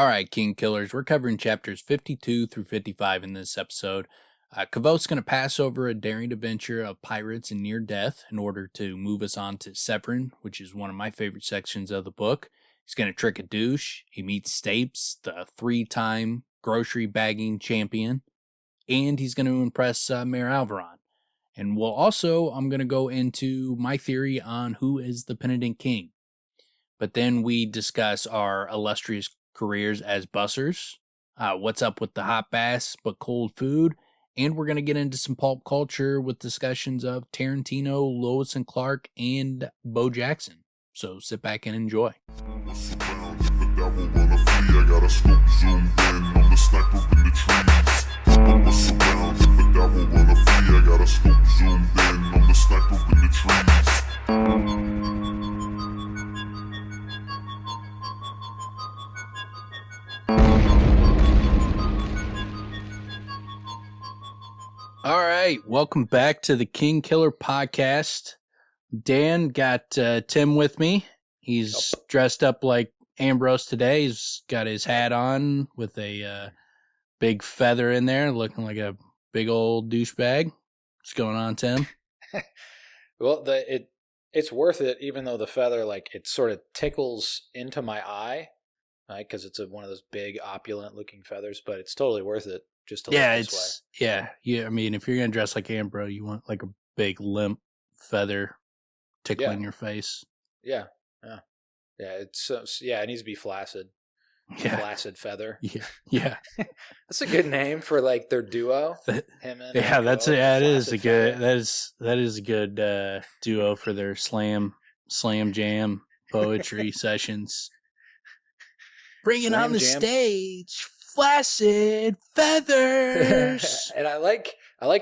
All right, Kingkillers, we're covering chapters 52 through 55 in this episode. Kvothe's going to pass over a daring adventure of pirates and near death in order to move us on to Severen, which is one of my favorite sections of the book. He's going to trick a douche. He meets Stapes, the 3-time grocery bagging champion, and he's going to impress Maer Alveron. And I'm going to go into my theory on who is the Penitent King. But then we discuss our illustrious careers as bussers, what's up with the hot baths but cold food, and we're going to get into some pulp culture with discussions of Tarantino, Lois and Clark, and Bo Jackson. So sit back and enjoy. All right, welcome back to the Kingkiller podcast. Dan got Tim with me. He's dressed up like Ambrose today. He's got his hat on with a big feather in there, looking like a big old douchebag. What's going on, Tim? Well, it's worth it, even though the feather, it sort of tickles into my eye, right? Because it's one of those big, opulent-looking feathers, but it's totally worth it. Just to look this way. Yeah. I mean, if you're gonna dress like Ambrose, you want like a big limp feather tickling your face. Yeah. It needs to be flaccid. Yeah. Flaccid feather. Yeah. That's a good name for their duo. Him and that is a good duo for their slam jam poetry sessions. Bringing on the stage. Flaccid feathers. And I like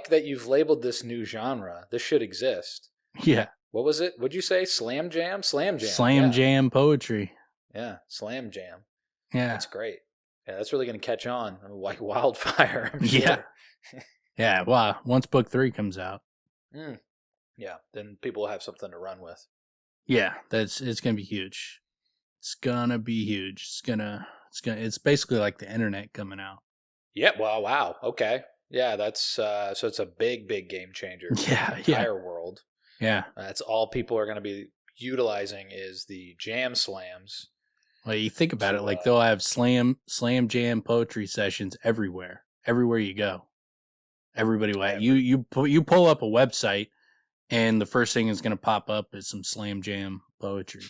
that you've labeled this new genre. This should exist. Yeah. What was it? What'd you say? Slam jam? Slam jam. Slam jam poetry. Yeah, slam jam. Yeah. That's great. Yeah, that's really going to catch on like wildfire, I'm sure. Yeah. Yeah, well, once book 3 comes out. Yeah, then people will have something to run with. Yeah, it's going to be huge. It's going to be huge. It's basically like the internet coming out. Yeah. Well, wow. Okay. Yeah. That's so it's a big game changer. Yeah. For the entire world. Yeah. That's all people are going to be utilizing is the jam slams. Well, you think about it, they'll have slam jam poetry sessions everywhere you go. Everybody will. You pull up a website, and the first thing that's going to pop up is some slam jam poetry.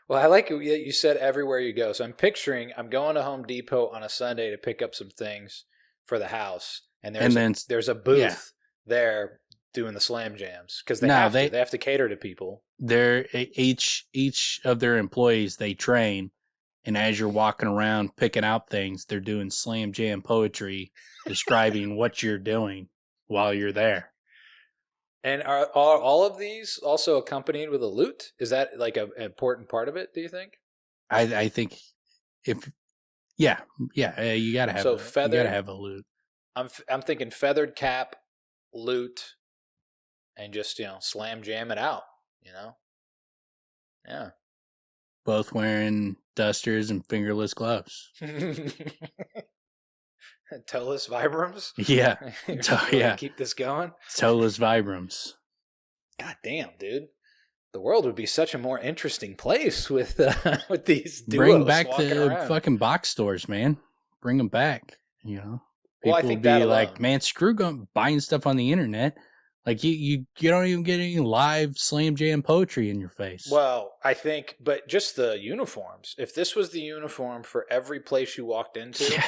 Well, I like it you said everywhere you go. So I'm going to Home Depot on a Sunday to pick up some things for the house. And there's a booth there doing the slam jams because they have to cater to people. They're each of their employees, they train. And as you're walking around picking out things, they're doing slam jam poetry, describing what you're doing while you're there. And are all of these also accompanied with a lute? Is that an important part of it, do you think? I think you gotta have you gotta have a lute. I'm thinking feathered cap, lute, and just slam jam it out. Yeah. Both wearing dusters and fingerless gloves. Toeless Vibrams? Yeah. Keep this going? Toeless Vibrams. God damn, dude. The world would be such a more interesting place with these duos. Bring back the around. Fucking box stores, man. Bring them back, People I think will be like, man, screw buying stuff on the internet. Like, you don't even get any live slam jam poetry in your face. Well, I think, but just the uniforms. If this was the uniform for every place you walked into,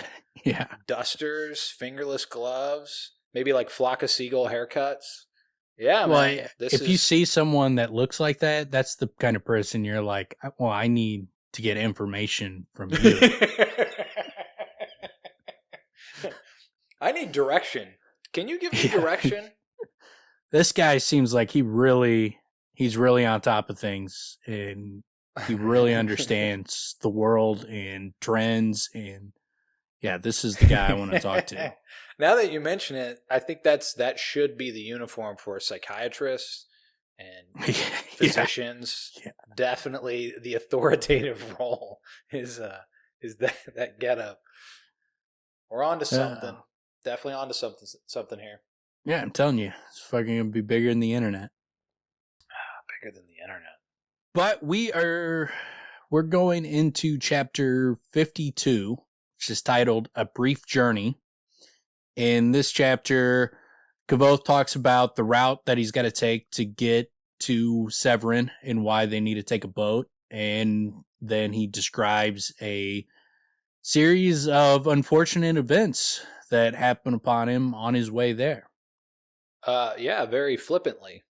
yeah. Dusters, fingerless gloves, maybe flock of seagull haircuts. Yeah, well, man. If you see someone that looks like that, that's the kind of person you're like, well, I need to get information from you. I need direction. Can you give me direction? This guy seems like he's really on top of things, and he really understands the world and trends. And yeah, this is the guy I want to talk to. Now that you mention it, I think that should be the uniform for psychiatrists and physicians. Yeah. Definitely the authoritative role is is that getup. We're on to something. Definitely on to something here. Yeah, I'm telling you, it's fucking gonna be bigger than the internet. Bigger than the internet. But we're going into chapter 52, which is titled A Brief Journey. In this chapter, Kvothe talks about the route that he's got to take to get to Severen and why they need to take a boat. And then he describes a series of unfortunate events that happen upon him on his way there. Yeah, very flippantly.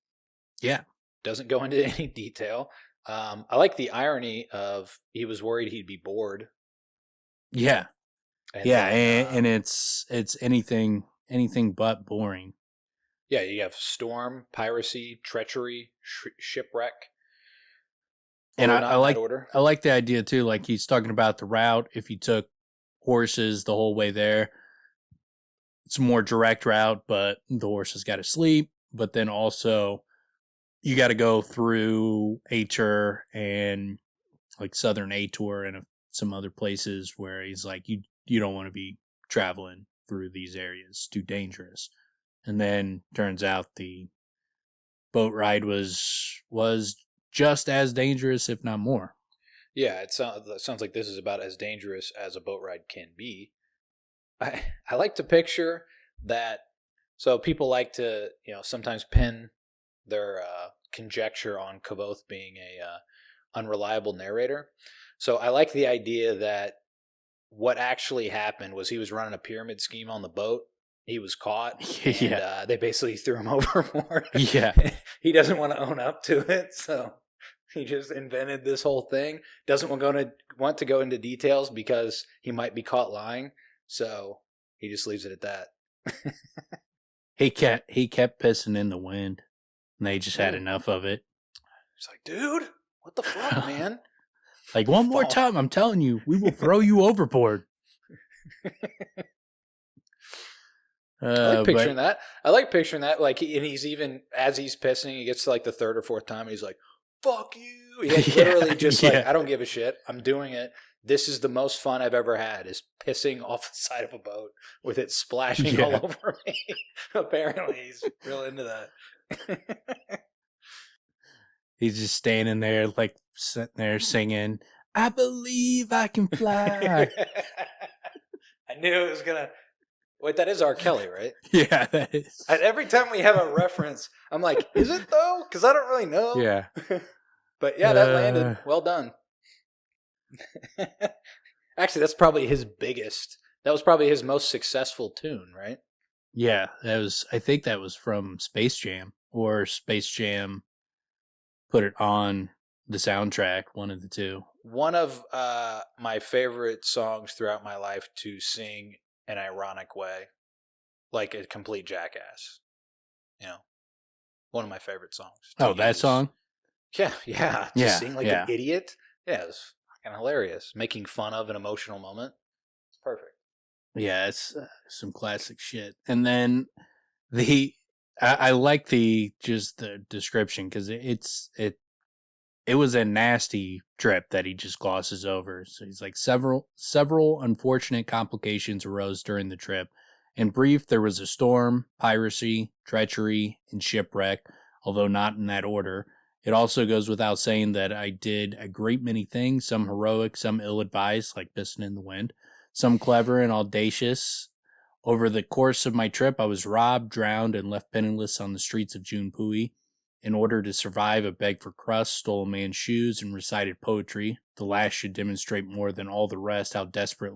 Yeah. Doesn't go into any detail. I like the irony of he was worried he'd be bored. Yeah. And it's anything but boring. Yeah, you have storm, piracy, treachery, shipwreck. And I like the idea too. Like he's talking about the route. If you took horses the whole way there, it's a more direct route, but the horses got to sleep. But then also, you got to go through Atur and like Southern Atur and some other places where he's like, you don't want to be traveling through these areas. It's too dangerous. And then turns out the boat ride was just as dangerous, if not more. Yeah, it sounds like this is about as dangerous as a boat ride can be. I like to picture that. So people like to, sometimes pin their conjecture on Kvothe being a unreliable narrator. So I like the idea that what actually happened was he was running a pyramid scheme on the boat. He was caught, and they basically threw him overboard. Yeah. He doesn't want to own up to it, so he just invented this whole thing. Doesn't want to go into details because he might be caught lying, so he just leaves it at that. He kept pissing in the wind, and they just had enough of it. It's like, dude, what the fuck, man? Like, one more time, I'm telling you, we will throw you overboard. I like picturing that. Like, and he's even, as he's pissing, he gets to like the third or fourth time, and he's like, fuck you. He's literally just like, I don't give a shit. I'm doing it. This is the most fun I've ever had, is pissing off the side of a boat with it splashing all over me. Apparently, he's real into that. He's just standing there, like, sitting there singing, I believe I can fly. I knew it was going to... Wait, that is R. Kelly, right? Yeah, that is. Every time we have a reference, I'm like, is it though? Because I don't really know. Yeah. But yeah, that landed. Well done. Actually, that's probably his biggest. That was probably his most successful tune, right? Yeah, I think that was from Space Jam, or Space Jam put it on the soundtrack, one of the two. One of my favorite songs throughout my life to sing an ironic way, like a complete jackass. One of my favorite songs. Oh, that song? Yeah. Just sing like an idiot. Yeah, it's fucking hilarious. Making fun of an emotional moment. It's perfect. Yeah, it's some classic shit. And then I like the description, because it was a nasty trip that he just glosses over. So he's like, several unfortunate complications arose during the trip. In brief, there was a storm, piracy, treachery, and shipwreck, although not in that order. It also goes without saying that I did a great many things, some heroic, some ill-advised, like pissing in the wind, some clever and audacious. Over the course of my trip, I was robbed, drowned, and left penniless on the streets of Junpui. In order to survive, I begged for crust, stole a man's shoes, and recited poetry. The last should demonstrate more than all the rest how desperate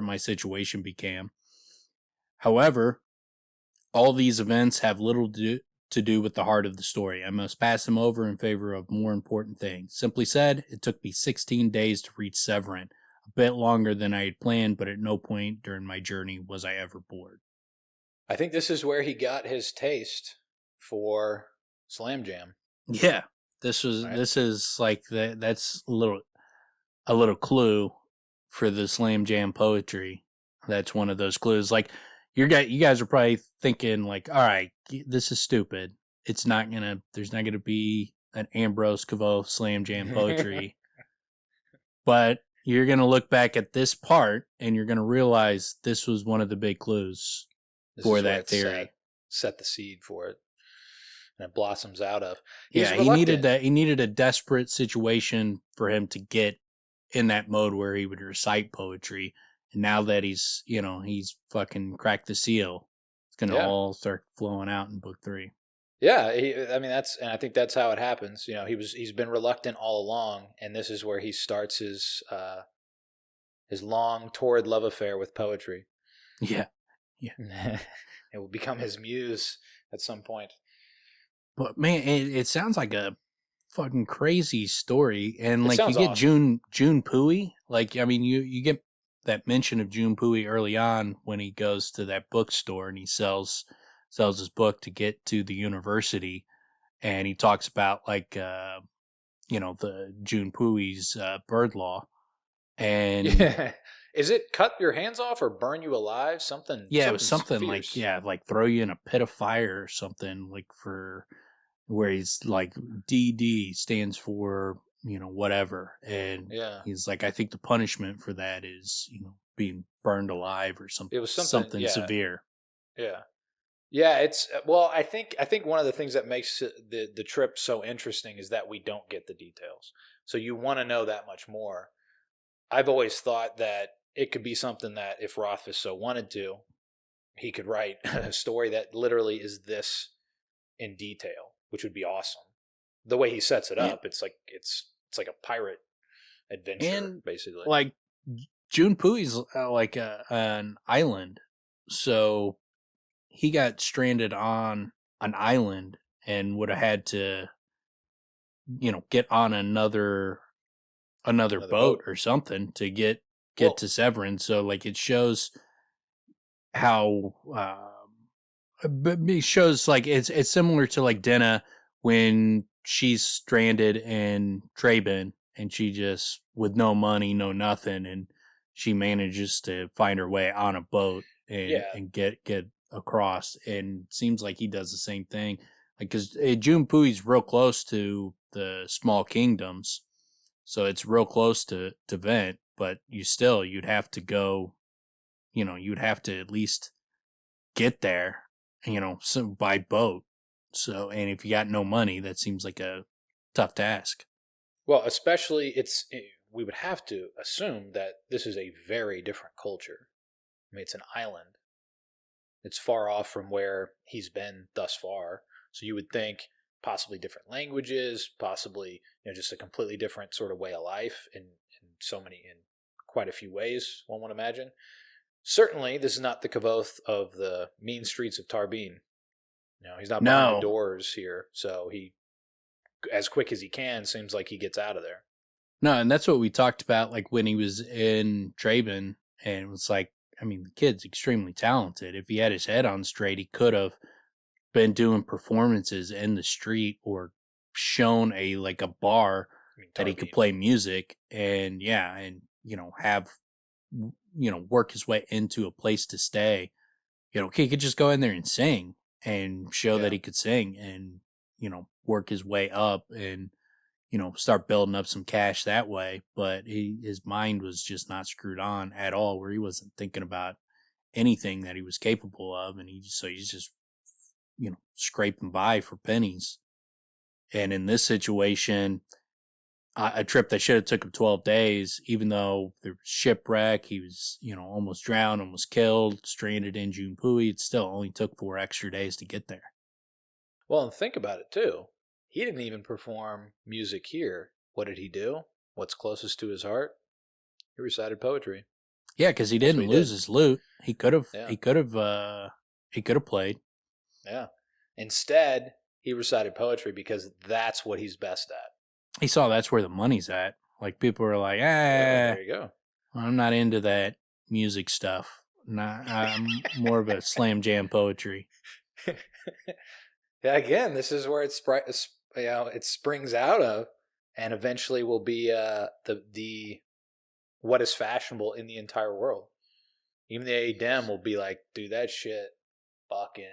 my situation became. However, all these events have little to do with the heart of the story. I must pass them over in favor of more important things. Simply said, it took me 16 days to reach Severen, a bit longer than I had planned, but at no point during my journey was I ever bored. I think this is where he got his taste for Slam Jam. Yeah, this is like that's a little clue for the Slam Jam poetry. That's one of those clues. Like, you guys are probably thinking like, all right, this is stupid. There's not gonna be an Ambrose Kvothe Slam Jam poetry. But you're going to look back at this part and you're going to realize this was one of the big clues for that theory. Set the seed for it. And it blossoms out of. He needed that. He needed a desperate situation for him to get in that mode where he would recite poetry. And now that he's fucking cracked the seal, it's going to all start flowing out in book 3. Yeah, I think that's how it happens. He's been reluctant all along, and this is where he starts his long, torrid love affair with poetry. Yeah. It will become his muse at some point. But man, it sounds like a fucking crazy story, and like you get awesome. June Pui. Like, I mean, you get that mention of June Pui early on when he goes to that bookstore and he sells his book to get to the university, and he talks about like the June Pui's bird law, and is it cut your hands off or burn you alive? Something. Yeah, it was something fierce. like throw you in a pit of fire or something, like for where he's like DD stands for whatever, and he's like, I think the punishment for that is being burned alive or something. It was something severe. Yeah, it's I think one of the things that makes the trip so interesting is that we don't get the details. So you want to know that much more. I've always thought that it could be something that if Rothfuss so wanted to, he could write a story that literally is this in detail, which would be awesome. The way he sets it up, it's like a pirate adventure, and basically. Like June Pui's like an island, so he got stranded on an island and would have had to, get on another boat or something to get to Severen. So like it shows how it shows like it's similar to like Denna when she's stranded in Traben and she just with no money, no nothing, and she manages to find her way on a boat and get across. And it seems like he does the same thing, like because June Pui's real close to the small kingdoms, so it's real close to Vent, but you'd have to go, you'd have to at least get there, by boat. So, and if you got no money, that seems like a tough task. Well, especially we would have to assume that this is a very different culture. I mean, it's an island. It's far off from where he's been thus far. So you would think possibly different languages, possibly, just a completely different sort of way of life in quite a few ways, one would imagine. Certainly, this is not the Kvothe of the mean streets of Tarbeen. He's not behind the doors here, so he, as quick as he can, seems like he gets out of there. No, and that's what we talked about, like when he was in Traben, and it was like, I mean, the kid's extremely talented. If he had his head on straight, he could have been doing performances in the street or shown a bar that he could play music and have work his way into a place to stay. He could just go in there and sing and show that he could sing and work his way up and start building up some cash that way. But his mind was just not screwed on at all, where he wasn't thinking about anything that he was capable of, and he's just scraping by for pennies. And in this situation, a trip that should have took him 12 days, even though there was shipwreck, he was, almost drowned, almost killed, stranded in June Pui, it still only took 4 extra days to get there. Well, and think about it too. He didn't even perform music here. What did he do? What's closest to his heart? He recited poetry. Yeah, because he didn't lose his lute. He could have. Yeah. He could have played. Yeah. Instead, he recited poetry because that's what he's best at. He saw that's where the money's at. Like, people were like, there you go. I'm not into that music stuff. I'm more of a slam jam poetry. Yeah, again, this is where it springs out of, and eventually will be the what is fashionable in the entire world. Even the A-Dem will be like, dude, that shit fucking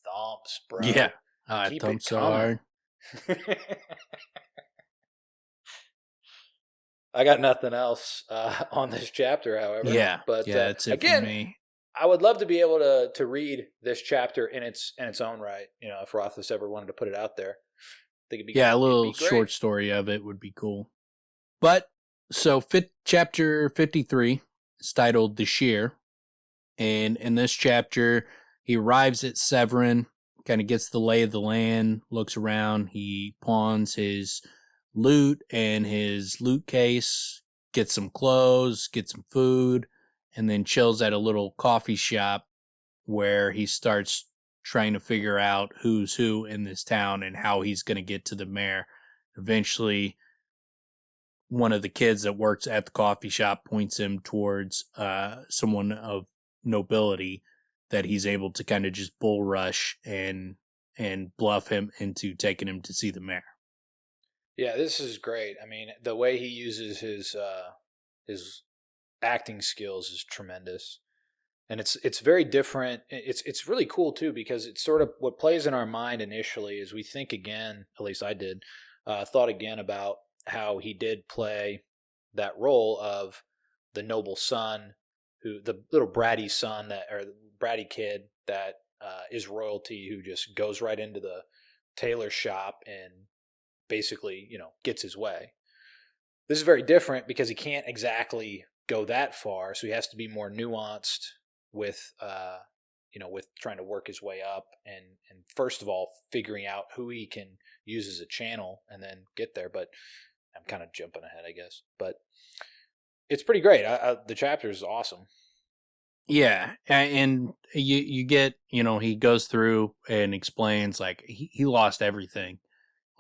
thumps, bro. Yeah, it thumps so hard. I got nothing else on this chapter, however. Yeah, but that's it again, for me. I would love to be able to read this chapter in its own right. If Rothfuss ever wanted to put it out there, I think a it'd little be great. short story of it would be cool. But so chapter 53 is titled "The Shear," and in this chapter, he arrives at Severen, kind of gets the lay of the land, looks around, he pawns his loot and his loot case, gets some clothes, gets some food, and then chills at a little coffee shop where he starts trying to figure out who's who in this town and how he's going to get to the mayor. Eventually, one of the kids that works at the coffee shop points him towards someone of nobility that he's able to kind of just bull rush and bluff him into taking him to see the mayor. Yeah, this is great. I mean, the way he uses his acting skills is tremendous, and it's very different. It's really cool too, because it's sort of what plays in our mind initially is we think again. At least I did. Thought again about how he did play that role of the noble son, the little bratty son or the bratty kid that is royalty, who just goes right into the tailor shop and basically, gets his way. This is very different because he can't exactly go that far, so he has to be more nuanced with, with trying to work his way up and first of all figuring out who he can use as a channel and then get there. But I'm kind of jumping ahead, I guess. But it's pretty great. The chapter is awesome. Yeah, and you get, he goes through and explains like he lost everything.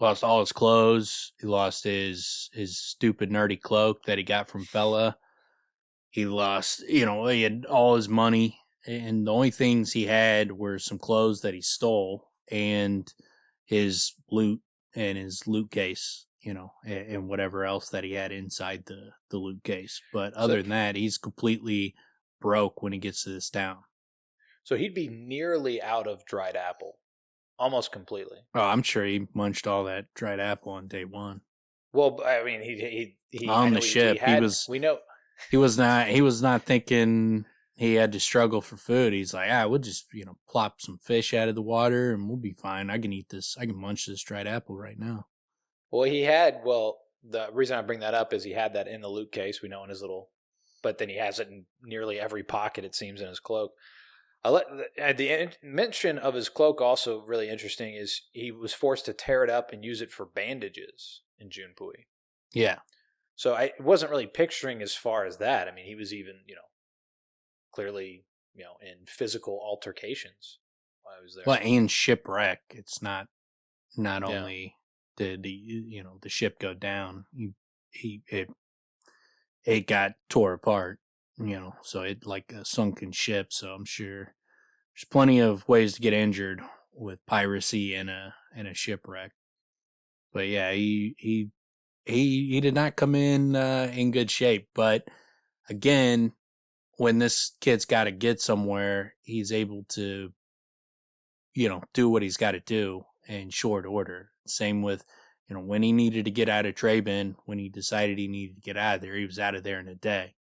Lost all his clothes. He lost his stupid nerdy cloak that he got from Fella. He lost, he had all his money, and the only things he had were some clothes that he stole and his loot and his loot case, and whatever else that he had inside the loot case. But other than that, he's completely broke when he gets to this town. So he'd be nearly out of dried apple. Almost completely. Oh, I'm sure he munched all that dried apple on day one. Well, I mean, he on the ship. He was not thinking he had to struggle for food. He's like, we'll just plop some fish out of the water and we'll be fine. I can eat this. I can munch this dried apple right now. Well, the reason I bring that up is he had that in the loot case. We know in his little, but then he has it in nearly every pocket, it seems, in his cloak. The mention of his cloak also really interesting is he was forced to tear it up and use it for bandages in Junpui. Yeah. So I wasn't really picturing as far as that. I mean, he was even, clearly, in physical altercations while I was there. Well, and shipwreck. It's not only did the ship go down, it got tore apart. So it like a sunken ship. So I'm sure there's plenty of ways to get injured with piracy and a shipwreck. But yeah, he did not come in good shape. But again, when this kid's got to get somewhere, he's able to do what he's got to do in short order. Same with when he needed to get out of Traben, when he decided he needed to get out of there, he was out of there in a day.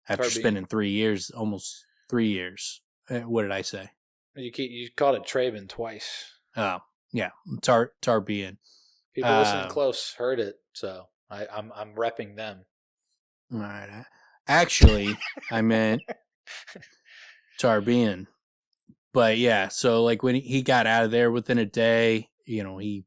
After spending 3 years, almost 3 years. What did I say? You called it Traben twice. Oh, yeah. Tarbean. People listening close heard it, so I'm repping them. All right. Actually, I meant Tarbean. But yeah, so like when he got out of there within a day, he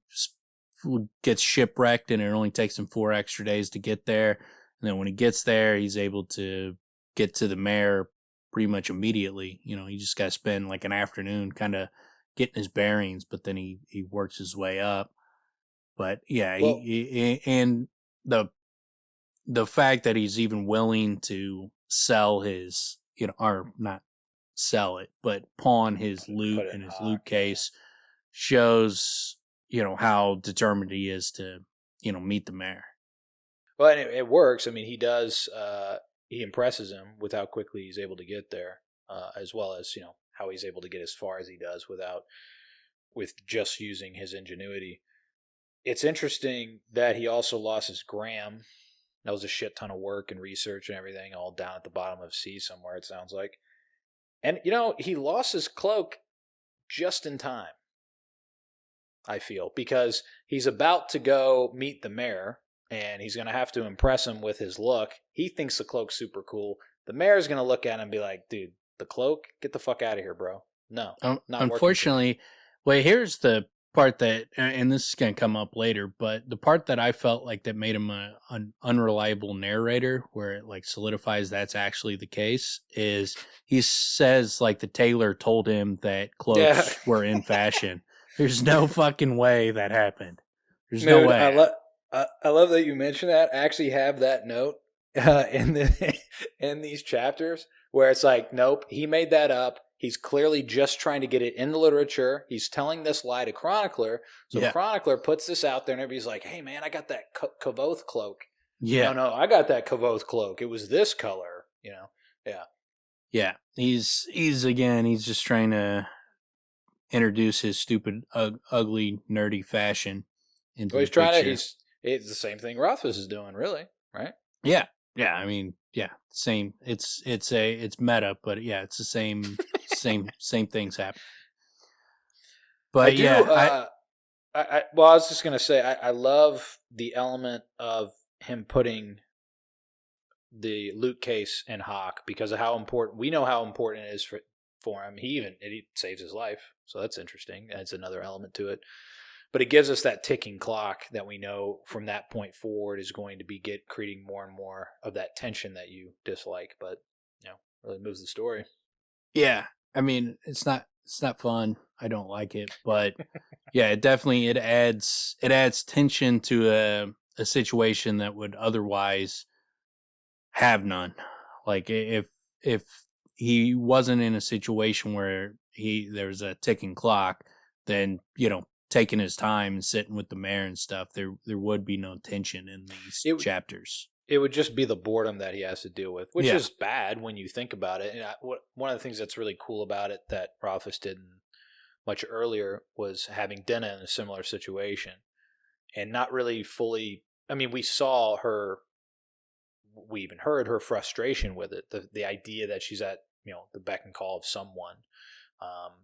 gets shipwrecked and it only takes him 4 extra days to get there. And then when he gets there, he's able to get to the mayor pretty much immediately. He just got to spend like an afternoon kind of getting his bearings, but then he works his way up. But yeah, and the fact that he's even willing to sell his, or not sell it, but pawn his loot and his loot case shows, how determined he is to, meet the mayor. Well, and it works. I mean, he does. He impresses him with how quickly he's able to get there, as well as how he's able to get as far as he does with just using his ingenuity. It's interesting that he also lost his gram. That was a shit ton of work and research and everything, all down at the bottom of sea somewhere, it sounds like. And, he lost his cloak just in time, I feel, because he's about to go meet the mayor, and he's going to have to impress him with his look. He thinks the cloak's super cool. The mayor's going to look at him and be like, dude, the cloak? Get the fuck out of here, bro. No, not unfortunately, well, here's the part that, and this is going to come up later, but the part that I felt like that made him an unreliable narrator, where it like solidifies that's actually the case, is he says like the tailor told him that clothes were in fashion. There's no fucking way that happened. There's no way. I love that you mentioned that. I actually have that note in these chapters where it's like, nope, he made that up. He's clearly just trying to get it in the literature. He's telling this lie to Chronicler. So Chronicler puts this out there and everybody's like, hey man, I got that Kvothe cloak. Yeah. No, I got that Kvothe cloak. It was this color, Yeah. Yeah. He's just trying to introduce his stupid, ugly, nerdy fashion into the picture. It's the same thing Rothfuss is doing, really, right? Yeah. Yeah, I mean, same. It's meta, but yeah, it's the same things happen. But I was just gonna say I love the element of him putting the loot case in Hawk because of how important we know how important it is for him. He saves his life, so that's interesting. That's another element to it. But it gives us that ticking clock that we know from that point forward is going to be creating more and more of that tension that you dislike, but really moves the story. Yeah, I mean it's not fun. I don't like it, but yeah, it definitely adds tension to a situation that would otherwise have none. Like if he wasn't in a situation where there's a ticking clock, then taking his time and sitting with the mayor and stuff, there would be no tension in these chapters. It would just be the boredom that he has to deal with, which is bad when you think about it. And one of the things that's really cool about it that Rothfuss did much earlier was having Denna in a similar situation and not really fully. I mean, we saw her. We even heard her frustration with it. The idea that she's at the beck and call of someone.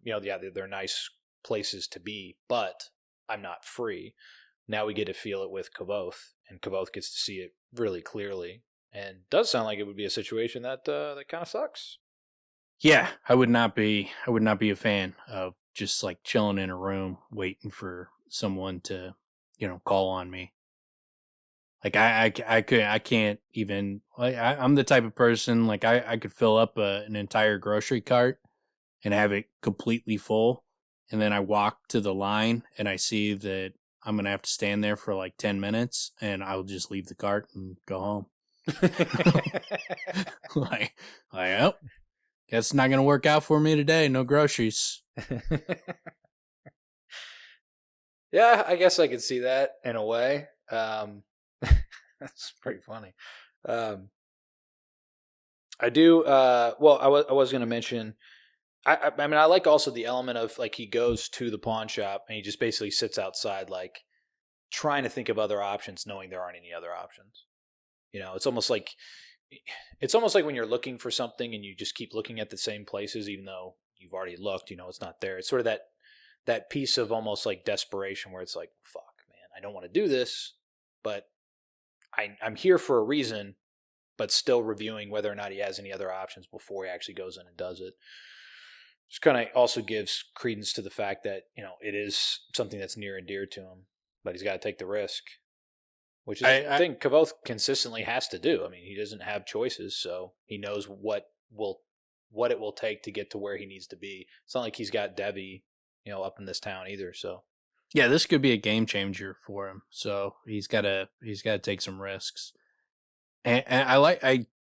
They're nice places to be, but I'm not free. Now we get to feel it with Kvothe, and Kvothe gets to see it really clearly, and does sound like it would be a situation that kind of sucks. Yeah, I would not be a fan of just like chilling in a room waiting for someone to call on me. Like I can't even. Like I'm the type of person like I could fill up an entire grocery cart and have it completely full. And then I walk to the line and I see that I'm going to have to stand there for like 10 minutes and I'll just leave the cart and go home. Oh, guess it's not going to work out for me today. No groceries. Yeah, I guess I could see that in a way. That's pretty funny. I do. I was going to mention, I mean, I like also the element of like he goes to the pawn shop and he just basically sits outside, like trying to think of other options, knowing there aren't any other options. It's almost like when you're looking for something and you just keep looking at the same places, even though you've already looked. It's not there. It's sort of that piece of almost like desperation where it's like, fuck, man, I don't want to do this, but I'm here for a reason, but still reviewing whether or not he has any other options before he actually goes in and does it. Just kind of also gives credence to the fact that, it is something that's near and dear to him, but he's got to take the risk, which is I think Kvothe consistently has to do. I mean, he doesn't have choices, so he knows what it will take to get to where he needs to be. It's not like he's got Debbie, up in this town either, so. Yeah, this could be a game changer for him. So he's got to take some risks. And I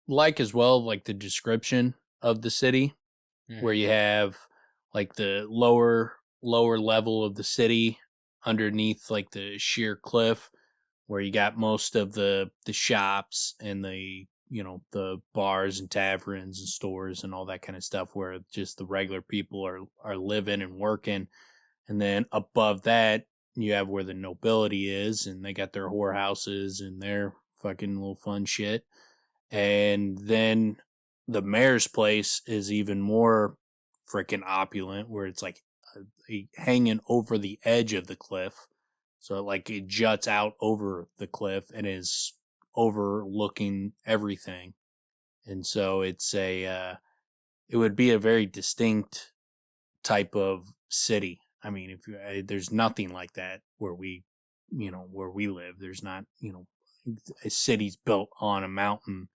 like as well like the description of the city, where you have like the lower level of the city underneath like the sheer cliff, where you got most of the shops and the the bars and taverns and stores and all that kind of stuff, where just the regular people are living and working. And then above that, you have where the nobility is, and they got their whorehouses and their fucking little fun shit. And then the mayor's place is even more freaking opulent, where it's like hanging over the edge of the cliff. So like it juts out over the cliff and is overlooking everything. And so it's it would be a very distinct type of city. I mean, there's nothing like that where we live. There's not, a city's built on a mountain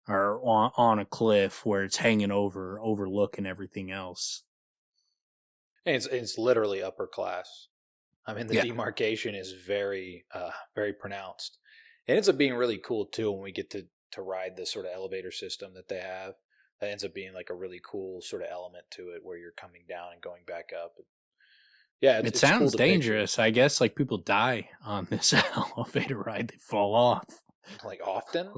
or on a cliff where it's hanging overlooking everything else. And it's literally upper class. I mean, the demarcation is very, very pronounced. It ends up being really cool, too, when we get to ride the sort of elevator system that they have. That ends up being like a really cool sort of element to it where you're coming down and going back up. Yeah, it sounds cool dangerous. Picture. I guess like people die on this elevator ride. They fall off. Like often?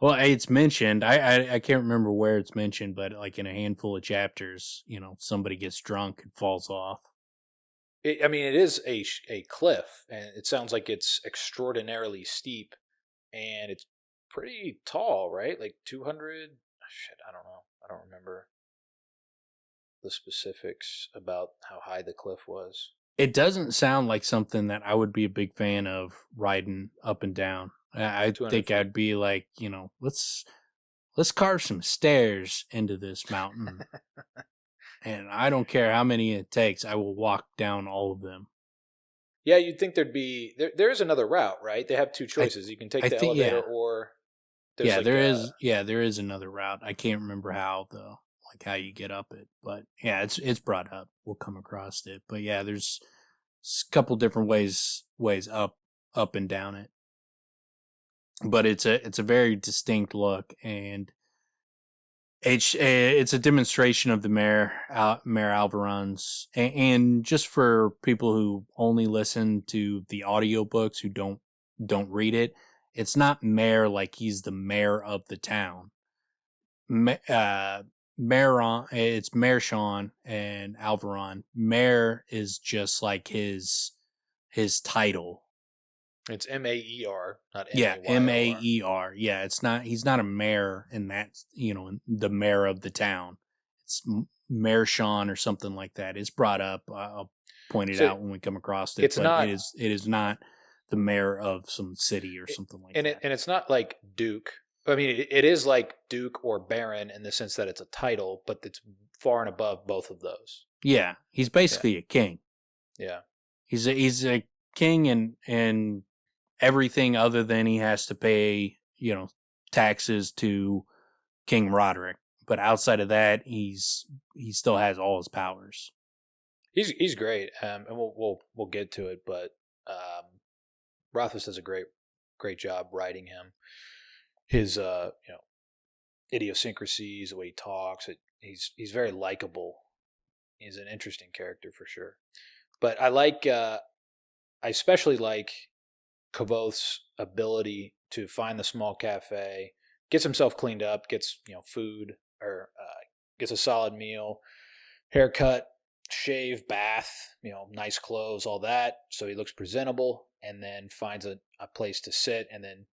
Well, it's mentioned. I can't remember where it's mentioned, but like in a handful of chapters, somebody gets drunk and falls off. It is a cliff, and it sounds like it's extraordinarily steep, and it's pretty tall, right? Like 200. Shit, I don't know. I don't remember the specifics about how high the cliff was. It doesn't sound like something that I would be a big fan of riding up and down. I think I'd be like, let's carve some stairs into this mountain. And I don't care how many it takes. I will walk down all of them. Yeah, you'd think there'd be... There is another route, right? They have two choices. You can take the elevator or... there is another route. I can't remember how, though. Like how you get up it. But yeah, it's brought up. We'll come across it. But yeah, there's a couple different ways up and down it. But it's a very distinct look, and it's a demonstration of the Maer Alveron's, and just for people who only listen to the audiobooks who don't read it, it's not mayor like he's the mayor of the town. It's Maer Sean and Alveron. Mayor is just like his title. It's Maer, not Maer. Yeah, it's not. He's not a mayor in that. The mayor of the town. It's Maer Sean or something like that. It's brought up. I'll point it out when we come across it. It's not. It is not the mayor of some city or something like that. And it's not like Duke. I mean, it is like Duke or Baron in the sense that it's a title, but it's far and above both of those. Yeah, he's basically a king. Yeah, he's a king and everything other than he has to pay, taxes to King Roderick. But outside of that, he still has all his powers. He's great, and we'll get to it. But Rothfuss does a great job writing him. His idiosyncrasies, the way he talks, he's very likable. He's an interesting character for sure. But I especially like Kvothe's ability to find the small cafe, gets himself cleaned up, gets food or gets a solid meal, haircut, shave, bath, nice clothes, all that, so he looks presentable, and then finds a place to sit and then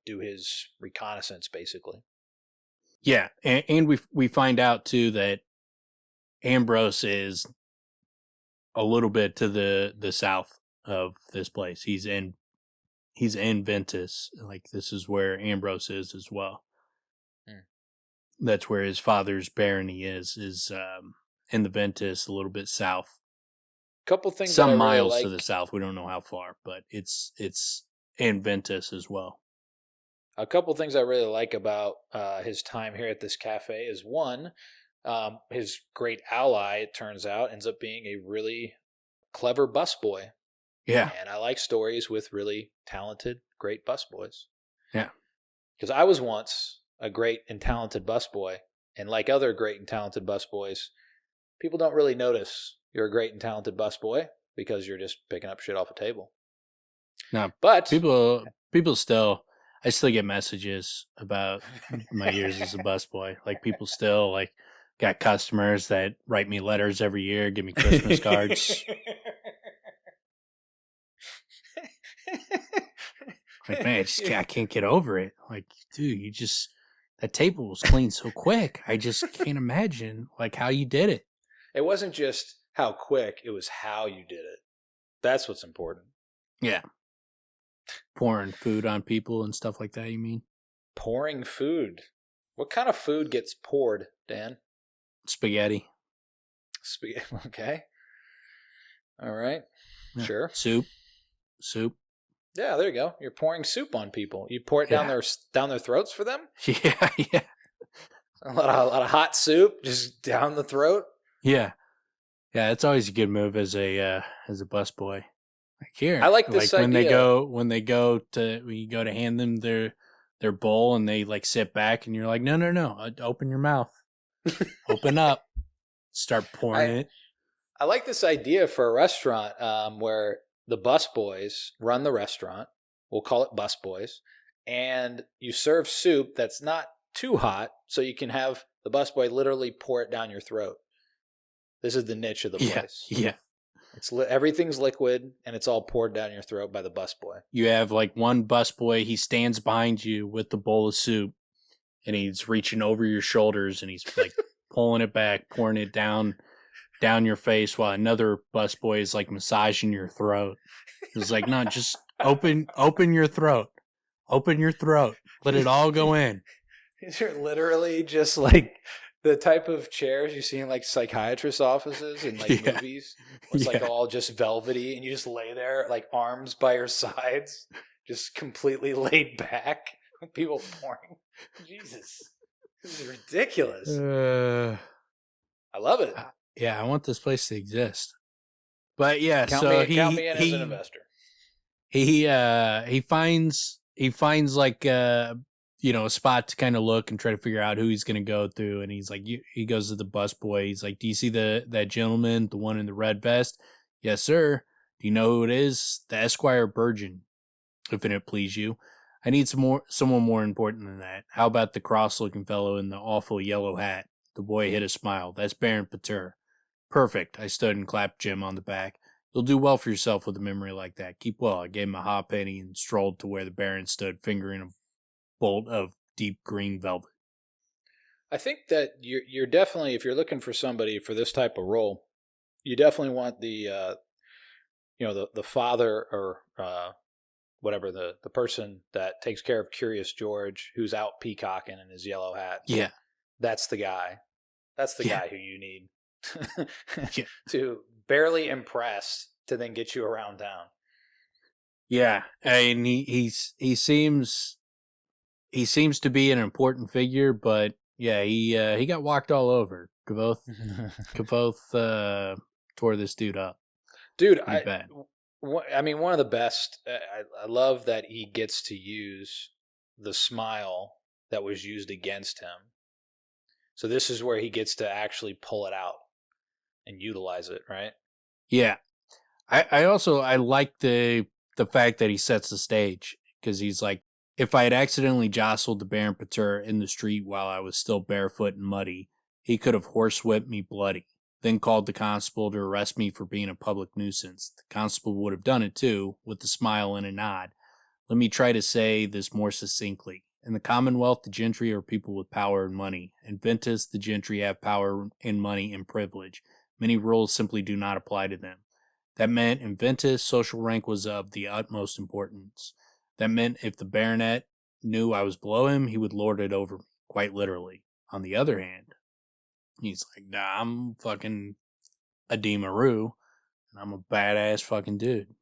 do his reconnaissance basically. Yeah, and we find out too that Ambrose is a little bit to the south of this place. He's in Ventus. Like this is where Ambrose is as well. That's where his father's barony is in the Ventus, a little bit south. Couple things. Some miles really to the south. We don't know how far, but it's in Ventus as well. A couple things I really like about his time here at this cafe is one, his great ally, it turns out, ends up being a really clever busboy. Yeah. And I like stories with really talented, great busboys. Yeah. Because I was once a great and talented busboy, and like other great and talented busboys, people don't really notice you're a great and talented busboy because you're just picking up shit off a table. No, but people still... I still get messages about my years as a busboy. Like people still got customers that write me letters every year, give me Christmas cards. Like, man, I can't get over it. Like, dude, that table was cleaned so quick. I just can't imagine, like, how you did it. It wasn't just how quick, it was how you did it. That's what's important. Yeah. Pouring food on people and stuff like that, you mean? Pouring food. What kind of food gets poured, Dan? Spaghetti. Okay. All right. Yeah. Sure. Soup. Yeah, there you go. You're pouring soup on people. You pour it down their throats for them? Yeah. A lot of hot soup just down the throat? Yeah. Yeah, it's always a good move as a busboy. Like, here. I like this idea. When you go to hand them their bowl and they like sit back and you're like, no, open your mouth. Open up. Start pouring it. I like this idea for a restaurant where the busboys run the restaurant. We'll call it busboys. And you serve soup that's not too hot, so you can have the busboy literally pour it down your throat. This is the niche of the place. Yeah. Everything's liquid, and it's all poured down your throat by the busboy. You have like one busboy, he stands behind you with the bowl of soup, and he's reaching over your shoulders, and he's like pulling it back, pouring it down your face, while another busboy is like massaging your throat. It's like, no, just open your throat. Open your throat. Let it all go in. These are literally just like the type of chairs you see in like psychiatrist offices in like movies. It's like all just velvety, and you just lay there like arms by your sides, just completely laid back. People pouring. Jesus, this is ridiculous. I love it. Yeah, I want this place to exist. But yeah, count me in as an investor. He finds like a spot to kind of look and try to figure out who he's going to go through, and he's like, he goes to the busboy. He's like, do you see that gentleman, the one in the red vest? Yes, sir. Do you know who it is? The Esquire Burgeon, if it please you. I need someone more important than that. How about the cross-looking fellow in the awful yellow hat? The boy hid a smile. That's Baron Pater. Perfect. I stood and clapped Jim on the back. You'll do well for yourself with a memory like that. Keep well. I gave him a halfpenny and strolled to where the Baron stood, fingering a bolt of deep green velvet. I think that you're definitely, if you're looking for somebody for this type of role, you definitely want the father or whatever, the person that takes care of Curious George, who's out peacocking in his yellow hat. Yeah. That's the guy. That's the guy who you need to barely impress to then get you around town. Yeah, and he seems to be an important figure, but yeah, he got walked all over. Kvothe tore this dude up. Dude, I mean, one of the best. I love that he gets to use the smile that was used against him. So this is where he gets to actually pull it out and utilize it, right? Yeah. I like the fact that he sets the stage, because he's like, if I had accidentally jostled the Baron Pater in the street while I was still barefoot and muddy, he could have horsewhipped me bloody, then called the constable to arrest me for being a public nuisance. The constable would have done it too, with a smile and a nod. Let me try to say this more succinctly. In the Commonwealth, the gentry are people with power and money. In Ventus, the gentry have power and money and privilege. Many rules simply do not apply to them. That meant in Ventus, social rank was of the utmost importance. That meant if the baronet knew I was below him, he would lord it over me, quite literally. On the other hand, he's like, nah, I'm fucking a Demaroo, and I'm a badass fucking dude.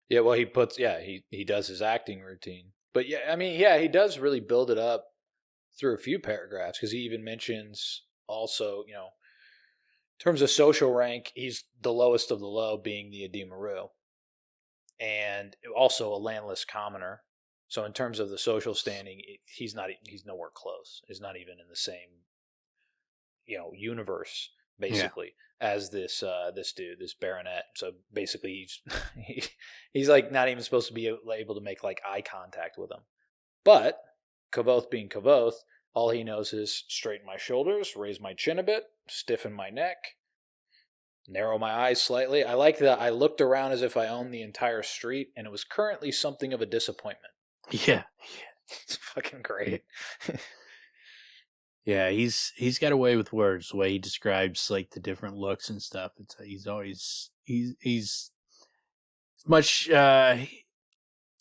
Yeah, well, he does his acting routine. But yeah, I mean, yeah, he does really build it up through a few paragraphs, because he even mentions also, in terms of social rank, he's the lowest of the low, being the Demaroo, and also a landless commoner. So in terms of the social standing, he's nowhere close. He's not even in the same, universe basically as this dude, this baronet. So basically, he's like not even supposed to be able to make like eye contact with him. But Kvothe being Kvothe, all he knows is straighten my shoulders, raise my chin a bit, stiffen my neck, narrow my eyes slightly. I like that I looked around as if I owned the entire street, and it was currently something of a disappointment. Yeah. It's fucking great. Yeah, he's got a way with words, the way he describes like the different looks and stuff. He's much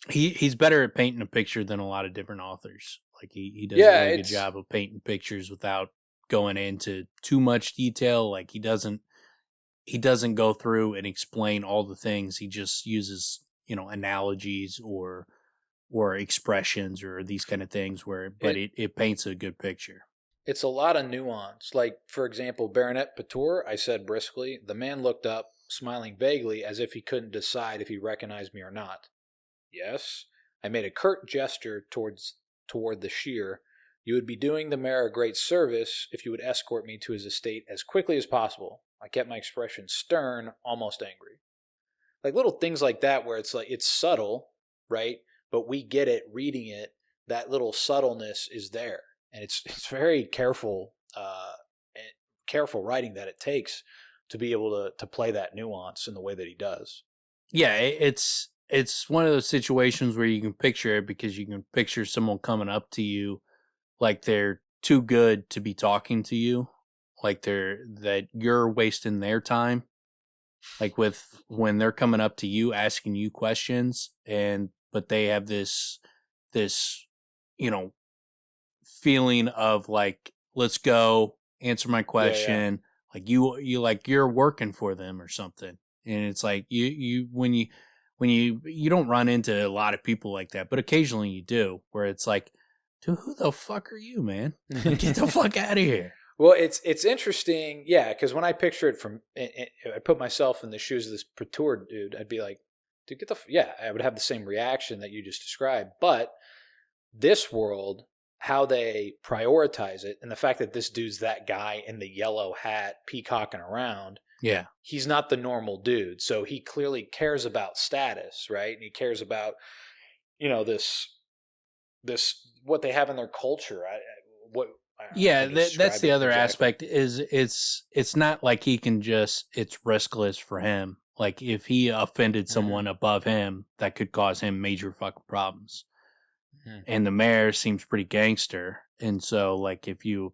he's better at painting a picture than a lot of different authors. Like he does a really good job of painting pictures without going into too much detail. Like he doesn't go through and explain all the things. He just uses, analogies or expressions or these kind of things but it paints a good picture. It's a lot of nuance. Like, for example, Baronet Patour, I said briskly. The man looked up, smiling vaguely as if he couldn't decide if he recognized me or not. Yes. I made a curt gesture toward the shear. You would be doing the mayor a great service if you would escort me to his estate as quickly as possible. I kept my expression stern, almost angry. Like little things like that where it's like, it's subtle, right? But we get it, reading it, that little subtleness is there. And it's very careful writing that it takes to be able to play that nuance in the way that he does. Yeah, it's one of those situations where you can picture it because you can picture someone coming up to you like they're too good to be talking to you, like that you're wasting their time. Like when they're coming up to you asking you questions but they have this feeling of like, let's go answer my question. Yeah. Like you're working for them or something. And it's like when you don't run into a lot of people like that, but occasionally you do, where it's like, dude, who the fuck are you, man? Get the fuck out of here. Well, it's interesting, yeah, because when I picture it I put myself in the shoes of this Patour dude, I'd be like, dude, I would have the same reaction that you just described. But this world, how they prioritize it, and the fact that this dude's that guy in the yellow hat peacocking around, yeah, he's not the normal dude. So he clearly cares about status, right? And he cares about, this what they have in their culture. That's the other aspect is it's not like he can it's riskless for him. Like if he offended someone above him, that could cause him major fucking problems. And the mayor seems pretty gangster. And so like if you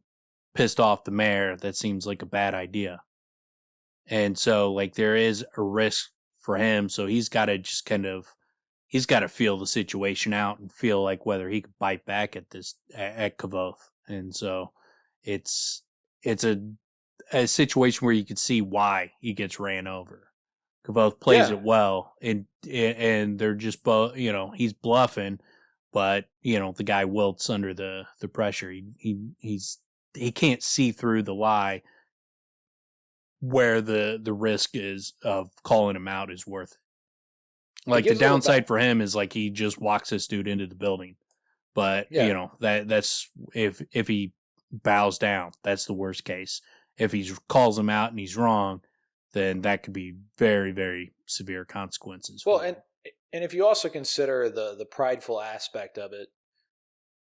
pissed off the mayor, that seems like a bad idea. And so like there is a risk for him. So he's got to just he's got to feel the situation out and feel like whether he could bite back at Kvothe. And so it's a situation where you can see why he gets ran over. Kvothe plays it well, and they're just both, he's bluffing, but the guy wilts under the pressure. He can't see through the lie where the risk is of calling him out is worth it. Like the downside for him is like he just walks this dude into the building. But that's if he bows down, that's the worst case. If he calls him out and he's wrong, then that could be very, very severe consequences. Well, and if you also consider the prideful aspect of it,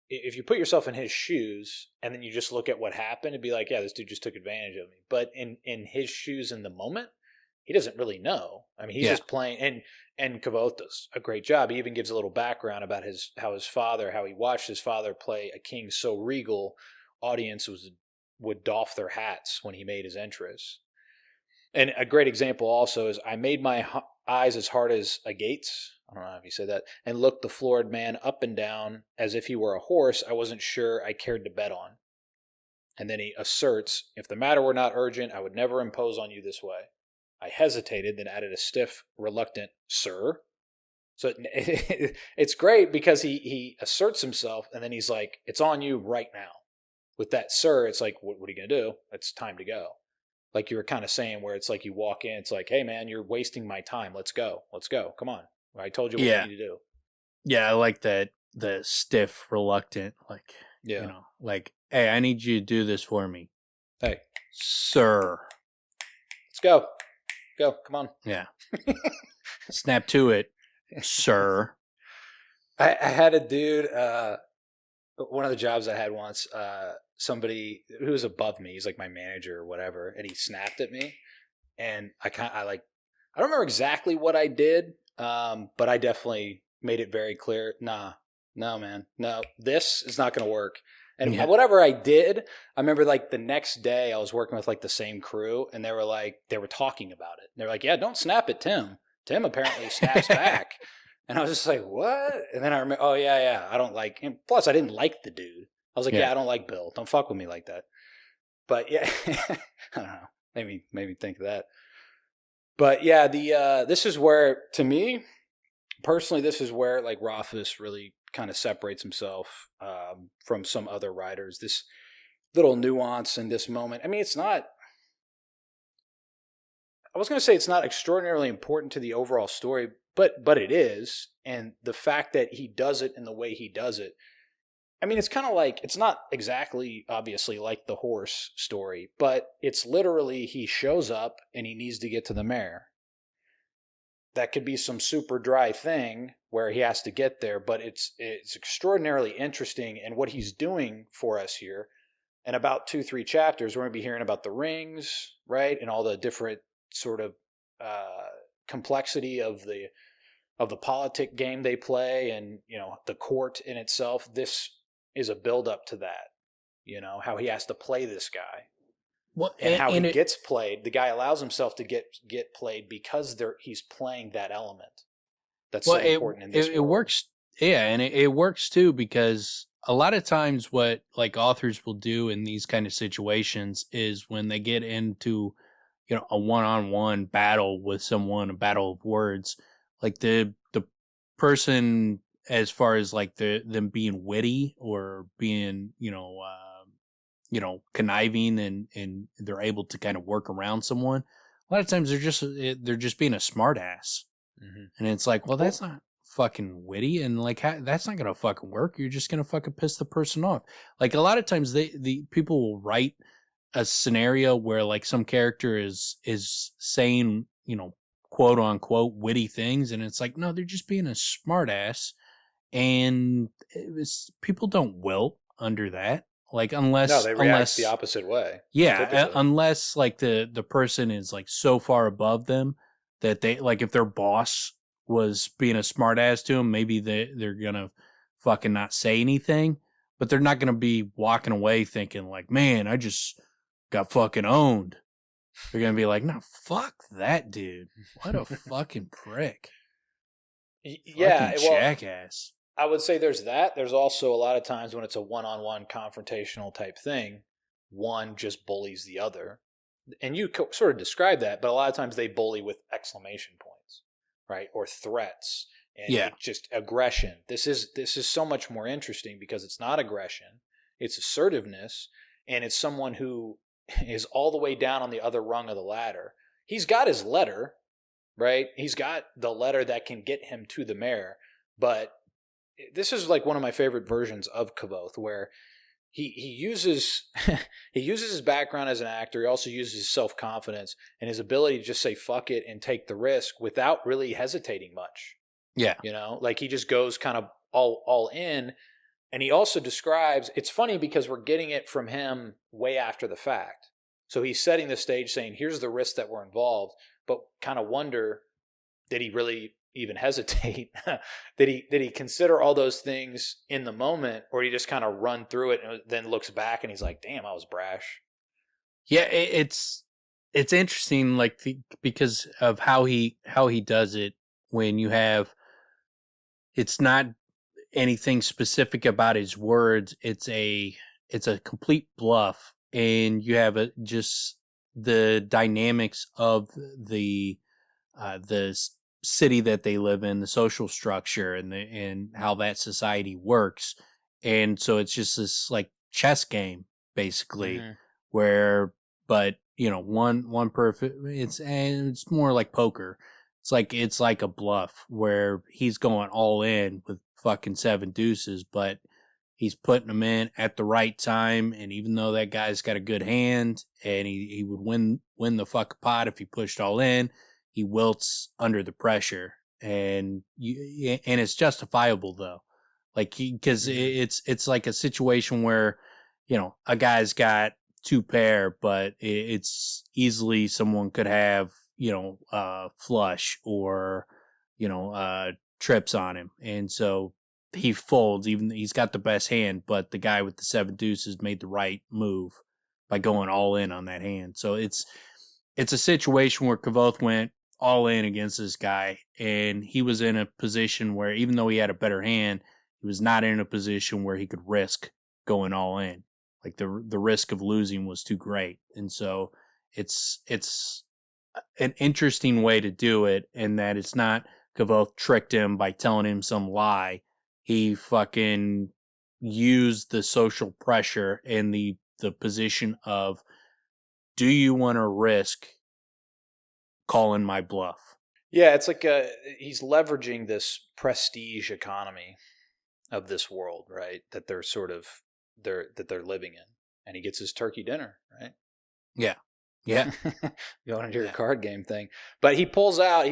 if you put yourself in his shoes and then you just look at what happened and be like, yeah, this dude just took advantage of me. But in his shoes in the moment, he doesn't really know. I mean, he's just playing, and Kvothe does a great job. He even gives a little background about how he watched his father play a king so regal, audience would doff their hats when he made his entrance. And a great example also is I made my eyes as hard as a gate's. I don't know if you said that, and looked the florid man up and down as if he were a horse I wasn't sure I cared to bet on. And then he asserts, if the matter were not urgent, I would never impose on you this way. I hesitated, then added a stiff, reluctant, sir. So it's great because he asserts himself, and then he's like, it's on you right now. With that sir, it's like, what are you going to do? It's time to go. Like you were kind of saying where it's like you walk in, it's like, hey, man, you're wasting my time. Let's go. Come on. I told you what you need to do. Yeah, I like that, the stiff, reluctant, like, like, hey, I need you to do this for me. Hey. Sir. Let's go. Go, come on. Yeah. Snap to it, sir. I had a dude, one of the jobs I had once, somebody who was above me, he's like my manager or whatever, and he snapped at me. And I don't remember exactly what I did, but I definitely made it very clear, nah, No, man. No, this is not going to work. And whatever I did, I remember like the next day I was working with like the same crew, and they were talking about it. They're like, yeah, don't snap at Tim. Tim apparently snaps back. And I was just like, what? And then I remember, oh, yeah, I don't like him. Plus, I didn't like the dude. I was like, yeah, I don't like Bill. Don't fuck with me like that. But yeah, I don't know. Maybe think of that. But yeah, this is where, to me, personally, this is where like Rothfuss really kind of separates himself from some other writers. This little nuance in this moment. I mean, it's not. I was going to say it's not extraordinarily important to the overall story, but it is. And the fact that he does it in the way he does it. I mean, it's kind of like, it's not exactly obviously like the horse story, but it's literally he shows up and he needs to get to the mayor. That could be some super dry thing where he has to get there, but it's extraordinarily interesting. And what he's doing for us here, in about 2-3 chapters, we're going to be hearing about the rings, right, and all the different sort of complexity of the politic game they play, and the court in itself. This is a build up to that. How he has to play this guy. Well, and how he gets played. The guy allows himself to get played because he's playing that element. That's so important in this world. It works. Yeah, and it works too, because a lot of times what like authors will do in these kind of situations is when they get into a one-on-one battle with someone, a battle of words, like the person, as far as like them being witty or being conniving, and they're able to kind of work around someone. A lot of times they're just being a smart ass. Mm-hmm. And it's like, well, that's not fucking witty, and like that's not gonna fucking work. You're just gonna fucking piss the person off. Like a lot of times the people will write a scenario where like some character is saying, quote unquote witty things, and it's like, no, they're just being a smart ass, and people don't wilt under that. Like unless they react the opposite way. Yeah, unless like the person is like so far above them that they, like, if their boss was being a smart ass to them, maybe they're gonna fucking not say anything, but they're not gonna be walking away thinking like, man, I just got fucking owned. They're gonna be like, no, fuck that dude. What a fucking prick. Yeah, fucking jackass. I would say there's that. There's also a lot of times when it's a one-on-one confrontational type thing, one just bullies the other. And you sort of describe that, but a lot of times they bully with exclamation points, right? Or threats, and just aggression. This is so much more interesting because it's not aggression, it's assertiveness, and it's someone who is all the way down on the other rung of the ladder. He's got his letter, right? He's got the letter that can get him to the mayor, but this is like one of my favorite versions of Kvothe, where he uses he uses his background as an actor. He also uses his self-confidence and his ability to just say fuck it and take the risk without really hesitating much. Yeah. Like he just goes kind of all in. And he also describes, it's funny because we're getting it from him way after the fact. So he's setting the stage saying, here's the risks that were involved, but kind of wonder, did he really even hesitate? Did he consider all those things in the moment, or did he just kind of run through it and then looks back and he's like, damn, I was brash? Yeah, it's interesting, like because of how he does it. When you have, it's not anything specific about his words. It's a complete bluff, and you have just the dynamics of the city that they live in, the social structure, and how that society works. And so it's just this like chess game basically, where, but one perfect, it's more like poker. It's like a bluff where he's going all in with fucking 7 deuces, but he's putting them in at the right time. And even though that guy's got a good hand and he would win the fuck pot if he pushed all in, he wilts under the pressure, and it's justifiable though. Like because it's like a situation where, a guy's got 2 pair, but it's easily someone could have, flush or, trips on him. And so he folds, even he's got the best hand, but the guy with the 7 deuces made the right move by going all in on that hand. So it's a situation where Kvothe went all in against this guy, and he was in a position where, even though he had a better hand, he was not in a position where he could risk going all in. Like the risk of losing was too great. And so it's an interesting way to do it, in that it's not Kvothe tricked him by telling him some lie. He fucking used the social pressure and the position of, do you want to risk calling my bluff? Yeah, it's like he's leveraging this prestige economy of this world, right? That they're living in, and he gets his turkey dinner, right? Yeah. Yeah. Going into your card game thing. But he pulls out,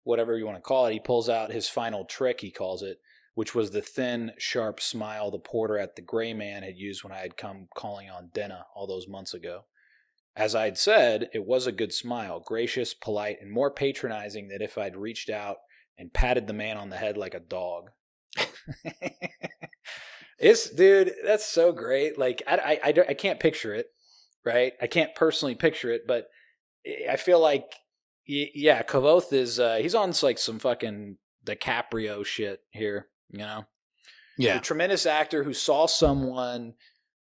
whatever you want to call it. He pulls out his final trick, he calls it, which was the thin, sharp smile the porter at the Gray Man had used when I had come calling on Denna all those months ago. As I'd said, it was a good smile, gracious, polite, and more patronizing than if I'd reached out and patted the man on the head like a dog. Dude, that's so great. Like, I can't picture it, right? I can't personally picture it, but I feel like, yeah, Kvothe is, he's on like some fucking DiCaprio shit here, you know? Yeah. A tremendous actor who saw someone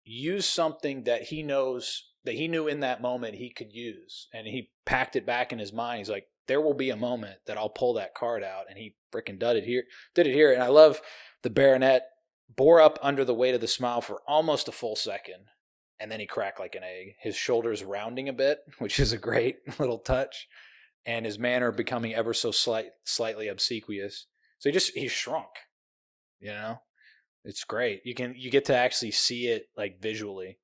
use something that he knew in that moment he could use, and he packed it back in his mind. He's like, there will be a moment that I'll pull that card out, and he freaking did it here. And I love the Baronet bore up under the weight of the smile for almost a full second, and then he cracked like an egg, his shoulders rounding a bit, which is a great little touch, and his manner becoming ever so slightly obsequious. So he shrunk, you know? It's great. You get to actually see it like visually.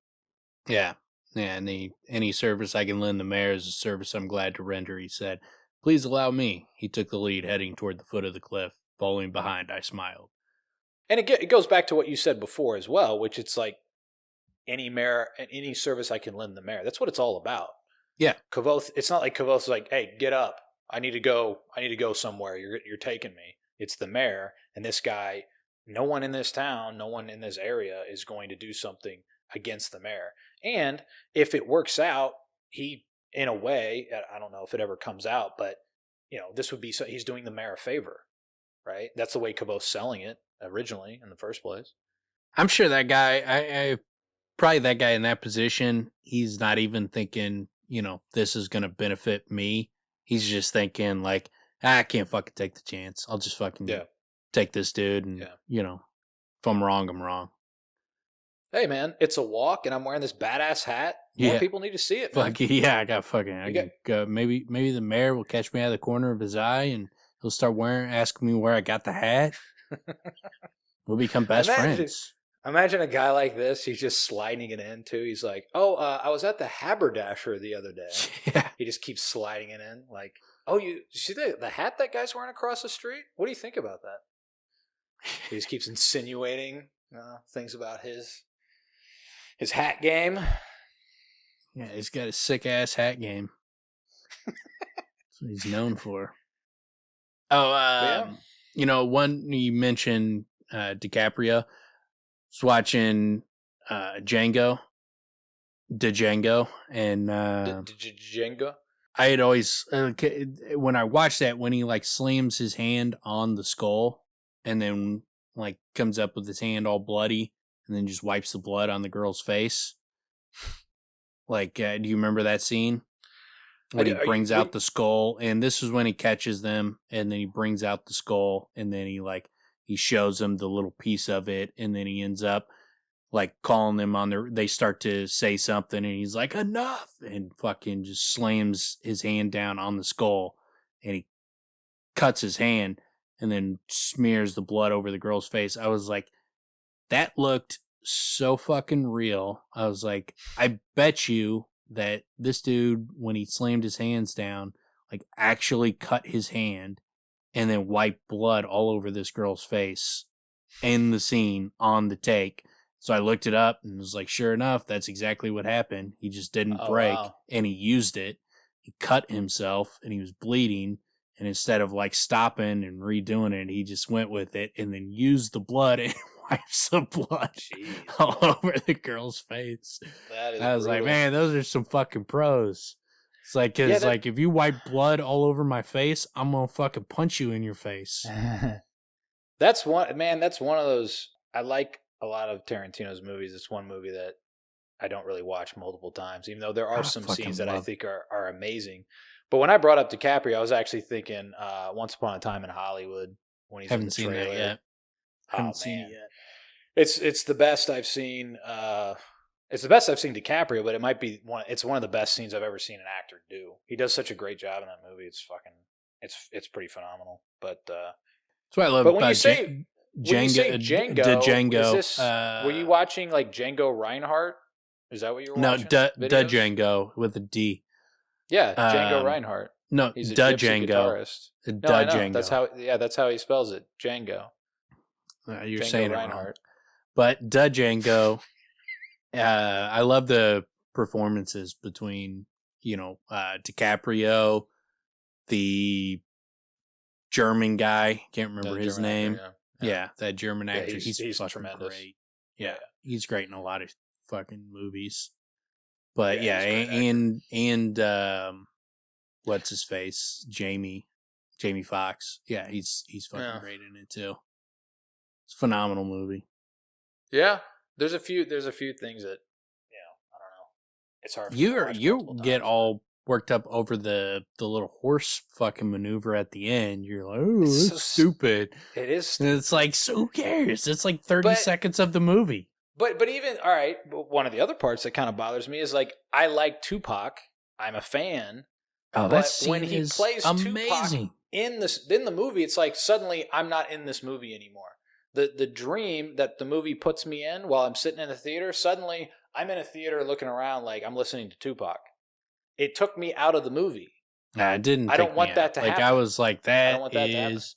Yeah. Yeah, and any service I can lend the mayor is a service I'm glad to render, he said. Please allow me. He took the lead, heading toward the foot of the cliff. Following behind, I smiled. And it goes back to what you said before as well, which it's like any mayor, any service I can lend the mayor. That's what it's all about. Yeah. Kvothe, it's not like Kvothe's like, hey, get up. I need to go somewhere. You're taking me. It's the mayor, and this guy, no one in this town, no one in this area is going to do something against the mayor. And if it works out, he, in a way, I don't know if it ever comes out, but this would be, so he's doing the mayor a favor, right? That's the way Kvothe's selling it originally in the first place. I'm sure that guy, I probably that guy in that position, he's not even thinking, this is going to benefit me. He's just thinking like, I can't fucking take the chance. I'll just fucking take this dude. And, if I'm wrong, I'm wrong. Hey, man, it's a walk, and I'm wearing this badass hat. More people need to see it, man. I got fucking... maybe the mayor will catch me out of the corner of his eye, and he'll start asking me where I got the hat. We'll become best friends. Imagine a guy like this. He's just sliding it in, too. He's like, I was at the Haberdasher the other day. Yeah. He just keeps sliding it in. Like, you see the hat that guy's wearing across the street? What do you think about that? He just keeps insinuating things about his hat game. Yeah, he's got a sick ass hat game. That's what he's known for. One you mentioned, DiCaprio. Was watching Django, and Django. I had always when I watched that, when he like slams his hand on the skull and then like comes up with his hand all bloody and then just wipes the blood on the girl's face. Like, do you remember that scene? When he brings out the skull, and this is when he catches them, and then he brings out the skull, and then he shows them the little piece of it, and then he ends up like calling them on they start to say something, and he's like, enough, and fucking just slams his hand down on the skull, and he cuts his hand, and then smears the blood over the girl's face. I was like, that looked so fucking real. I was like, I bet you that this dude, when he slammed his hands down, like actually cut his hand and then wiped blood all over this girl's face in the scene on the take. So I looked it up and was like, sure enough, that's exactly what happened. He just didn't break, and he used it. He cut himself and he was bleeding, And instead of like stopping and redoing it, he just went with it and then used the blood and wipes the blood all over the girl's face. I was like, man, those are some fucking pros. It's like, cause like if you wipe blood all over my face, I'm gonna fucking punch you in your face. That's one of those. I like a lot of Tarantino's movies. It's one movie that I don't really watch multiple times, even though there are some scenes that I think are amazing. But when I brought up DiCaprio, I was actually thinking Once Upon a Time in Hollywood when he's in the trailer. Seen that yet. Haven't seen it yet. It's the best I've seen. It's the best I've seen DiCaprio, but it might be it's one of the best scenes I've ever seen an actor do. He does such a great job in that movie. It's pretty phenomenal. But that's what I love but about when you say Django, is this, were you watching like Django Reinhardt? Is that what you were watching? No, Django with a D. Yeah, Django Reinhardt. No, he's a gypsy Django. guitarist. I know. That's how he spells it. Django. You're Django saying Reinhardt. It wrong. But Django. I love the performances between, DiCaprio, the German guy, can't remember his name. Actor, yeah, that German actor. He's fucking tremendous. Great. Yeah, he's great in a lot of fucking movies. But and what's his face? Jamie Foxx. Yeah, he's fucking great in it too. It's a phenomenal movie. Yeah. There's a few things that, I don't know. It's hard for me to watch you get all worked up over the little horse fucking maneuver at the end. You're like, oh, it's so stupid. It is stupid. And it's like, so who cares? It's like 30 seconds of the movie. But even, all right, one of the other parts that kind of bothers me is like, I like Tupac. I'm a fan. Oh, but when he plays amazing. Tupac in the movie, it's like suddenly I'm not in this movie anymore. The dream that the movie puts me in while I'm sitting in the theater, suddenly I'm in a theater looking around like I'm listening to Tupac. It took me out of the movie. I didn't. I don't want that to happen. Like I was like, that is,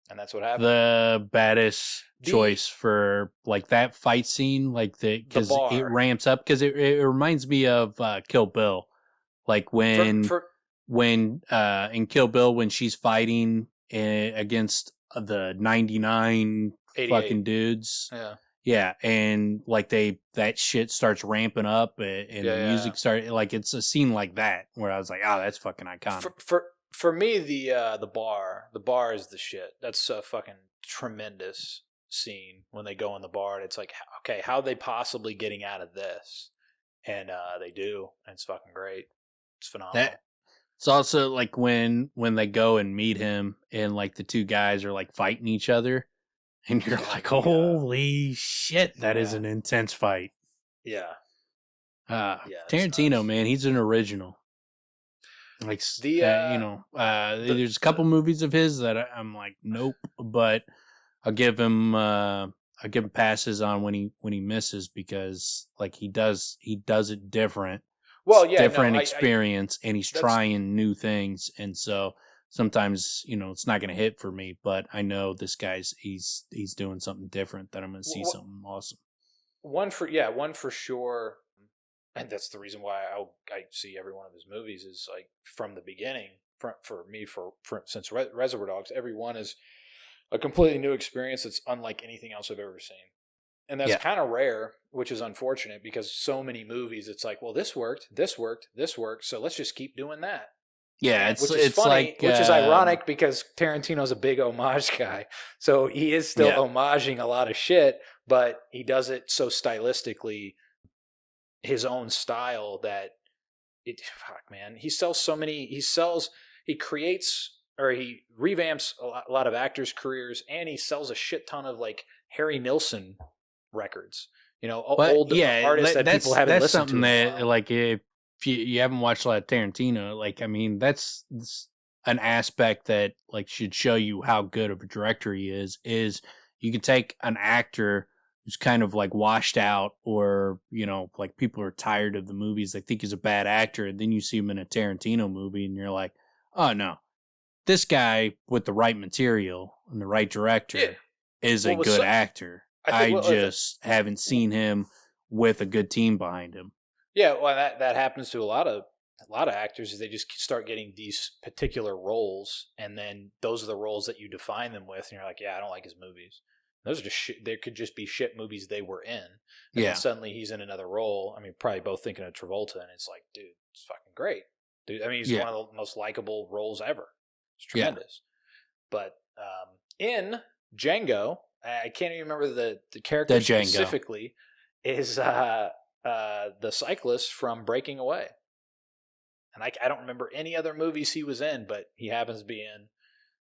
and that's what happened. The baddest choice for like that fight scene, like because it ramps up because it reminds me of Kill Bill, like when in Kill Bill when she's fighting against the 99 fucking dudes. Yeah, and like that shit starts ramping up and the music starts like it's a scene like that where I was like, oh, that's fucking iconic. For me, the bar is the shit. That's a fucking tremendous scene when they go in the bar and it's like, okay, how are they possibly getting out of this? And they do, and it's fucking great. It's phenomenal. It's also like when they go and meet him and like the two guys are like fighting each other and you're like, holy shit, that is an intense fight. Yeah. Tarantino, man, he's an original. Like there's a couple movies of his that I'm like, nope, but I'll give him passes on when he misses because like he does it different. Well, different experience, and he's trying new things, and so sometimes it's not going to hit for me. But I know this guy's he's doing something different that I'm going to see something awesome. One for sure, and that's the reason why I see every one of his movies is like from the beginning. For me, since Reservoir Dogs, every one is a completely new experience that's unlike anything else I've ever seen. And that's kind of rare, which is unfortunate because so many movies, it's like, well, this worked, so let's just keep doing that. Yeah, which is funny, which is ironic because Tarantino's a big homage guy. So he is still homaging a lot of shit, but he does it so stylistically, his own style that he creates or he revamps a lot of actors' careers and he sells a shit ton of like Harry Nilsson records, old artists that people haven't listened to. That's something that, like, if you haven't watched a lot of Tarantino, like, I mean, that's an aspect that, like, should show you how good of a director he is you can take an actor who's kind of, like, washed out or, like, people are tired of the movies, they think he's a bad actor, and then you see him in a Tarantino movie, and you're like, oh, no. This guy with the right material and the right director is a good actor. I just haven't seen him with a good team behind him. Yeah, well, that happens to a lot of a lot of actors is they just start getting these particular roles, and then those are the roles that you define them with, and you're like, yeah, I don't like his movies. Those are just shit. There could just be shit movies they were in, and then suddenly he's in another role. I mean, probably both thinking of Travolta, and it's like, dude, it's fucking great. Dude, I mean, he's one of the most likable roles ever. It's tremendous. But in Django, I can't even remember the character specifically, is the cyclist from Breaking Away. And I don't remember any other movies he was in, but he happens to be in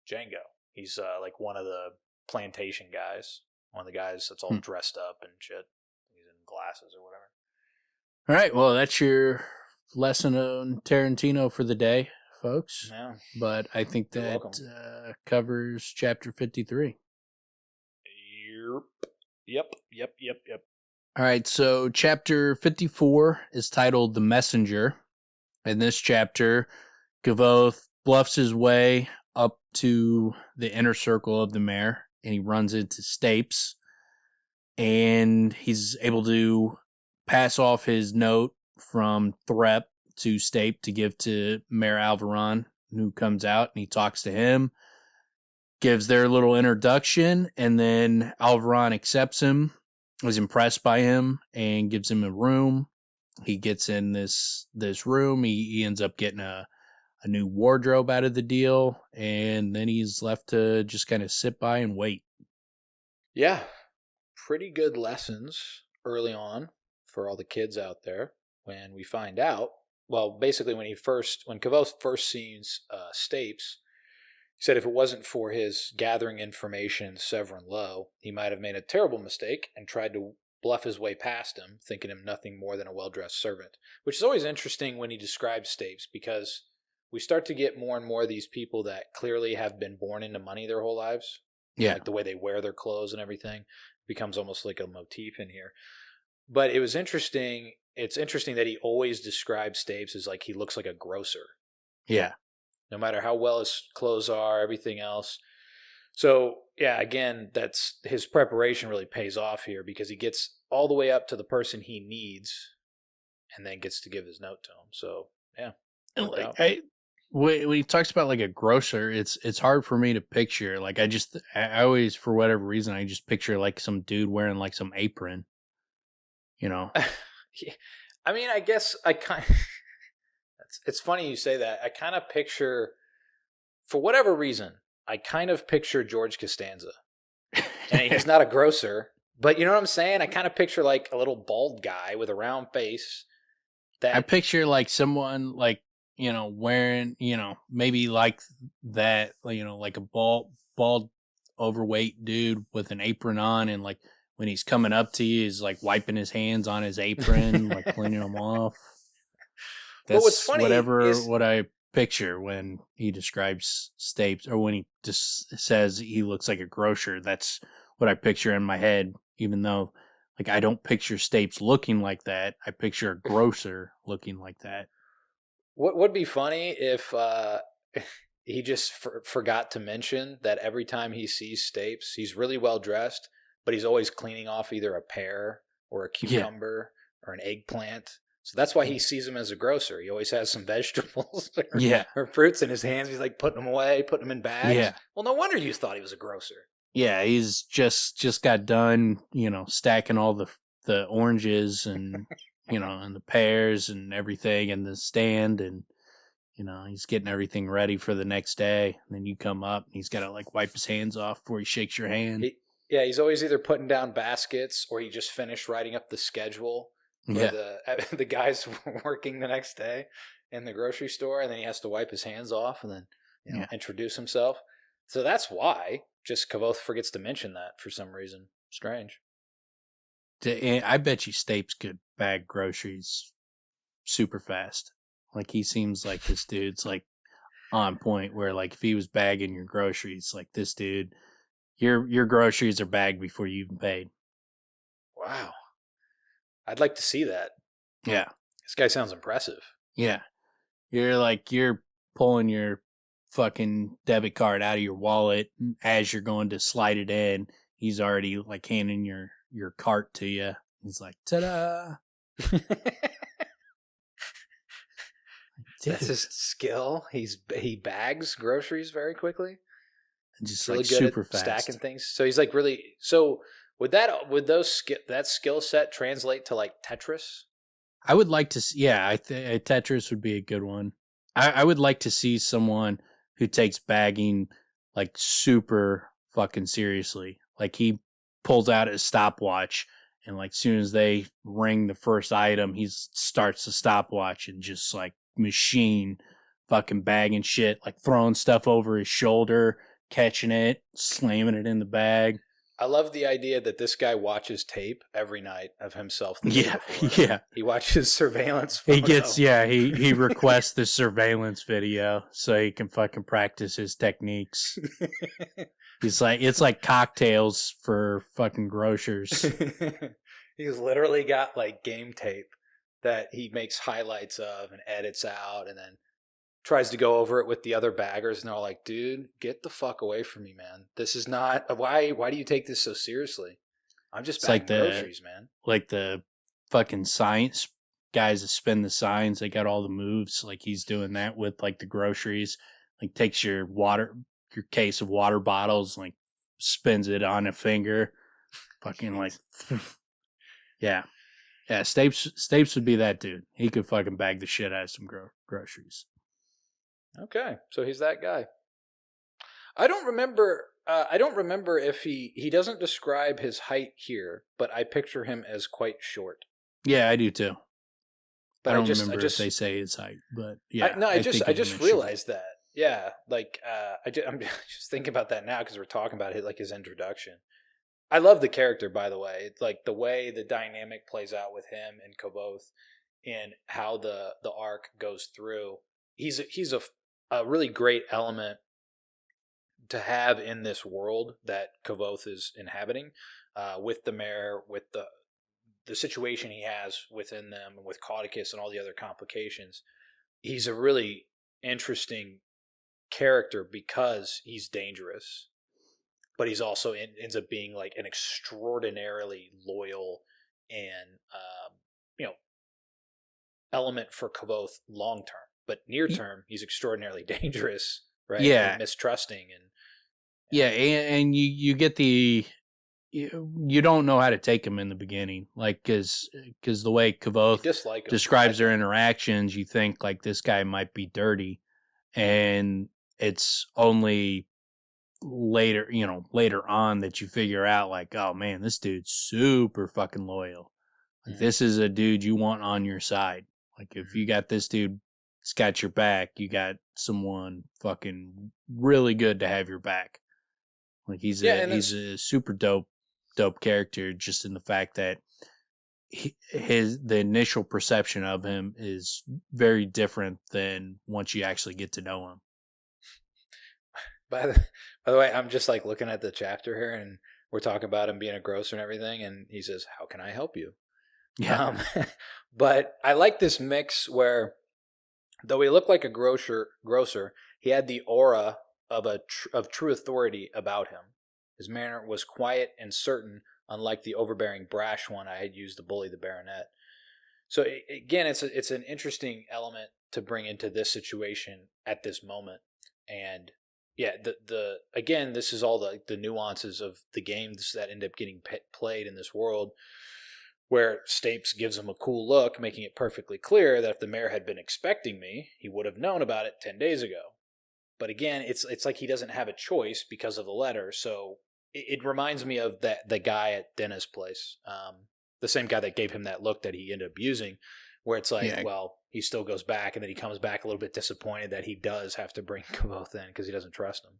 Django. He's like one of the plantation guys, one of the guys that's all dressed up and shit. He's in glasses or whatever. All right, well, that's your lesson on Tarantino for the day, folks. Yeah. But I think that covers chapter 53. Yep. All right, so chapter 54 is titled The Messenger. In this chapter, Kvothe bluffs his way up to the inner circle of the Maer, and he runs into Stapes, and he's able to pass off his note from Threp to Stape to give to Maer Alveron, who comes out, and he talks to him, gives their little introduction, and then Alveron accepts him, was impressed by him, and gives him a room. He gets in this room. He ends up getting a new wardrobe out of the deal, and then he's left to just kind of sit by and wait. Yeah, pretty good lessons early on for all the kids out there. When we find out, well, basically when Kvothe first sees Stapes, he said if it wasn't for his gathering information in Severen Low, he might have made a terrible mistake and tried to bluff his way past him, thinking him nothing more than a well-dressed servant. Which is always interesting when he describes Stapes, because we start to get more and more of these people that clearly have been born into money their whole lives. Yeah. Like the way they wear their clothes and everything becomes almost like a motif in here. But it was interesting. It's interesting that he always describes Stapes as like he looks like a grocer. Yeah. No matter how well his clothes are, everything else. So, yeah, again, that's his preparation really pays off here, because he gets all the way up to the person he needs and then gets to give his note to him. So, yeah. When he talks about like a grocer, it's hard for me to picture. Like I always, for whatever reason, I just picture like some dude wearing like some apron, you know? I mean, I guess I kind of, it's funny you say that. I kind of picture, for whatever reason, I kind of picture George Costanza. And he's not a grocer, but you know what I'm saying? I kind of picture like a little bald guy with a round face. I picture like someone like, you know, wearing, you know, maybe like that, you know, like a bald, overweight dude with an apron on, and like when he's coming up to you, he's like wiping his hands on his apron, like cleaning them off. That's what's funny what I picture when he describes Stapes, or when he just says he looks like a grocer. That's what I picture in my head, even though like I don't picture Stapes looking like that. I picture a grocer looking like that. What would be funny if he just forgot to mention that every time he sees Stapes, he's really well dressed, but he's always cleaning off either a pear or a cucumber or an eggplant. So that's why he sees him as a grocer. He always has some vegetables or fruits in his hands. He's like putting them away, putting them in bags. Yeah. Well, no wonder you thought he was a grocer. Yeah, he's just got done, you know, stacking all the oranges and, you know, and the pears and everything in the stand, and, you know, he's getting everything ready for the next day. And then you come up and he's got to like wipe his hands off before he shakes your hand. He's always either putting down baskets or he just finished writing up the schedule for the guys working the next day in the grocery store, and then he has to wipe his hands off and then introduce himself. So that's why just Kvothe forgets to mention that for some reason. Strange. I bet you Stapes could bag groceries super fast. Like he seems like this dude's like on point, where like if he was bagging your groceries, like this dude, your groceries are bagged before you even paid. Wow. I'd like to see that. Yeah. This guy sounds impressive. Yeah. You're pulling your fucking debit card out of your wallet as you're going to slide it in. He's already like handing your cart to you. He's like, ta-da. That's his skill. He bags groceries very quickly. Just really like good super at fast. stacking things. So he's like really. So would that skill set translate to like Tetris? I would like to. Tetris would be a good one. I would like to see someone who takes bagging like super fucking seriously. Like he pulls out his stopwatch, and like soon as they ring the first item, he starts the stopwatch and just like machine fucking bagging shit, like throwing stuff over his shoulder, catching it, slamming it in the bag. I love the idea that this guy watches tape every night of himself the day before. Yeah. He watches surveillance photo. He requests the surveillance video so he can fucking practice his techniques. He's like, it's like cocktails for fucking grocers. He's literally got like game tape that he makes highlights of and edits out and then tries to go over it with the other baggers, and they're all like, dude, get the fuck away from me, man. This is not why do you take this so seriously? I'm just bagging groceries, man. Like the fucking science guys that spin the signs, they got all the moves. Like he's doing that with like the groceries. Like takes your case of water bottles, like spins it on a finger. Fucking like yeah. Yeah, Stapes would be that dude. He could fucking bag the shit out of some groceries. Okay, so he's that guy. I don't remember if he doesn't describe his height here, but I picture him as quite short. Yeah, I do too. But I don't remember if they say his height, but yeah. I just realized that. Yeah, like I'm just thinking about that now because we're talking about it, like his introduction. I love the character, by the way. It's like the way the dynamic plays out with him and Kvothe, and how the arc goes through. He's a really great element to have in this world that Kvothe is inhabiting, with the mayor, with the situation he has within them, and with Caudicus and all the other complications. He's a really interesting character because he's dangerous, but he's also ends up being like an extraordinarily loyal and element for Kvothe long term. But near term, he's extraordinarily dangerous, right? Yeah, and mistrusting and and you get you don't know how to take him in the beginning, like because the way Kvothe describes their interactions, you think like this guy might be dirty, and it's only later on that you figure out like, oh man, this dude's super fucking loyal. Like this is a dude you want on your side. Like if you got this dude, it's got your back, you got someone fucking really good to have your back. Like he's a super dope character, just in the fact that the initial perception of him is very different than once you actually get to know him. By the way, I'm just like looking at the chapter here, and we're talking about him being a grocer and everything, and he says, "How can I help you?" Yeah. But I like this mix where, though he looked like a grocer, he had the aura of true authority about him. His manner was quiet and certain, unlike the overbearing, brash one I had used to bully the baronet. So again, it's an interesting element to bring into this situation at this moment. And yeah, again, this is all the nuances of the games that end up getting played in this world, where Stapes gives him a cool look, making it perfectly clear that if the mayor had been expecting me, he would have known about it 10 days ago. But again, it's like he doesn't have a choice because of the letter. So it reminds me of the guy at Dennis' place, the same guy that gave him that look that he ended up using, where it's like, well, he still goes back, and then he comes back a little bit disappointed that he does have to bring Kvothe in because he doesn't trust him.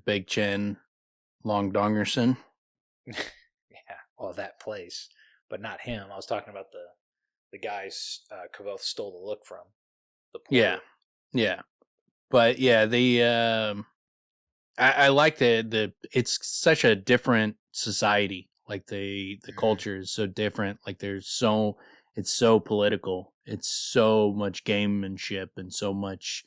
Big Chin, Long Dongerson. Yeah, well, that place, but not him. I was talking about the guys Kvothe stole the look from. Yeah. But yeah, I like the it's such a different society. Like the culture is so different. Like it's so political. It's so much gamemanship and so much,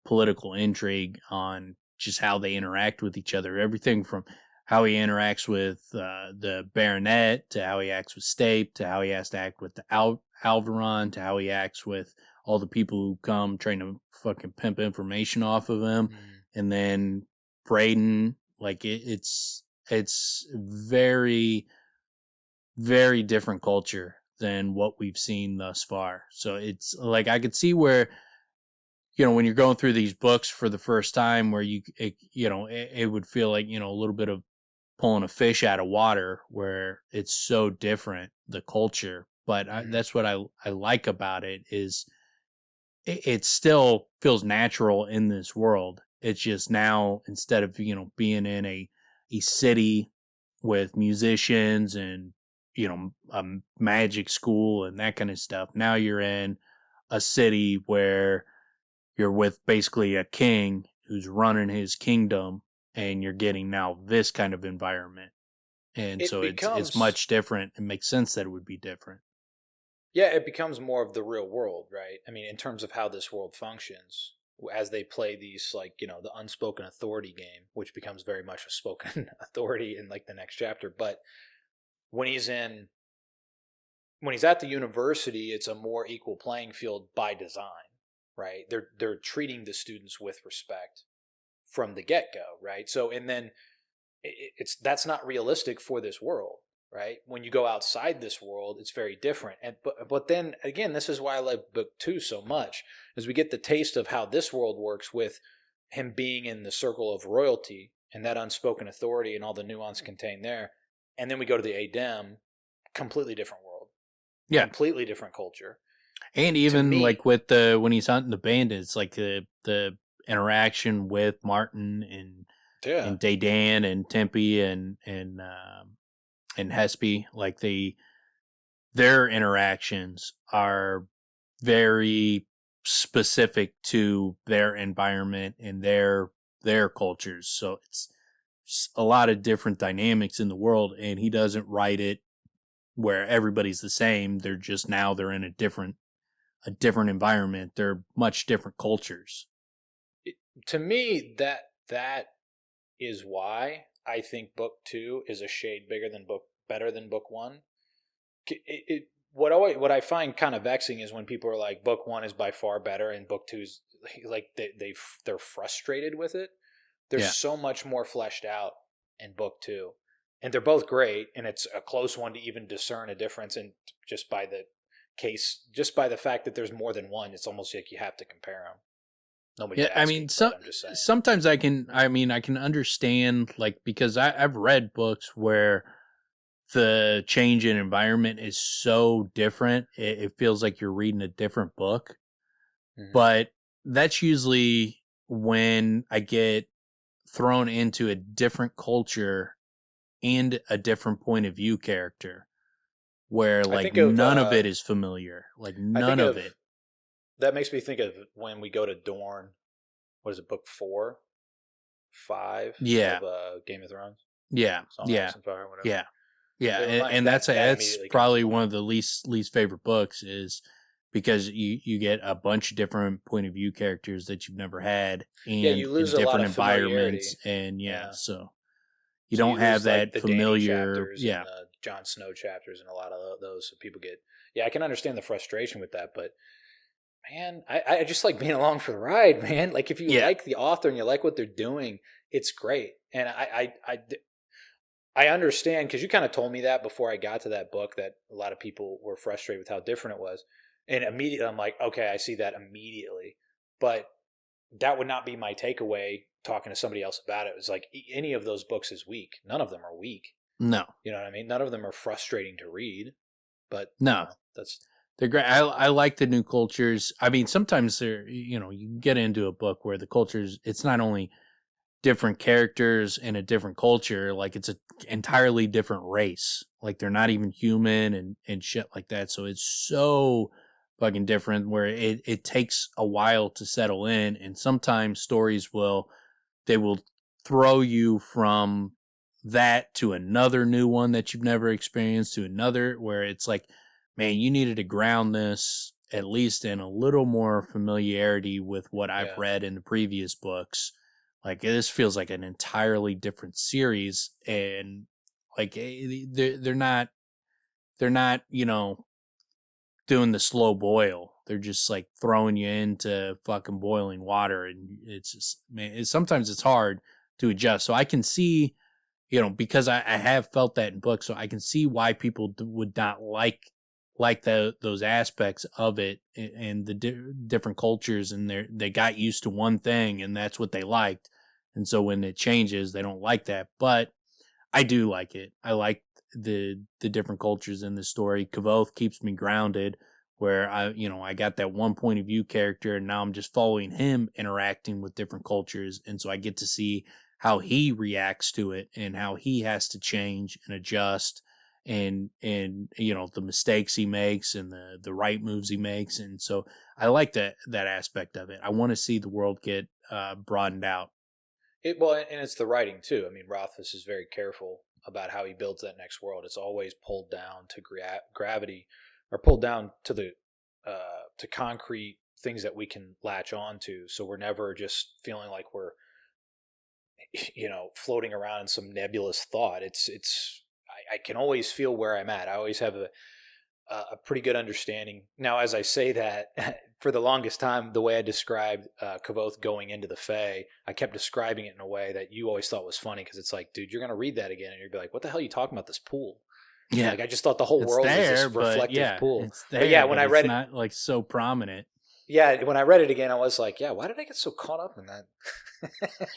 political intrigue on just how they interact with each other. Everything from how he interacts with the Baronet, to how he acts with Stapes, to how he has to act with the Alveron, to how he acts with all the people who come trying to fucking pimp information off of him, and then Braden, like it's very, very different culture than what we've seen thus far. So it's like I could see where, you know, when you're going through these books for the first time, where it would feel like, you know, a little bit of pulling a fish out of water, where it's so different, the culture. But that's what I like about it, is it still feels natural in this world. It's just now, instead of, you know, being in a city with musicians and, you know, a magic school and that kind of stuff, now you're in a city where you're with basically a king who's running his kingdom, and you're getting now this kind of environment. And it's much different. It makes sense that it would be different. Yeah, it becomes more of the real world, right? I mean, in terms of how this world functions, as they play these, like, you know, the unspoken authority game, which becomes very much a spoken authority in like the next chapter. But when he's at the university, it's a more equal playing field by design, right? They're treating the students with respect from the get-go, right? So, and then that's not realistic for this world, right? When you go outside this world, it's very different. And but then again, this is why I like book 2 so much, is we get the taste of how this world works with him being in the circle of royalty and that unspoken authority and all the nuance contained there. And then we go to the Adem, completely different world. Yeah. Completely different culture. And even like with when he's hunting the bandits, like the interaction with Martin and Dedan and Tempe and Hespe, like their interactions are very specific to their environment and their cultures. So it's a lot of different dynamics in the world, and he doesn't write it where everybody's the same. They're just they're in a different environment. They're much different cultures. To me, that is why I think book 2 is a shade better than book 1. What I find kind of vexing is when people are like, book 1 is by far better and book 2's like they're frustrated with it. There's so much more fleshed out in book 2, and they're both great, and it's a close one to even discern a difference. And just by the fact that there's more than one, it's almost like you have to compare them. Nobody's asking, I mean, sometimes I can understand, like, because I've read books where the change in environment is so different, it feels like you're reading a different book. Mm-hmm. But that's usually when I get thrown into a different culture and a different point of view character, where like none of it is familiar, like none of it. That makes me think of when we go to Dorne. What is it, book 4, 5 of Game of Thrones? Yeah, Fire, whatever. Yeah, and that's probably one of the least favorite books, is because you get a bunch of different point of view characters that you've never had, and you lose in different environments, and so you don't have that the familiar, and the Jon Snow chapters, and a lot of those. So people get, I can understand the frustration with that, but man, I just like being along for the ride, man. Like if you like the author and you like what they're doing, it's great. And I understand, because you kind of told me that before I got to that book, that a lot of people were frustrated with how different it was. And immediately I'm like, okay, I see that immediately. But that would not be my takeaway talking to somebody else about it. It was like, any of those books is weak. None of them are weak. No. You know what I mean? None of them are frustrating to read. But no, they're great. I like the new cultures. I mean, sometimes you get into a book where the cultures, it's not only different characters in a different culture, like it's an entirely different race. Like they're not even human and shit like that. So it's so fucking different, where it takes a while to settle in. And sometimes stories will throw you from that to another new one that you've never experienced, to another, where it's like, man, you needed to ground this at least in a little more familiarity with what I've read in the previous books. Like this feels like an entirely different series, and like they're not doing the slow boil. They're just like throwing you into fucking boiling water, and it's just, man, sometimes it's hard to adjust. So I can see, because I have felt that in books, so I can see why people would not like those aspects of it, and the different cultures, and they got used to one thing, and that's what they liked, and so when it changes, they don't like that. But I do like it. I like the different cultures in the story. Kvothe keeps me grounded, where I got that one point of view character, and now I'm just following him interacting with different cultures, and so I get to see how he reacts to it and how he has to change and adjust, and the mistakes he makes and the right moves he makes, and so I like that aspect of it. I want to see the world get broadened out. And it's the writing too. I mean, Rothfuss is very careful about how he builds that next world. It's always pulled down to gravity, or pulled down to the to concrete things that we can latch on to. So we're never just feeling like we're floating around in some nebulous thought. I can always feel where I'm at. I always have a pretty good understanding. Now, as I say that, for the longest time, the way I described Kvothe going into the Fae, I kept describing it in a way that you always thought was funny, because it's like, dude, you're going to read that again, and you'll be like, what the hell are you talking about, this pool? Yeah. Like, I just thought the whole world was this reflective pool. It's there, but yeah, when I read it, not like so prominent. Yeah, when I read it again, I was like, yeah, why did I get so caught up in that?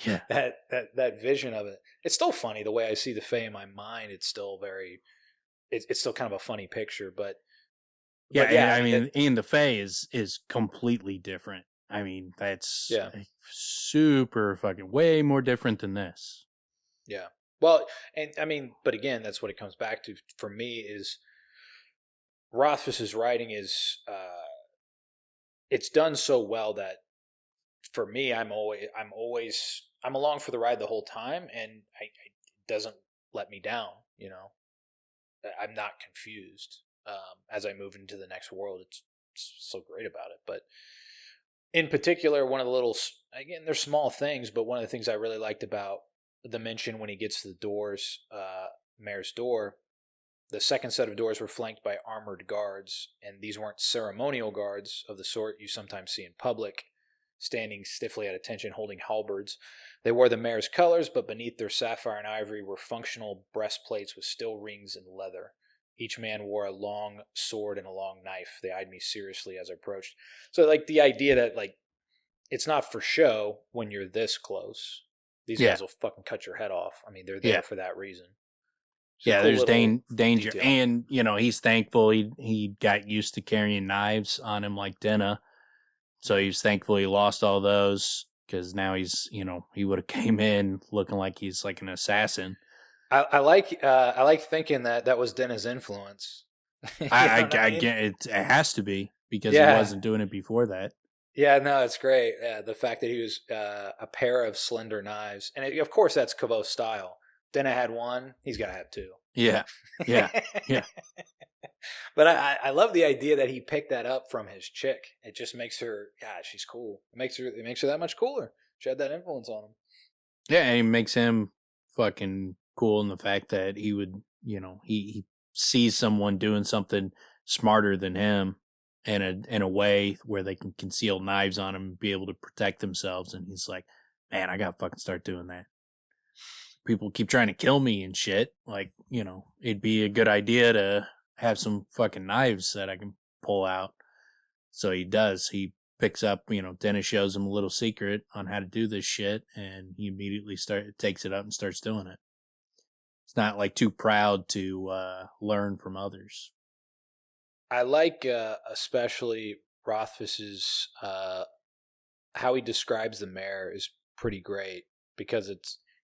Yeah. that vision of it. It's still funny the way I see the Fae in my mind. It's still it's still kind of a funny picture, but yeah, I mean, and the Fae is completely different. I mean, that's super fucking way more different than this. Yeah. Well, and I mean, but again, that's what it comes back to for me is Rothfuss's writing is it's done so well that for me, I'm along for the ride the whole time, and it doesn't let me down. I'm not confused as I move into the next world. It's so great about it. But in particular, one of the again, they're small things, but one of the things I really liked about the mention when he gets to the doors, Maer's door, the second set of doors were flanked by armored guards, and these weren't ceremonial guards of the sort you sometimes see in public, standing stiffly at attention holding halberds. They wore the Maer's colors, but beneath their sapphire and ivory were functional breastplates with steel rings and leather. Each man wore a long sword and a long knife. They eyed me seriously as I approached. So, like, the idea that, like, it's not for show when you're this close. These guys will fucking cut your head off. I mean, they're there for that reason. Yeah, cool, there's danger. Detail. And, he's thankful he got used to carrying knives on him like Denna. So he's thankful he lost all those, because now he's, he would have came in looking like he's like an assassin. I like thinking that was Denna's influence. I get it. It has to be, because he wasn't doing it before that. Yeah, no, it's great. The fact that he was a pair of slender knives, and of course that's Kvothe's style. Denna had one; he's got to have two. Yeah. But I love the idea that he picked that up from his chick. It just makes her, God, she's cool. It makes her that much cooler. She had that influence on him. Yeah, and it makes him fucking cool in the fact that he would, he sees someone doing something smarter than him in a way where they can conceal knives on him and be able to protect themselves, and he's like, man, I gotta fucking start doing that. People keep trying to kill me and shit. Like, it'd be a good idea to have some fucking knives that I can pull out. So he does. He picks up, Dennis shows him a little secret on how to do this shit, and he immediately takes it up and starts doing it. It's not like too proud to learn from others. I like especially Rothfuss's how he describes the Maer is pretty great, because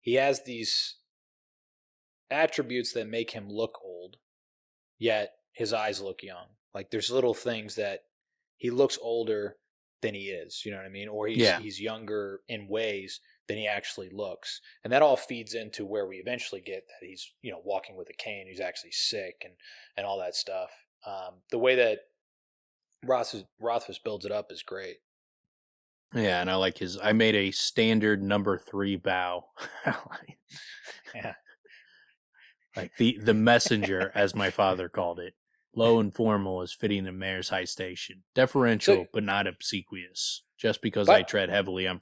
he has these attributes that make him look old, yet his eyes look young. Like, there's little things that he looks older than he is, you know what I mean? Or he's younger in ways than he actually looks. And that all feeds into where we eventually get that he's, walking with a cane, he's actually sick and all that stuff. The way that Rothfuss builds it up is great. Yeah, and I made a standard number 3 bow. Yeah. Like the messenger, as my father called it. Low and formal is fitting the mayor's high station. Deferential, but not obsequious. Just because I tread heavily on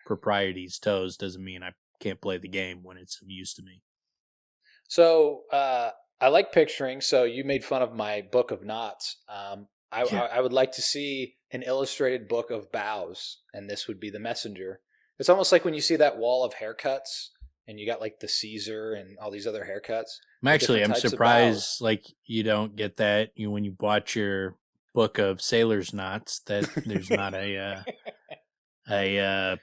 propriety's toes doesn't mean I can't play the game when it's of use to me. So I like picturing. So you made fun of my book of knots. I would like to see an illustrated book of bows, and this would be the messenger. It's almost like when you see that wall of haircuts, and you got like the Caesar and all these other haircuts. I'm surprised like you don't get that when you watch your book of sailor's knots that there's not a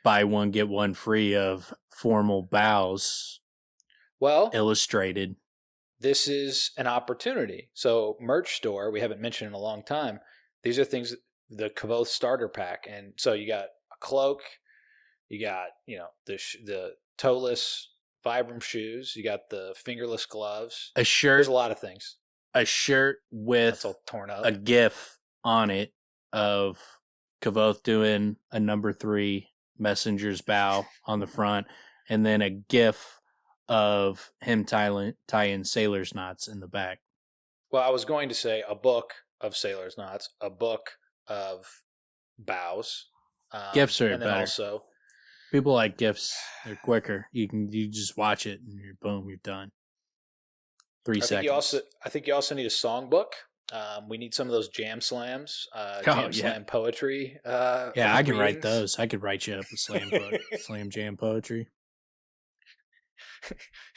buy one get one free of formal bows. Well, illustrated. This is an opportunity. So merch store, we haven't mentioned in a long time. These are things, the Kvothe starter pack. And so you got a cloak, you got, the toeless Vibram shoes, you got the fingerless gloves. A shirt. There's a lot of things. A shirt with all torn up. A GIF on it of Kvothe doing a number 3 messenger's bow on the front, and then a GIF of him tying sailor's knots in the back. Well, I was going to say a book of sailor's knots, a book of bows. GIFs are and then better. Also, people like GIFs. They're quicker. You just watch it and you're done. 3 seconds. I think you also need a songbook. We need some of those jam slams, slam poetry. I can write those. I could write you up a slam jam poetry.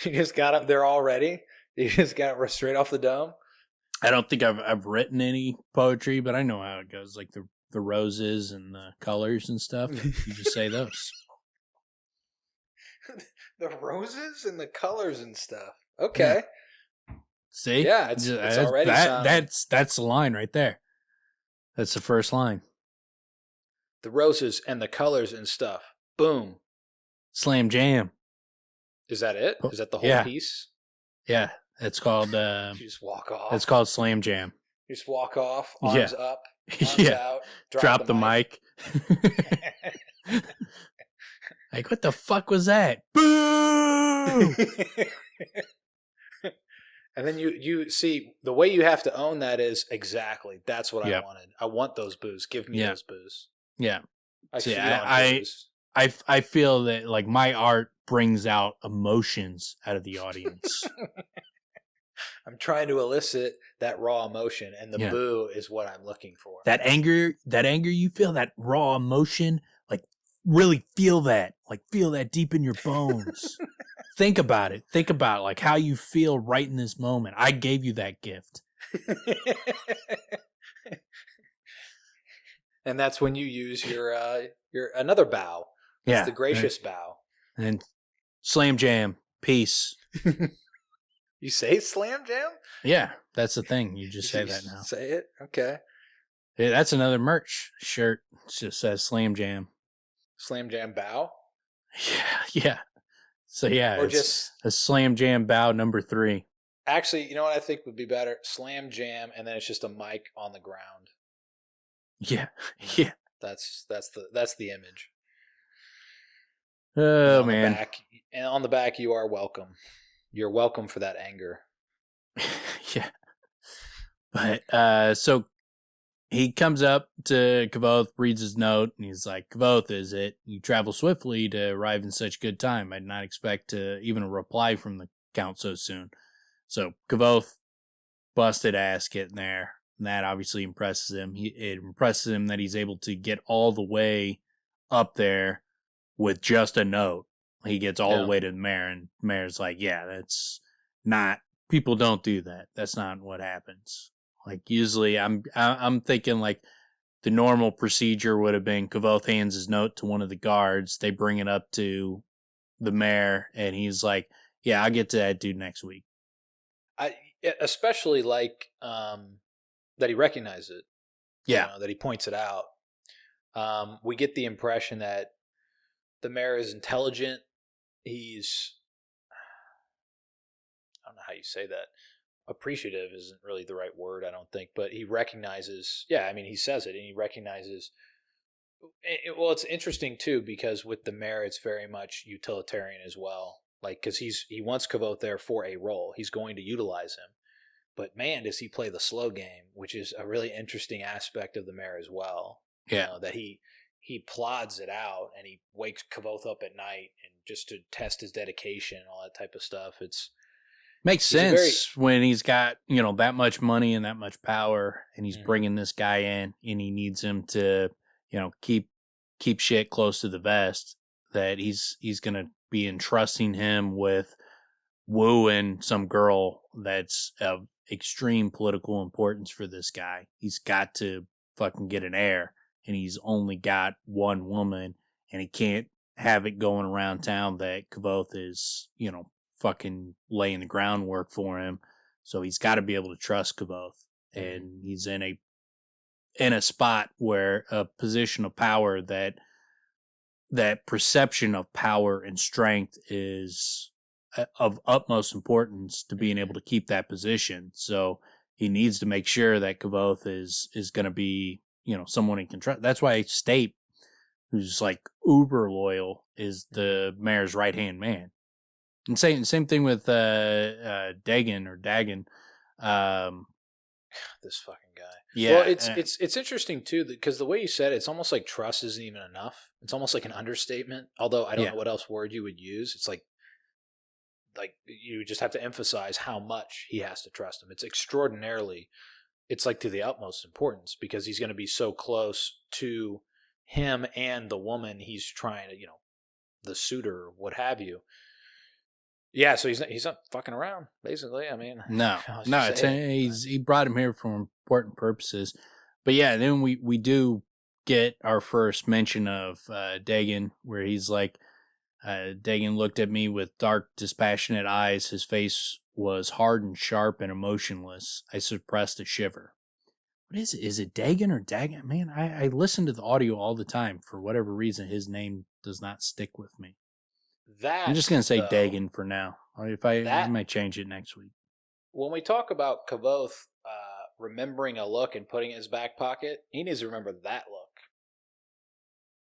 You just got up there already. You just got it straight off the dome. I don't think I've written any poetry, but I know how it goes. Like the roses and the colors and stuff. You just say those. The roses and the colors and stuff. Okay. Yeah. See? Yeah, it's already that's the line right there. That's the first line. The roses and the colors and stuff. Boom. Slam jam. Is that it? Is that the whole piece? Yeah. It's called you just walk off. It's called Slam Jam. You just walk off, arms up, arms out, drop the mic. Like, what the fuck was that? Boo! And then you see the way you have to own that is exactly that's what I wanted. I want those boos. Give me those boos. Yeah. I feel that like my art brings out emotions out of the audience. I'm trying to elicit that raw emotion, and the boo is what I'm looking for. That anger you feel, that raw emotion, like really feel that deep in your bones. Think about it. Think about like how you feel right in this moment. I gave you that gift. And that's when you use your another bow. It's the gracious bow. And slam jam. Peace. You say slam jam? Yeah, that's the thing. You just say that now. Say it? Okay. Yeah, that's another merch shirt. It just says slam jam. Slam jam bow? Yeah. So or it's just a slam jam bow number 3. Actually, you know what I think would be better? Slam jam, and then it's just a mic on the ground. Yeah. That's the image. Oh man. And on the back, you are welcome. You're welcome for that anger. Yeah. But so he comes up to Kvothe, reads his note, and he's like, Kvothe, is it? You travel swiftly to arrive in such good time. I did not expect even a reply from the Count so soon. So Kvothe busted ass getting there. And that obviously impresses him. It impresses him that he's able to get all the way up there with just a note. He gets all the way to the mayor, and the mayor's like, yeah, that's not, people don't do that. That's not what happens. Like, usually I'm thinking like the normal procedure would have been Kvothe hands his note to one of the guards. They bring it up to the mayor, and he's like, yeah, I'll get to that dude next week. I especially like that he recognizes it. Yeah. That he points it out. We get the impression that the mayor is intelligent. He's, I don't know how you say that. Appreciative isn't really the right word, I don't think, but he recognizes, he says it, and he recognizes Well, it's interesting too because with the mayor, it's very much utilitarian as well. Like, because he wants Kvothe there for a role, he's going to utilize him. But man, does he play the slow game, which is a really interesting aspect of the mayor as well. Yeah, you know, that he plods it out and he wakes Kvothe up at night and just to test his dedication and all that type of stuff. It's makes sense when he's got that much money and that much power, and he's bringing this guy in, and he needs him to keep shit close to the vest. That he's gonna be entrusting him with wooing some girl that's of extreme political importance for this guy. He's got to fucking get an heir, and he's only got one woman, and he can't have it going around town that Kvothe is, fucking laying the groundwork for him. So he's got to be able to trust Kvothe, and he's in a spot where a position of power that perception of power and strength is of utmost importance to being able to keep that position. So he needs to make sure that Kvothe is going to be, someone he can trust. That's why Stapes, who's like uber loyal, is the mayor's right hand man. And same thing with Dagon. This fucking guy. Yeah. Well, it's interesting too because the way you said it, it's almost like trust isn't even enough. It's almost like an understatement. Although I don't know what else word you would use. It's like you just have to emphasize how much he has to trust him. It's extraordinarily. It's like to the utmost importance because he's going to be so close to him and the woman he's trying to, the suitor or what have you. Yeah, so he's not fucking around, basically. I mean, no, he brought him here for important purposes. But yeah, then we do get our first mention of Dagon, where he's like, Dagon looked at me with dark, dispassionate eyes. His face was hard and sharp and emotionless. I suppressed a shiver. What is it? Is it Dagon or Dagon? Man, I listen to the audio all the time. For whatever reason, his name does not stick with me. I'm just going to say Dagon for now. I might change it next week. When we talk about Kvothe remembering a look and putting it in his back pocket, he needs to remember that look.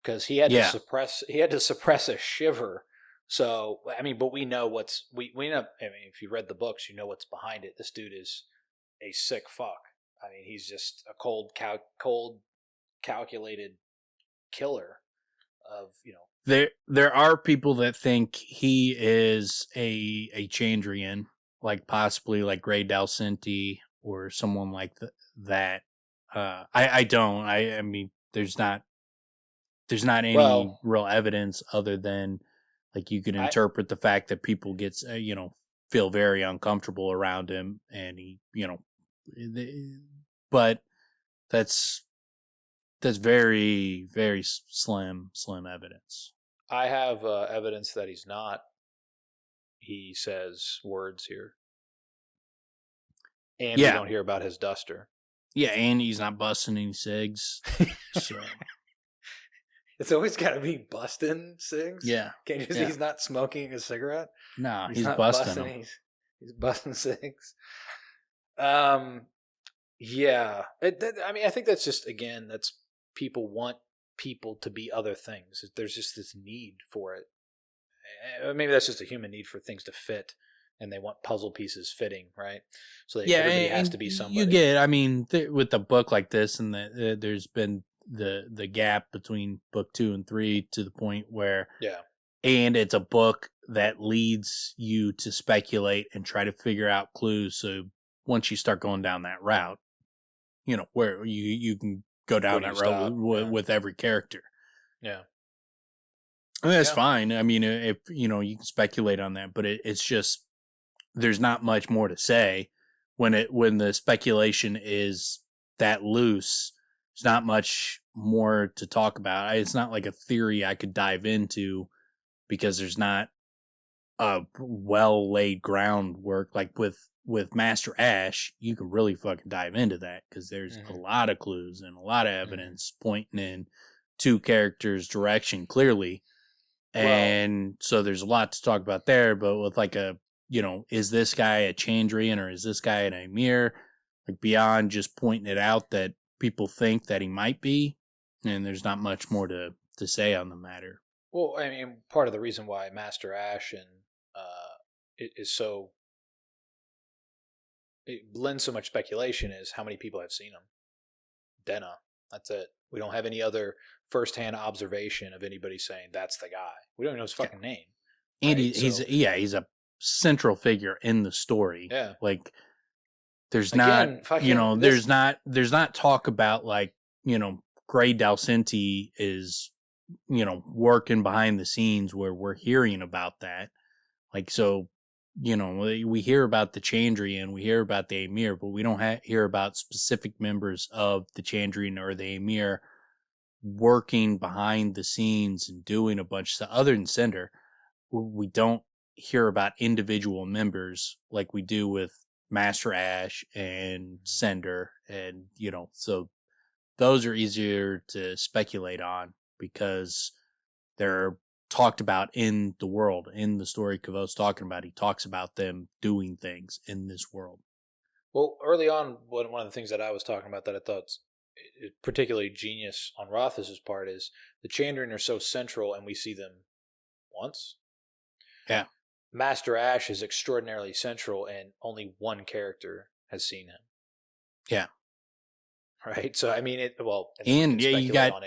Because he had to suppress a shiver. So, I mean, but we know we know, I mean, if you read the books, you know what's behind it. This dude is a sick fuck. I mean, he's just a cold, calculated killer of, There are people that think he is a Chandrian, like possibly like Grey Dalcinti or someone like that. I don't. I mean, there's not any real evidence other than like you can interpret the fact that people get feel very uncomfortable around him, and he but that's very, very slim evidence. I have evidence that he's not. He says words here. And we don't hear about his duster. Yeah, and he's not busting any cigs. So. It's always got to be busting cigs? Yeah. Can't you see he's not smoking a cigarette? No, he's busting them. He's busting cigs. Yeah. I mean, I think that's just, again, that's people want people to be other things. There's just this need for it. Maybe that's just a human need for things to fit, and they want puzzle pieces fitting, right? So everybody has to be somebody. You get, I mean, with a book like this, and there's been the gap between book 2 and 3 to the point where, and it's a book that leads you to speculate and try to figure out clues. So once you start going down that route, where you can go down that road with every character. Yeah. I mean, that's fine. I mean, if you can speculate on that, but it's just there's not much more to say when the speculation is that loose. There's not much more to talk about. It's not like a theory I could dive into because there's not a well laid groundwork. Like with Master Ash, you can really fucking dive into that because there's a lot of clues and a lot of evidence pointing in two characters' direction clearly. And so there's a lot to talk about there, but with like is this guy a Chandrian or is this guy an Emir? Like beyond just pointing it out that people think that he might be, And there's not much more to say on the matter. Well, I mean, part of the reason why Master Ash and is so it lends so much speculation is how many people have seen him. Denna. That's it. We don't have any other firsthand observation of anybody saying that's the guy. We don't even know his fucking name. And right? he's a central figure in the story. Yeah. Like there's there's not talk about like, Grey Dalcenti is, working behind the scenes where we're hearing about that. Like, so, we hear about the Chandrian, we hear about the Amir, but we don't hear about specific members of the Chandrian or the Amir working behind the scenes and doing a bunch of stuff. Other than Cinder, we don't hear about individual members like we do with Master Ash and Cinder. And, so those are easier to speculate on because they're talked about in the world, in the story Kvothe's talking about. He talks about them doing things in this world. Well, early on, one of the things that I was talking about that I thought particularly genius on Rothfuss's part is the Chandrian are so central and we see them once. Yeah. Master Ash is extraordinarily central and only one character has seen him. Yeah. Right. So, I mean, you got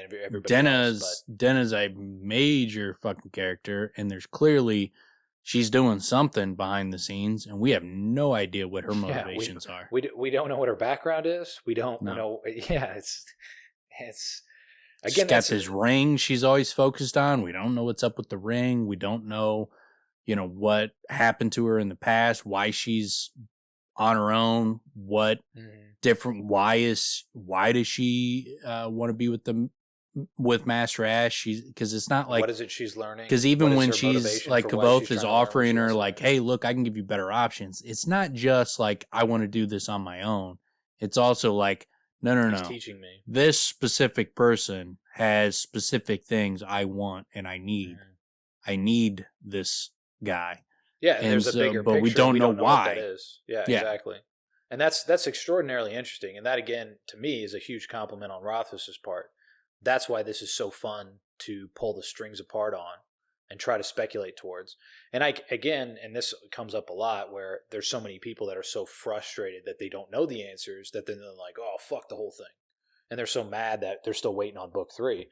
Denna's a major fucking character, and there's clearly she's doing something behind the scenes, and we have no idea what her motivations are. We don't know what her background is. We don't know. Yeah, it's again. She's got this ring she's always focused on. We don't know what's up with the ring. We don't know, what happened to her in the past. Why she's on her own. What different? Why does she want to be with Master Ash? Because it's not like what is it she's learning? Because even when she's like Kvothe is offering her like, hey, look, I can give you better options. It's not just like I want to do this on my own. It's also like no. He's teaching me. This specific person has specific things I want and I need. I need this guy. Yeah, and there's a bigger but picture. We don't know why. What that is. Yeah, exactly. And that's extraordinarily interesting. And that, again, to me, is a huge compliment on Rothfuss's part. That's why this is so fun to pull the strings apart on and try to speculate towards. And and this comes up a lot where there's so many people that are so frustrated that they don't know the answers that then they're like, oh, fuck the whole thing. And they're so mad that they're still waiting on book 3.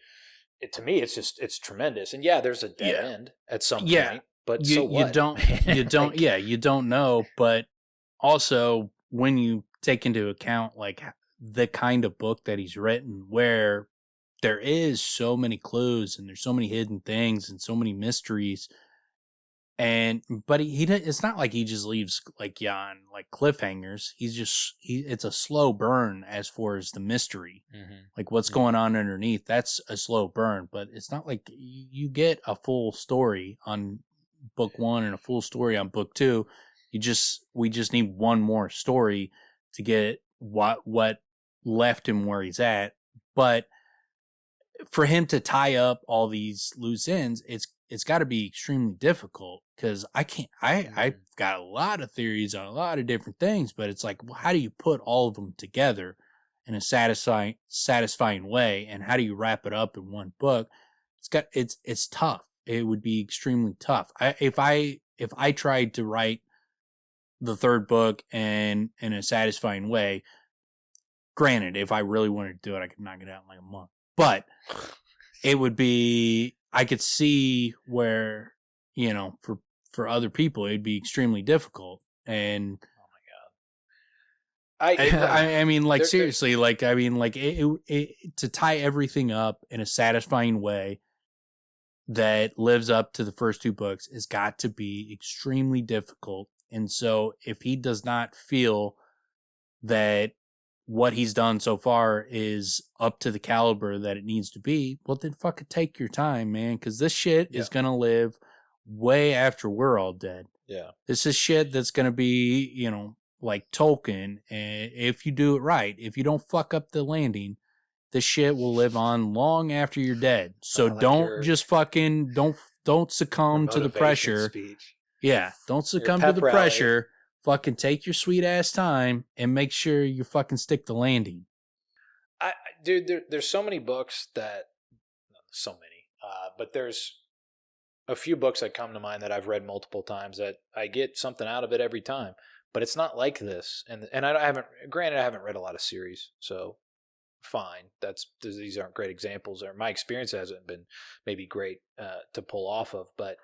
To me, it's tremendous. And yeah, there's a dead end at some point. But so what? You don't know. But also, when you take into account like the kind of book that he's written, where there is so many clues and there's so many hidden things and so many mysteries, but he it's not like he just leaves like on like cliffhangers. It's a slow burn as far as the mystery, like what's going on underneath. That's a slow burn, but it's not like you get a full story on book 1 and a full story on book 2. We just need one more story to get what left him where he's at. But for him to tie up all these loose ends, it's got to be extremely difficult because I've got a lot of theories on a lot of different things, but it's like, well, how do you put all of them together in a satisfying way, and how do you wrap it up in one book? It's tough. It would be extremely tough. If I tried to write the third book in a satisfying way, granted, if I really wanted to do it, I could knock it out in like a month. But it would be, I could see where, for other people, it'd be extremely difficult. And oh my God. I mean, like, seriously, like, I mean, like, to tie everything up in a satisfying way that lives up to the first 2 books has got to be extremely difficult. And so if he does not feel that what he's done so far is up to the caliber that it needs to be, well, then fucking take your time, man, because this shit is going to live way after we're all dead. Yeah. This is shit that's going to be, like Tolkien. And if you do it right, if you don't fuck up the landing, this shit will live on long after you're dead. So don't succumb to the pressure. Speech. Yeah, don't succumb to the pressure. Fucking take your sweet ass time and make sure you fucking stick the landing. Dude, there's so many books but there's a few books that come to mind that I've read multiple times that I get something out of it every time. But it's not like this, and I haven't read a lot of series, so fine. These aren't great examples, or my experience hasn't been maybe great to pull off of. But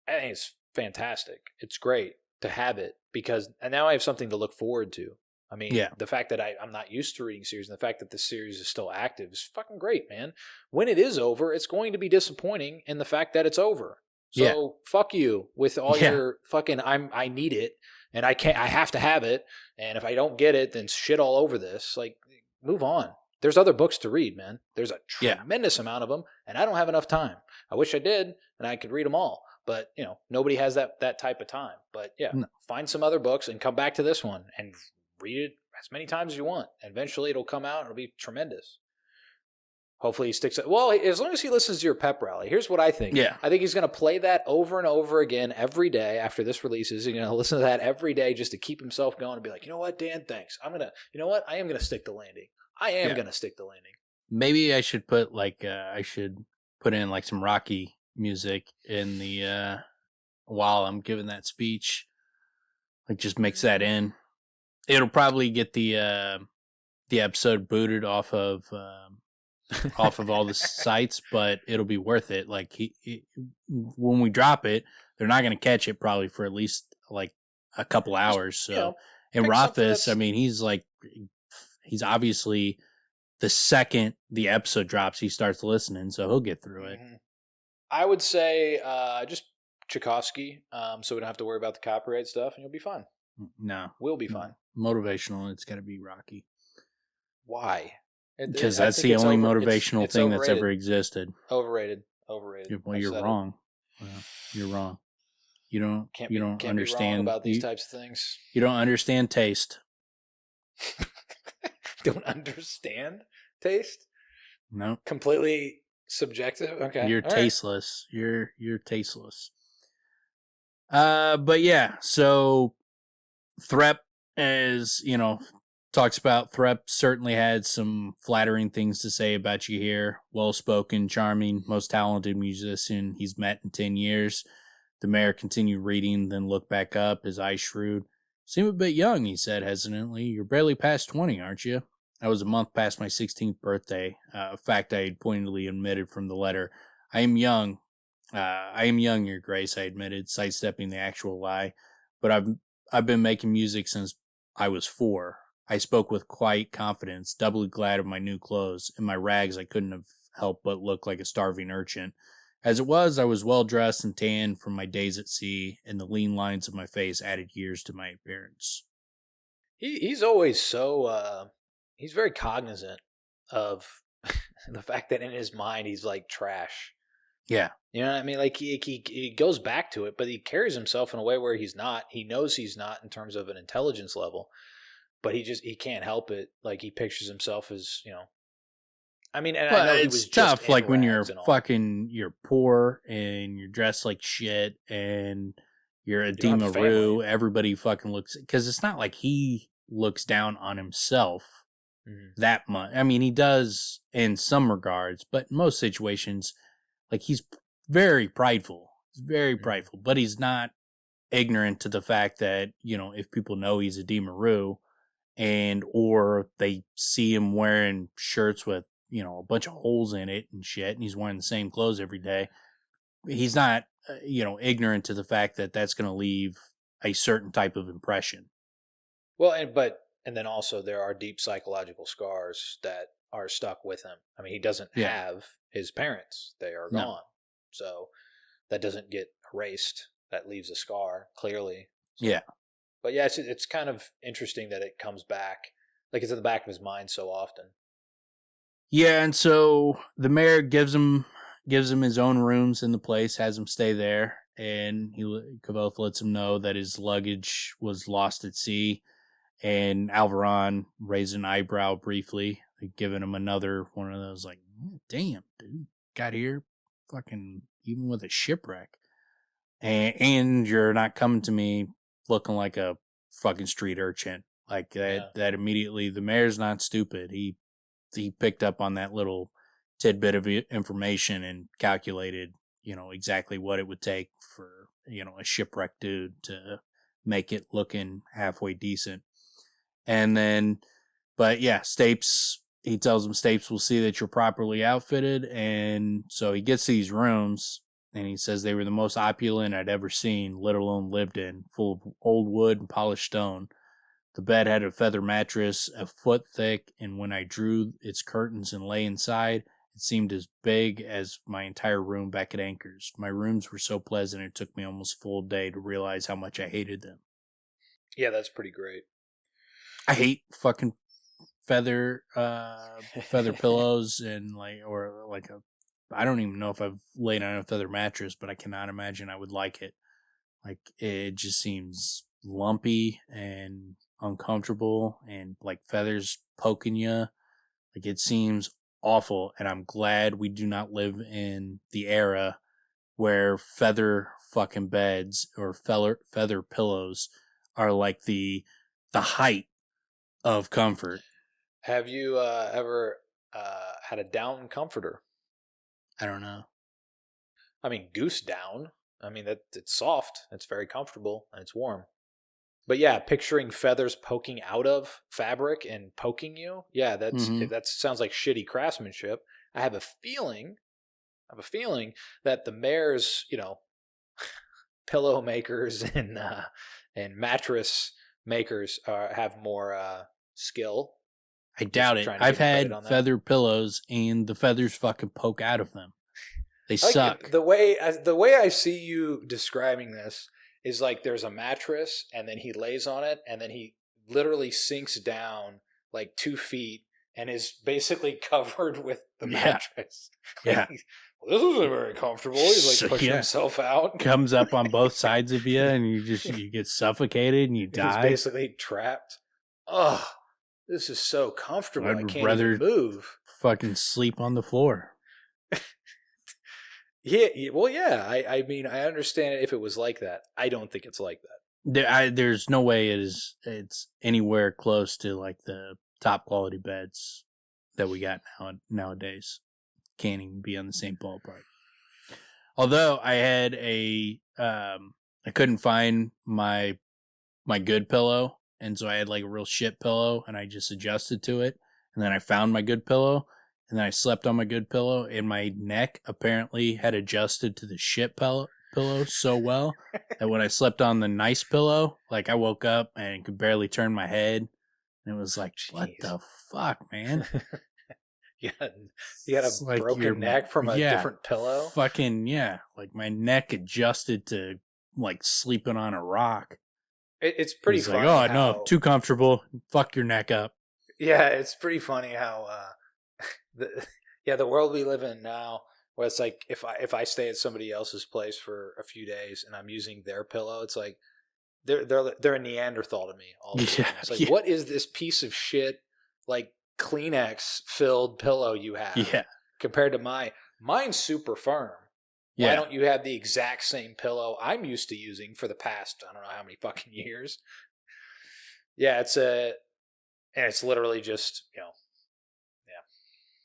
I think it's fantastic. It's great to have it because now I have something to look forward to. I mean, the fact that I'm not used to reading series and the fact that this series is still active is fucking great, man. When it is over, it's going to be disappointing in the fact that it's over. So fuck you with all your fucking I need it and I have to have it. And if I don't get it, then shit all over this. Like, move on. There's other books to read, man. There's a tremendous amount of them, and I don't have enough time. I wish I did, and I could read them all. But, nobody has that type of time. But, find some other books and come back to this one and read it as many times as you want. And eventually it'll come out and it'll be tremendous. Hopefully he sticks it. Well, as long as he listens to your pep rally. Here's what I think. Yeah. I think he's going to play that over and over again every day after this releases. He's going to listen to that every day just to keep himself going and be like, you know what, Dan, thanks. I am going to stick the landing. I am going to stick the landing. Maybe I should put in like some Rocky music in the while I'm giving that speech. Like, just mix that in. It'll probably get the episode booted off of all the sites, but it'll be worth it. Like, when we drop it, they're not going to catch it probably for at least like a couple hours. So, and Rothfuss, I mean, he's obviously, the second the episode drops, he starts listening, so he'll get through it. Mm-hmm. I would say just Tchaikovsky, so we don't have to worry about the copyright stuff, and you'll be fine. No. We'll be fine. Motivational, it's got to be Rocky. Why? Because that's the only motivational thing that's ever existed. Overrated. Well, you're wrong. Well, you're wrong. You don't understand be wrong about these types of things. You don't understand taste. Don't understand taste? No. Completely subjective. Okay. You're tasteless. Right. You're tasteless. But yeah, so Threp, as talks about, Threp certainly had some flattering things to say about you here. Well-spoken, charming, most talented musician he's met in 10 years. The mayor continued reading, then looked back up, his eyes shrewd. Seem a bit young, he said hesitantly. You're barely past 20, aren't you? I was a month past my 16th birthday, a fact I had pointedly omitted from the letter. I am young, Your Grace, I admitted, sidestepping the actual lie. But I've been making music since I was 4. I spoke with quiet confidence, doubly glad of my new clothes. In my rags, I couldn't have helped but look like a starving urchin. As it was, I was well dressed and tanned from my days at sea, and the lean lines of my face added years to my appearance. He's always so, he's very cognizant of the fact that in his mind he's like trash. Yeah. You know what I mean? Like he goes back to it, but he carries himself in a way where he's not. He knows he's not in terms of an intelligence level, but he can't help it. Like, he pictures himself as, I mean, and I know it's tough. Like, when you're poor and you're dressed like shit and you're a Demaroo, everybody fucking looks, because it's not like he looks down on himself that much. I mean, he does in some regards, but in most situations, like, he's very prideful. He's very prideful, but he's not ignorant to the fact that, if people know he's a Demaroo or they see him wearing shirts with, a bunch of holes in it and shit, and he's wearing the same clothes every day, he's not, ignorant to the fact that that's going to leave a certain type of impression. Well, and then also there are deep psychological scars that are stuck with him. I mean, he doesn't have his parents. They are gone. So that doesn't get erased. That leaves a scar, clearly. So, yeah. But yeah, it's kind of interesting that it comes back. Like, it's in the back of his mind so often. Yeah, and so the mayor gives him his own rooms in the place, has him stay there, and Kvothe lets him know that his luggage was lost at sea. And Alveron raised an eyebrow briefly, like, giving him another one of those, like, damn, dude, got here fucking even with a shipwreck. And you're not coming to me looking like a fucking street urchin. Like, that immediately, the mayor's not stupid. He he picked up on that little tidbit of information and calculated, exactly what it would take for, a shipwrecked dude to make it looking halfway decent. And then, but yeah, Stapes, he tells him Stapes will see that you're properly outfitted. And so he gets these rooms, and he says they were the most opulent I'd ever seen, let alone lived in, full of old wood and polished stone. The bed had a feather mattress a foot thick, and when I drew its curtains and lay inside, it seemed as big as my entire room back at Anchor's. My rooms were so pleasant it took me almost a full day to realize how much I hated them. Yeah, that's pretty great. I hate fucking feather pillows and I don't even know if I've laid on a feather mattress, but I cannot imagine I would like it. Like, it just seems lumpy and uncomfortable, and like feathers poking you. Like, it seems awful, and I'm glad we do not live in the era where feather fucking beds or feather pillows are like the height of comfort. Have you ever had a down comforter? I don't know. I mean, goose down. I mean, it's soft, it's very comfortable, and it's warm. But yeah, picturing feathers poking out of fabric and poking you, yeah, that sounds like shitty craftsmanship. I have a feeling that the mayor's, pillow makers and mattress makers have more skill. I doubt it. I've had feather pillows, and the feathers fucking poke out of them. They suck. The way I see you describing this is like there's a mattress, and then he lays on it, and then he literally sinks down like 2 feet and is basically covered with the mattress. Yeah. Well, this isn't very comfortable. He's like pushing himself out. Comes up on both sides of you, and you get suffocated and you die. He's basically trapped. Oh, this is so comfortable. I can't even move. Fucking sleep on the floor. Yeah, well, yeah. I mean, I understand it if it was like that. I don't think it's like that. There's no way it's anywhere close to like the top quality beds that we got nowadays. Can't even be on the same ballpark. Although I had I couldn't find my good pillow, and so I had like a real shit pillow, and I just adjusted to it, and then I found my good pillow. And then I slept on my good pillow, and my neck apparently had adjusted to the shit pillow so well that when I slept on the nice pillow, like I woke up and could barely turn my head. And it was like, what the fuck, man? You had a broken neck from a different pillow? Fucking, yeah. Like my neck adjusted to like sleeping on a rock. It's pretty funny. Like, no, too comfortable. Fuck your neck up. Yeah, it's pretty funny how... the world we live in now, where it's like if I stay at somebody else's place for a few days and I'm using their pillow, it's like they're a Neanderthal to me all the time. It's like, what is this piece of shit like Kleenex filled pillow you have? Yeah. Compared to mine's super firm. Yeah. Why don't you have the exact same pillow I'm used to using for the past I don't know how many fucking years? Yeah, it's literally just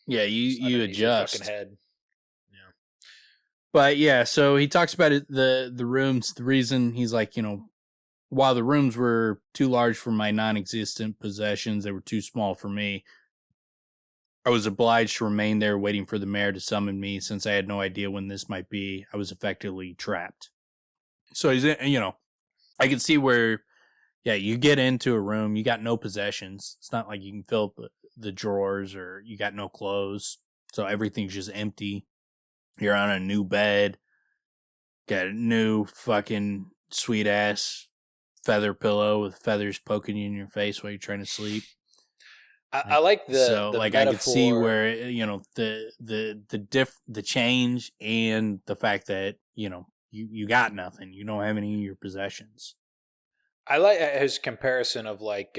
Yeah, you adjust. Fucking head. Yeah. But yeah, so he talks about it, the rooms. The reason he's like, while the rooms were too large for my non-existent possessions, they were too small for me. I was obliged to remain there waiting for the mayor to summon me since I had no idea when this might be. I was effectively trapped. So he's, I can see where, yeah, you get into a room, you got no possessions. It's not like you can fill the drawers or you got no clothes. So everything's just empty. You're on a new bed. Got a new fucking sweet ass feather pillow with feathers poking you in your face while you're trying to sleep. I like the like metaphor. I could see where the change and the fact that you got nothing. You don't have any of your possessions. I like his comparison of like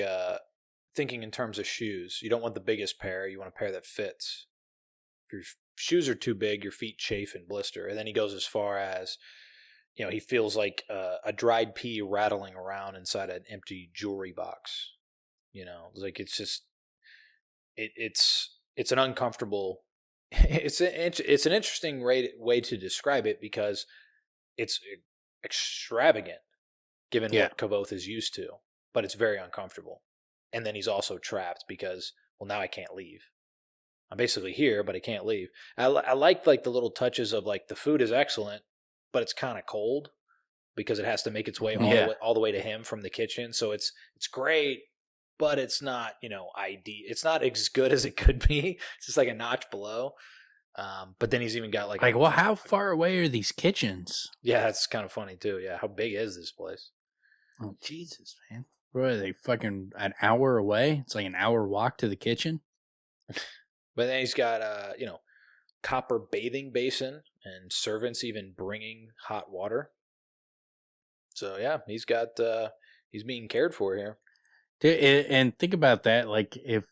thinking in terms of shoes. You don't want the biggest pair. You want a pair that fits. If your shoes are too big, your feet chafe and blister. And then he goes as far as, he feels like a dried pea rattling around inside an empty jewelry box. Like it's just, it's it's an uncomfortable. It's an interesting way to describe it because it's extravagant given what Kvothe is used to, but it's very uncomfortable. And then he's also trapped because, well, now I can't leave. I'm basically here, but I can't leave. I like the little touches of like the food is excellent, but it's kind of cold because it has to make its way all the way to him from the kitchen. So it's great, but it's not, ideal. It's not as good as it could be. It's just like a notch below. But then he's even got like well, how far away are these kitchens? Yeah, that's kind of funny too. Yeah, how big is this place? Oh, Jesus, man. Bro, are they fucking an hour away? It's like an hour walk to the kitchen. But then he's got copper bathing basin and servants even bringing hot water. So yeah, he's being cared for here. And think about that, like if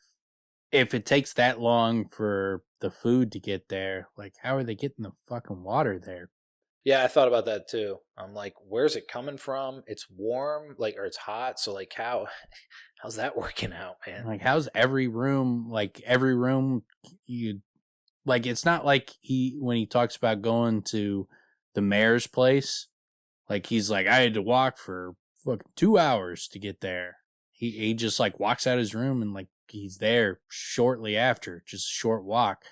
it takes that long for the food to get there, like how are they getting the fucking water there? Yeah, I thought about that too. I'm like, where's it coming from? It's warm, or it's hot. So like, how's that working out, man? Like, how's every room you like? It's not like when he talks about going to the mayor's place, like he's like, I had to walk for fucking 2 hours to get there. He just like walks out of his room and like he's there shortly after, just a short walk.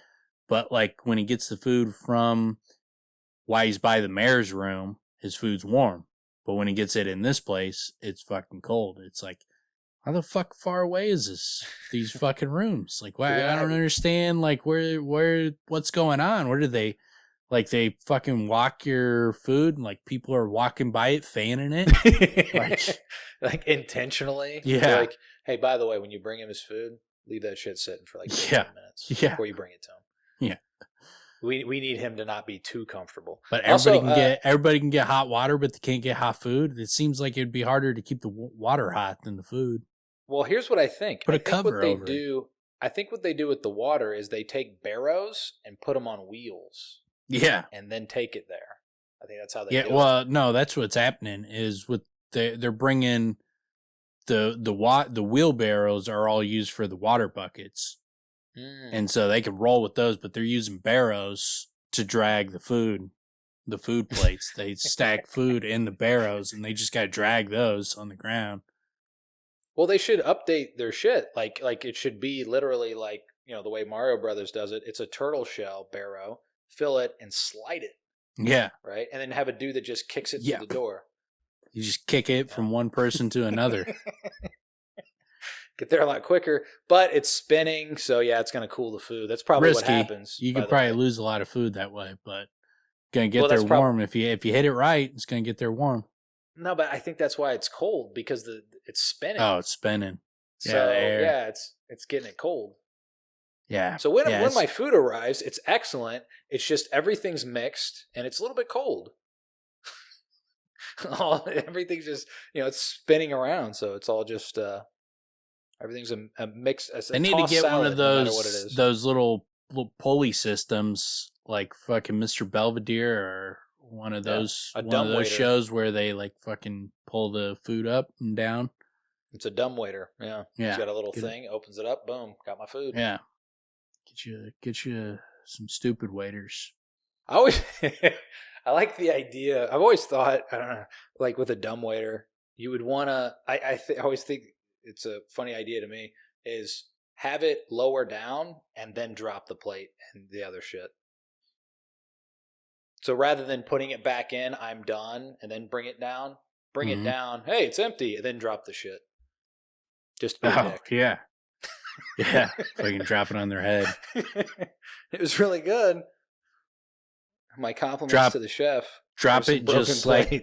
But like when he gets the food from while he's by the mayor's room, his food's warm. But when he gets it in this place, it's fucking cold. It's like, how the fuck far away is these fucking rooms? Like, why? I don't understand. Like, what's going on? Where do they, like, they fucking walk your food and like people are walking by it, fanning it, like intentionally. Yeah. They're like, hey, by the way, when you bring him his food, leave that shit sitting for like 15 minutes before you bring it to him. Yeah. We need him to not be too comfortable. But everybody can get hot water, but they can't get hot food. It seems like it'd be harder to keep the water hot than the food. Well, here's what I think. Put a cover over it. I think what they do with the water is they take barrows and put them on wheels. Yeah. And then take it there. I think that's how they do it. Yeah, well, no, that's what's happening is they're bringing the wheelbarrows are all used for the water buckets. And so they can roll with those, but they're using barrows to drag the food plates. They stack food in the barrows and they just got to drag those on the ground. Well, they should update their shit. Like it should be literally like, the way Mario Brothers does it. It's a turtle shell barrow, fill it and slide it. Yeah. Right? And then have a dude that just kicks it through the door. You just kick it from one person to another. Get there a lot quicker, but it's spinning, so yeah, it's going to cool the food. That's probably risky. What happens. You could probably lose a lot of food that way, but going to get there warm. If you hit it right, it's going to get there warm. No, but I think that's why it's cold because it's spinning. Oh, it's spinning. So yeah, it's getting it cold. Yeah. So when my food arrives, it's excellent. It's just everything's mixed and it's a little bit cold. Everything's just it's spinning around, so it's all just everything's a mix. They need to get one of those little pulley systems, like fucking Mr. Belvedere or one of those shows where they like fucking pull the food up and down. It's a dumbwaiter. Yeah. He's got a little thing, opens it up, boom, got my food. Yeah. Get you some stupid waiters. I like the idea. I've always thought, I don't know, like with a dumbwaiter, you would want to. I always think it's a funny idea to me is have it lower down and then drop the plate and the other shit. So rather than putting it back in, I'm done, and then bring it down. It down. Hey, it's empty, and then drop the shit. Just be a dick. Yeah. Yeah. Fucking drop it on their head. It was really good. My compliments to the chef. Drop it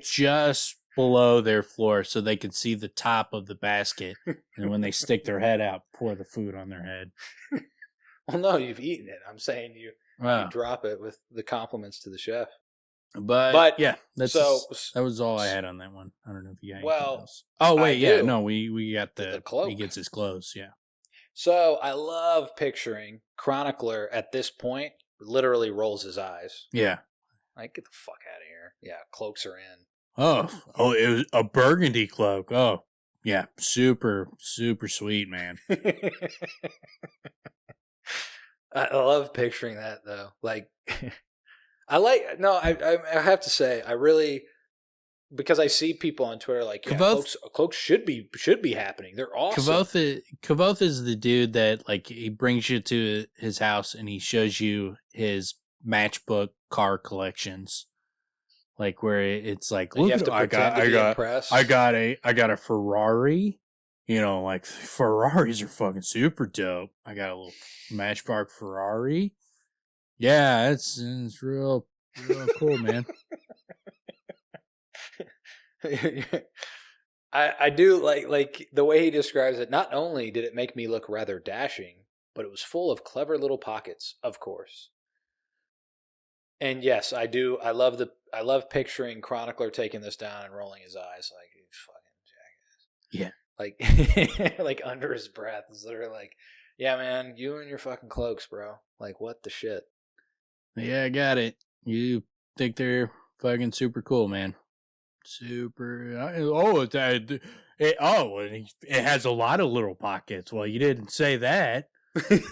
just below their floor so they can see the top of the basket. And when they stick their head out, pour the food on their head. Well, no, you've eaten it. I'm saying you drop it with the compliments to the chef. But yeah, that was all I had on that one. I don't know if you got anything else. Oh wait, we got the cloak. He gets his clothes, yeah. So I love picturing Chronicler at this point literally rolls his eyes. Yeah. Like, get the fuck out of here. Yeah, cloaks are in. Oh, it was a burgundy cloak. Oh, yeah, super, super sweet, man. I love picturing that though. Like, I have to say, I really, because I see people on Twitter like, yeah, cloaks should be happening. They're awesome. Kvothe is the dude that like he brings you to his house and he shows you his matchbook car collections, like where it's like, look, I got a Ferrari. You know, like Ferraris are fucking super dope. I got a little matchbook Ferrari. Yeah, it's real cool, man. I do like the way he describes it. Not only did it make me look rather dashing, but it was full of clever little pockets, of course. And yes, I do. I love picturing Chronicler taking this down and rolling his eyes like, you fucking jackass. Yeah. Like like under his breath is literally like, yeah, man, you and your fucking cloaks, bro. Like, what the shit? Yeah, I got it. You think they're fucking super cool, man. Super. It has a lot of little pockets. Well, you didn't say that. If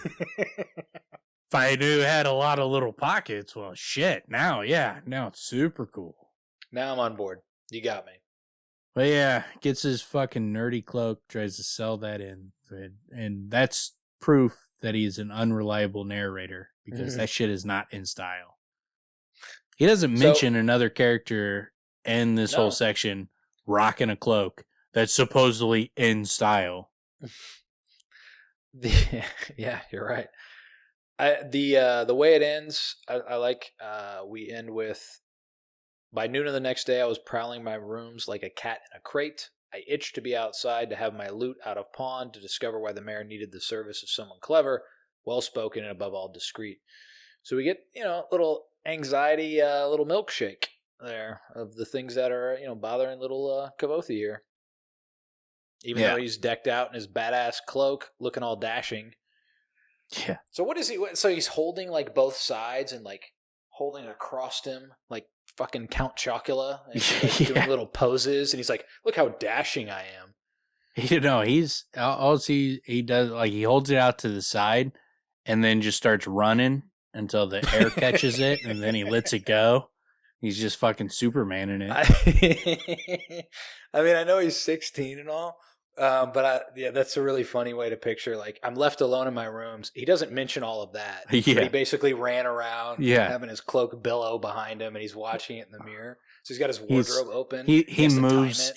I knew it had a lot of little pockets, well, shit. Now it's super cool. Now I'm on board. You got me. But yeah, gets his fucking nerdy cloak, tries to sell that in, and that's proof that he's an unreliable narrator because that shit is not in style. He doesn't mention another character in this whole section rocking a cloak that's supposedly in style. Yeah, you're right. The way it ends, I like. We end with, by noon of the next day, I was prowling my rooms like a cat in a crate. I itched to be outside to have my loot out of pawn to discover why the mayor needed the service of someone clever, well-spoken, and above all discreet. So we get, a little anxiety, little milkshake there of the things that are, bothering little Kvothe here. Even though he's decked out in his badass cloak, looking all dashing. Yeah. So what is he? So he's holding like both sides and like holding across him like fucking Count Chocula and like, doing little poses, and he's like, "Look how dashing I am." He's all he does, like he holds it out to the side, and then just starts running until the air catches it, and then he lets it go. He's just fucking Superman in it. I mean, I know he's 16 and all, but that's a really funny way to picture. Like, I'm left alone in my rooms. He doesn't mention all of that. Yeah. But he basically ran around, having his cloak billow behind him, and he's watching it in the mirror. So he's got his wardrobe open. He moves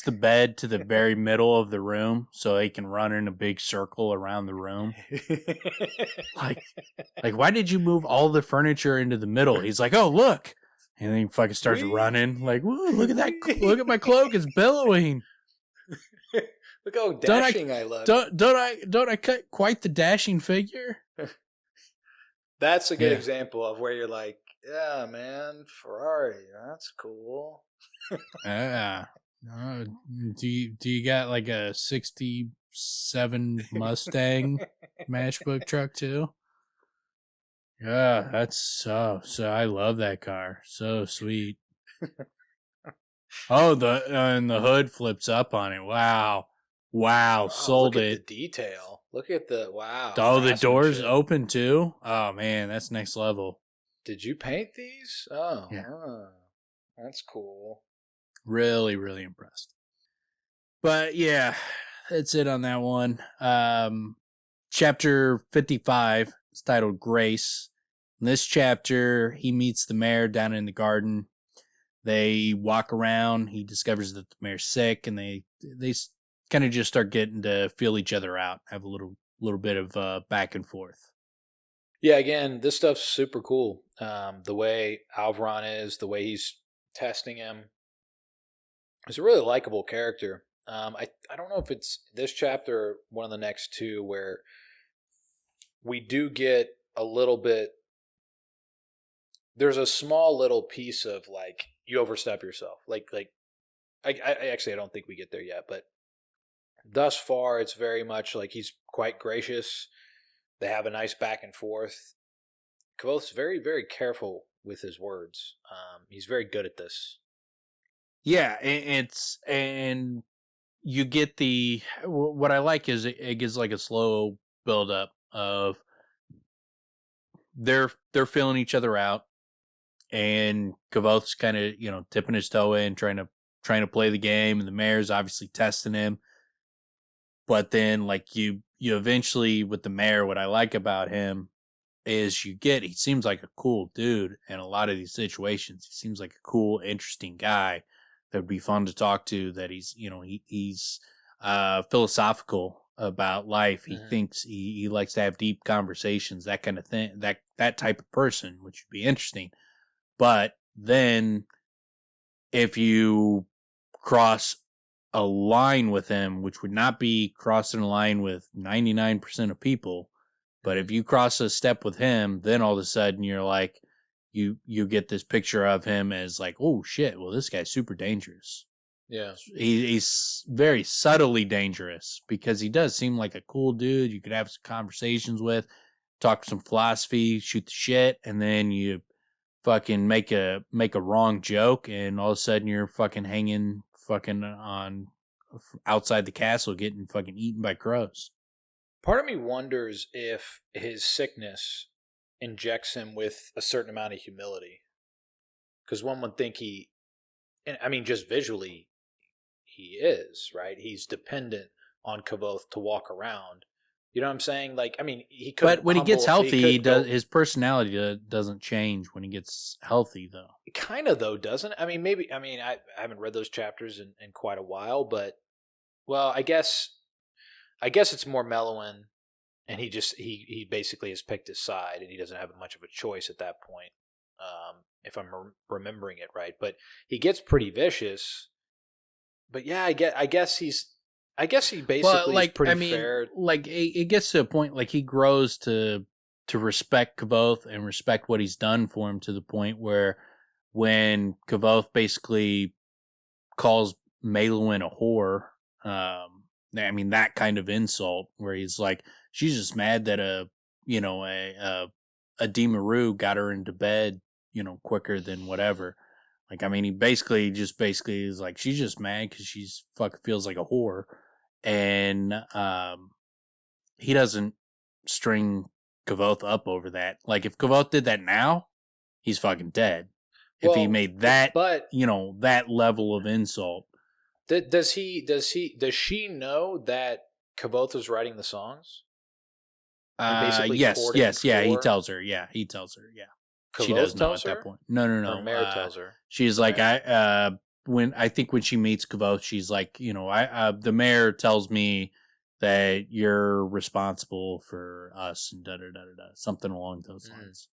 the bed to the very middle of the room so he can run in a big circle around the room. like why did you move all the furniture into the middle? He's like, oh look. And then he fucking starts running, like, woo, look at that! Look at my cloak; it's billowing. Look how dashing I look. Don't I cut quite the dashing figure? That's a good example of where you're like, yeah, man, Ferrari, that's cool. Yeah. Do you got like a '67 Mustang matchbook truck too? Yeah, that's so I love that car. So sweet. Oh, and the hood flips up on it. Wow, sold look it. At the detail. Look at the wow. Oh, the doors open too. Oh man, that's next level. Did you paint these? Oh, yeah. That's cool. Really, really impressed. But yeah, that's it on that one. Chapter 55 is titled Grace. In this chapter, he meets the mayor down in the garden. They walk around. He discovers that the mayor's sick, and they kind of just start getting to feel each other out, have a little bit of back and forth. Yeah, again, this stuff's super cool. The way Alveron is, the way he's testing him. He's a really likable character. I don't know if it's this chapter or one of the next two where we do get a little bit. There's a small little piece of like you overstep yourself. I actually I don't think we get there yet, but thus far it's very much like he's quite gracious. They have a nice back and forth. Kvothe's very, very careful with his words. He's very good at this. Yeah, and you get what I like is it gives like a slow build up of they're feeling each other out, and Kvothe's kind of, you know, tipping his toe in, trying to play the game, and the mayor's obviously testing him. But then, like, you eventually, with the mayor, what I like about him is he seems like a cool dude in a lot of these situations. He seems like a cool, interesting guy that would be fun to talk to, that he's, you know, he's philosophical about life. He thinks he likes to have deep conversations, that kind of thing, that type of person, which would be interesting. But then if you cross a line with him, which would not be crossing a line with 99% of people, but if you cross a step with him, then all of a sudden you're like, you get this picture of him as like, oh shit, well, this guy's super dangerous. Yeah. He's very subtly dangerous, because he does seem like a cool dude you could have some conversations with, talk some philosophy, shoot the shit, and then you fucking make a wrong joke, and all of a sudden you're fucking hanging fucking on outside the castle getting fucking eaten by crows. Part of me wonders if his sickness injects him with a certain amount of humility. Because one would think just visually, he is, right? He's dependent on Kvothe to walk around. You know what I'm saying? Like, I mean, he could. But when he gets healthy, his personality doesn't change when he gets healthy, though. Kind of, though, doesn't it? I mean, maybe. I mean, I haven't read those chapters in quite a while, but, well, I guess it's more mellowing, and he basically has picked his side, and he doesn't have much of a choice at that point, if I'm remembering it right. But he gets pretty vicious. But yeah, I guess he basically is pretty fair. Like, it gets to a point, like, he grows to respect Kvothe and respect what he's done for him, to the point where when Kvothe basically calls Maelwyn a whore, I mean, that kind of insult, where he's like, she's just mad that a Demaroo got her into bed, you know, quicker than whatever. Like, I mean, he basically is like, she's just mad because she's fucking feels like a whore. And he doesn't string Kvothe up over that. Like, if Kvothe did that now, he's fucking dead. Well, if he made that, that level of insult. Does she know that Kvothe was writing the songs? Yes, yeah, he tells her. Yeah, he tells her. Yeah. Kvothe she does know at that point. No. Or Maer tells her. She's like, when she meets Kvothe, she's like, you know, the mayor tells me that you're responsible for us, and something along those lines.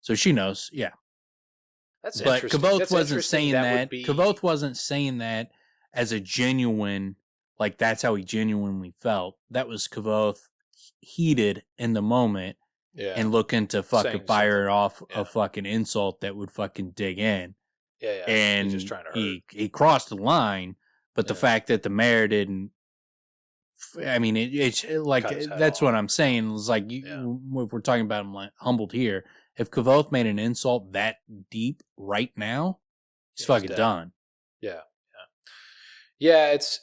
So she knows, yeah. That's but interesting. Kvothe wasn't saying that. Kvothe wasn't saying that as a genuine, like, that's how he genuinely felt. That was Kvothe heated in the moment. Yeah. And looking to fucking fire off a fucking insult that would fucking dig in. Yeah. And he's just trying to hurt. He crossed the line, but the fact that the mayor didn't, I mean, it's like, that's what I'm saying. It's like, if we're talking about him like humbled here, if Kvothe made an insult that deep right now, he's fucking done. Yeah. It's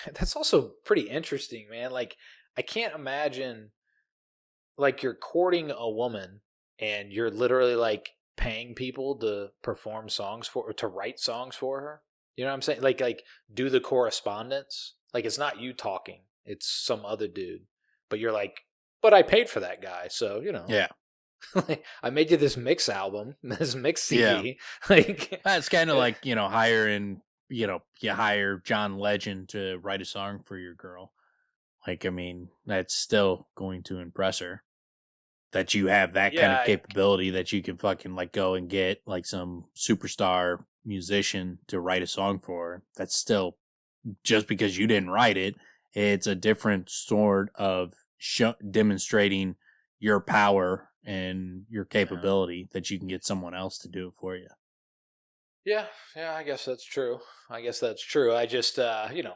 that's also pretty interesting, man. Like, I can't imagine, like, you're courting a woman and you're literally, like, paying people to perform songs or to write songs for her. You know what I'm saying? Like do the correspondence. Like, it's not you talking, it's some other dude. But you're like, but I paid for that guy, so, you know. Yeah. I made you this mix album, this mix CD. Yeah. Like, it's kind of like, you know, hiring, you know, you hire John Legend to write a song for your girl. Like, I mean, that's still going to impress her. That you have that kind of capability, that you can fucking, like, go and get, like, some superstar musician to write a song for her. That's still, just because you didn't write it, it's a different sort of demonstrating your power and your capability, that you can get someone else to do it for you. Yeah, I guess that's true. I just, you know,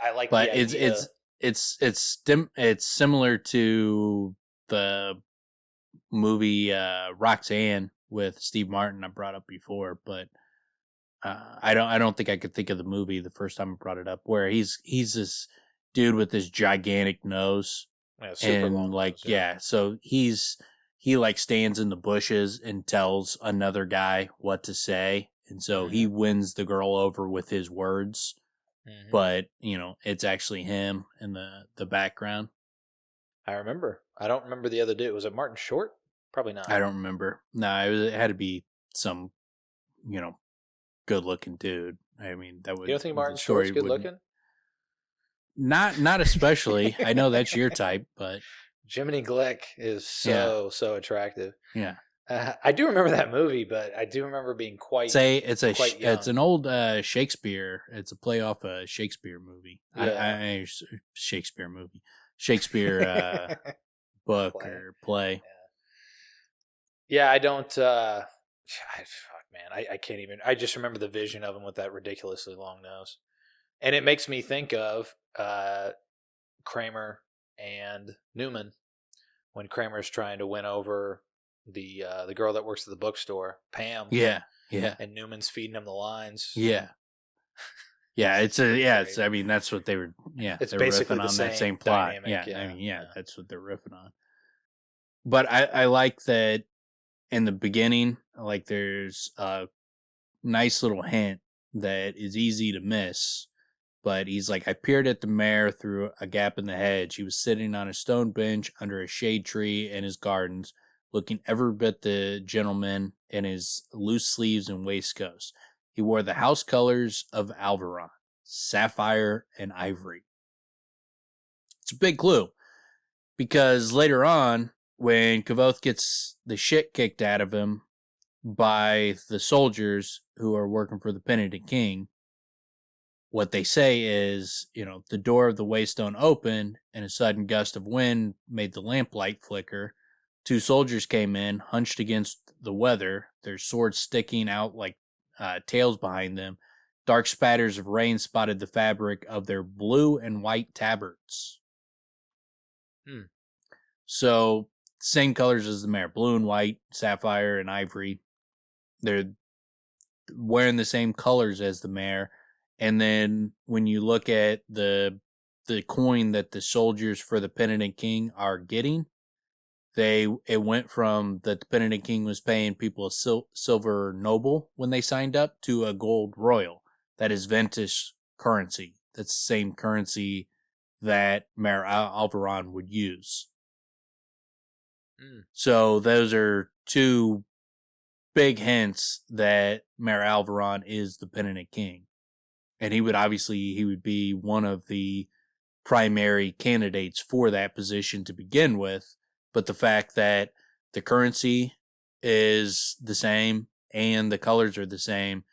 I like. But the idea. It's similar to the movie Roxanne with Steve Martin I brought up before, but I don't think I could think of the movie the first time I brought it up, where he's this dude with this gigantic nose, Yeah, super and long like nose, so he like stands in the bushes and tells another guy what to say, and so he wins the girl over with his words, but it's actually him in the background. I remember. I don't remember the other dude. Was it Martin Short? Probably not. I don't remember. No, it had to be some good looking dude. I mean, that would You don't think Martin the Short's story good wouldn't. looking? Not especially. I know that's your type, but Jiminy Glick is so attractive. Yeah. I do remember that movie, but I do remember being quite young. It's an old Shakespeare. It's a play off a Shakespeare movie. Yeah. Shakespeare movie. Shakespeare book or play. Yeah, I don't. Fuck, man, I can't even. I just remember the vision of him with that ridiculously long nose, and it makes me think of Kramer and Newman when Kramer's trying to win over the girl that works at the bookstore, Pam. Yeah. And Newman's feeding him the lines. Yeah. Yeah, it's I mean, that's what they were. Yeah, it's they're basically riffing on that same plot. Dynamic, I mean, that's what they're riffing on. But I like that in the beginning, like there's a nice little hint that is easy to miss. But he's like, I peered at the mayor through a gap in the hedge. He was sitting on a stone bench under a shade tree in his gardens, looking every bit the gentleman in his loose sleeves and waistcoats. He wore the house colors of Alveron, sapphire and ivory. It's a big clue, because later on, when Kvothe gets the shit kicked out of him by the soldiers who are working for the Penitent King, what they say is, the door of the waystone opened and a sudden gust of wind made the lamplight flicker. 2 soldiers came in, hunched against the weather, their swords sticking out like tails behind them. Dark spatters of rain spotted the fabric of their blue and white tabards. So, same colors as the mayor, blue and white, sapphire and ivory. They're wearing the same colors as the mayor. And then when you look at the coin that the soldiers for the Penitent King are getting, it went from that the Penitent King was paying people a silver noble when they signed up to a gold royal. That is Ventus currency. That's the same currency that Maer Alveron would use. So those are 2 big hints that Maer Alveron is the Penitent King. And he would be one of the primary candidates for that position to begin with. But the fact that the currency is the same and the colors are the same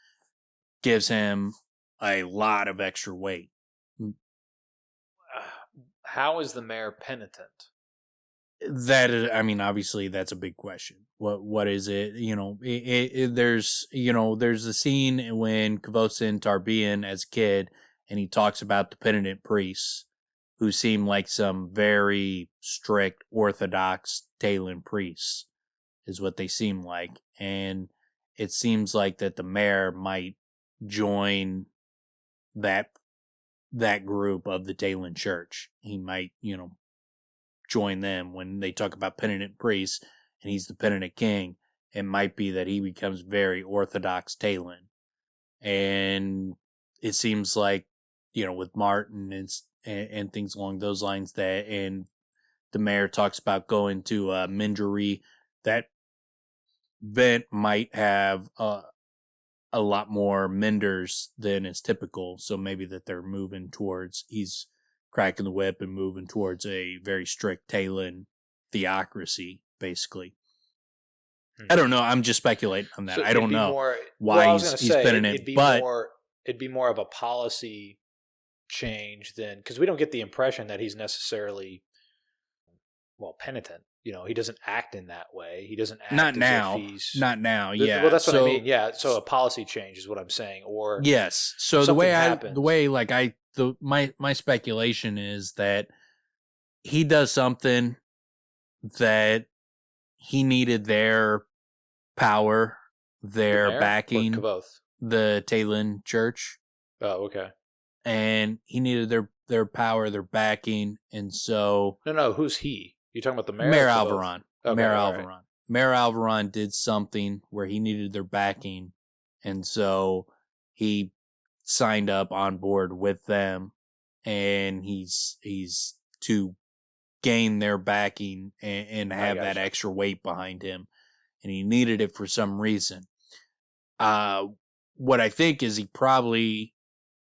gives him a lot of extra weight. How is the mayor penitent? That is, I mean, obviously that's a big question. What is it? There's a scene when Kvothe's in Tarbean as a kid, and he talks about the penitent priests, who seem like some very strict Orthodox Talon priests, is what they seem like, and it seems like that the mayor might join that group of the Talon Church. He might, join them when they talk about penitent priests and he's the Penitent King. It might be that he becomes very Orthodox Talon. And it seems like, with Martin and things along those lines, that, and the mayor talks about going to Mindri, that Vent might have a lot more Menders than is typical. So maybe that they're moving towards, he's cracking the whip and moving towards a very strict Talon theocracy, basically. I don't know. I'm just speculating on that. So I don't know why he's penitent, but it'd be more of a policy change than, because we don't get the impression that he's necessarily penitent. He doesn't act in that way. He doesn't act not now. Yeah. Well, that's what I mean. Yeah. So a policy change is what I'm saying. Or yes. So my speculation is that he does something that he needed their power, their backing, the Talon Church. Oh, okay. And he needed their power, their backing, and so... No, who's he? You talking about the mayor? Maer Alveron. Okay, Maer Alveron. Right. Maer Alveron did something where he needed their backing, and so he signed up on board with them, and he's to gain their backing and have that extra weight behind him, and he needed it for some reason. What I think is he probably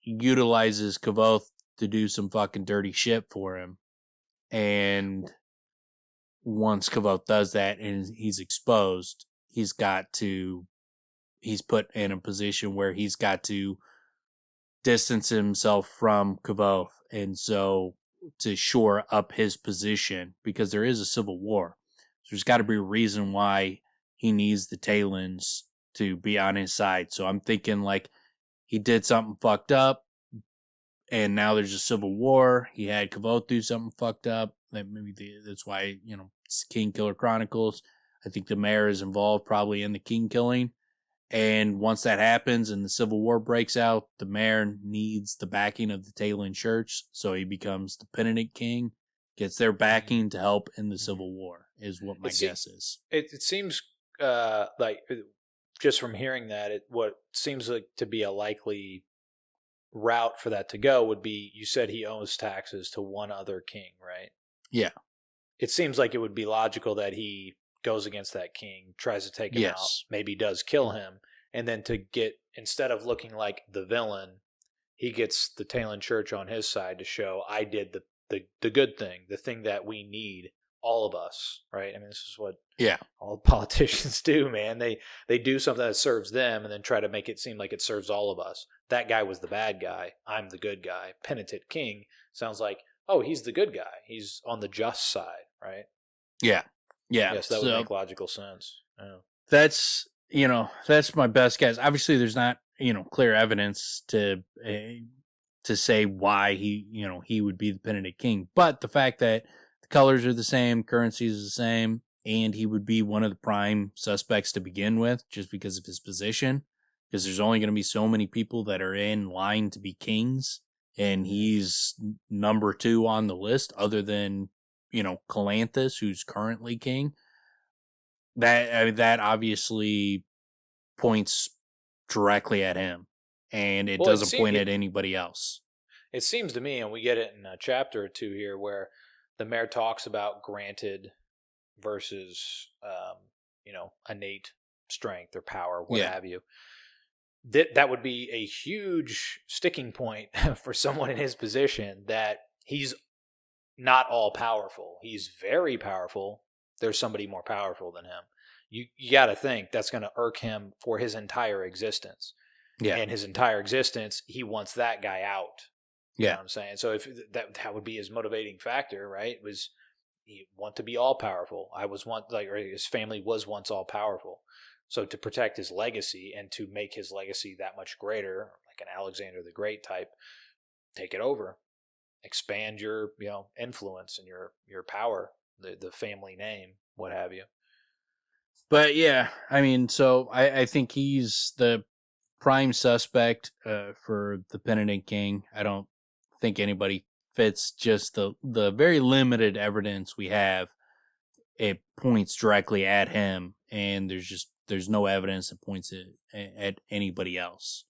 utilizes Kvothe to do some fucking dirty shit for him, and once Kvothe does that and he's exposed, he's put in a position where he's got to distance himself from Kvothe, and so to shore up his position, because there is a civil war. So there's got to be a reason why he needs the Talons to be on his side. So I'm thinking like he did something fucked up, and now there's a civil war. He had Kvothe do something fucked up. That's why, it's Kingkiller Chronicles. I think the mayor is involved probably in the king killing. And once that happens and the civil war breaks out, the mayor needs the backing of the Talon Church. So he becomes the Penitent King, gets their backing to help in the civil war, is what my guess is. It seems like, just from hearing that, what seems like to be a likely route for that to go would be, you said he owes taxes to one other king, right? Yeah. It seems like it would be logical that he goes against that king, tries to take him out, maybe does kill him, and then instead of looking like the villain, he gets the Talon Church on his side to show, I did the good thing, the thing that we need, all of us, right? I mean, this is what all politicians do, man. They do something that serves them and then try to make it seem like it serves all of us. That guy was the bad guy. I'm the good guy. Penitent King sounds like, oh, he's the good guy. He's on the just side, right? Yeah. Yes, that would make logical sense. Yeah. That's my best guess. Obviously, there's not, clear evidence to say why he would be the Penitent King. But the fact that the colors are the same, currencies are the same, and he would be one of the prime suspects to begin with, just because of his position, because there's only going to be so many people that are in line to be kings, and he's number 2 on the list, other than Calanthus, who's currently king. That obviously points directly at him, and it doesn't point at anybody else. It seems to me, and we get it in a chapter or two here, where the mayor talks about granted versus innate strength or power, what have you. That would be a huge sticking point for someone in his position, that he's not all powerful. He's very powerful. There's somebody more powerful than him. You got to think that's going to irk him for his entire existence. Yeah. And his entire existence, he wants that guy out. You know what I'm saying? So if that would be his motivating factor, right? Was he want to be all powerful? Or his family was once all powerful. So to protect his legacy and to make his legacy that much greater, like an Alexander the Great type, take it over. Expand your influence and your power, the family name, what have you. But yeah, I mean, so I think he's the prime suspect for the Penitent King. I don't think anybody fits. Just the very limited evidence we have, it points directly at him, and there's no evidence that points at anybody else.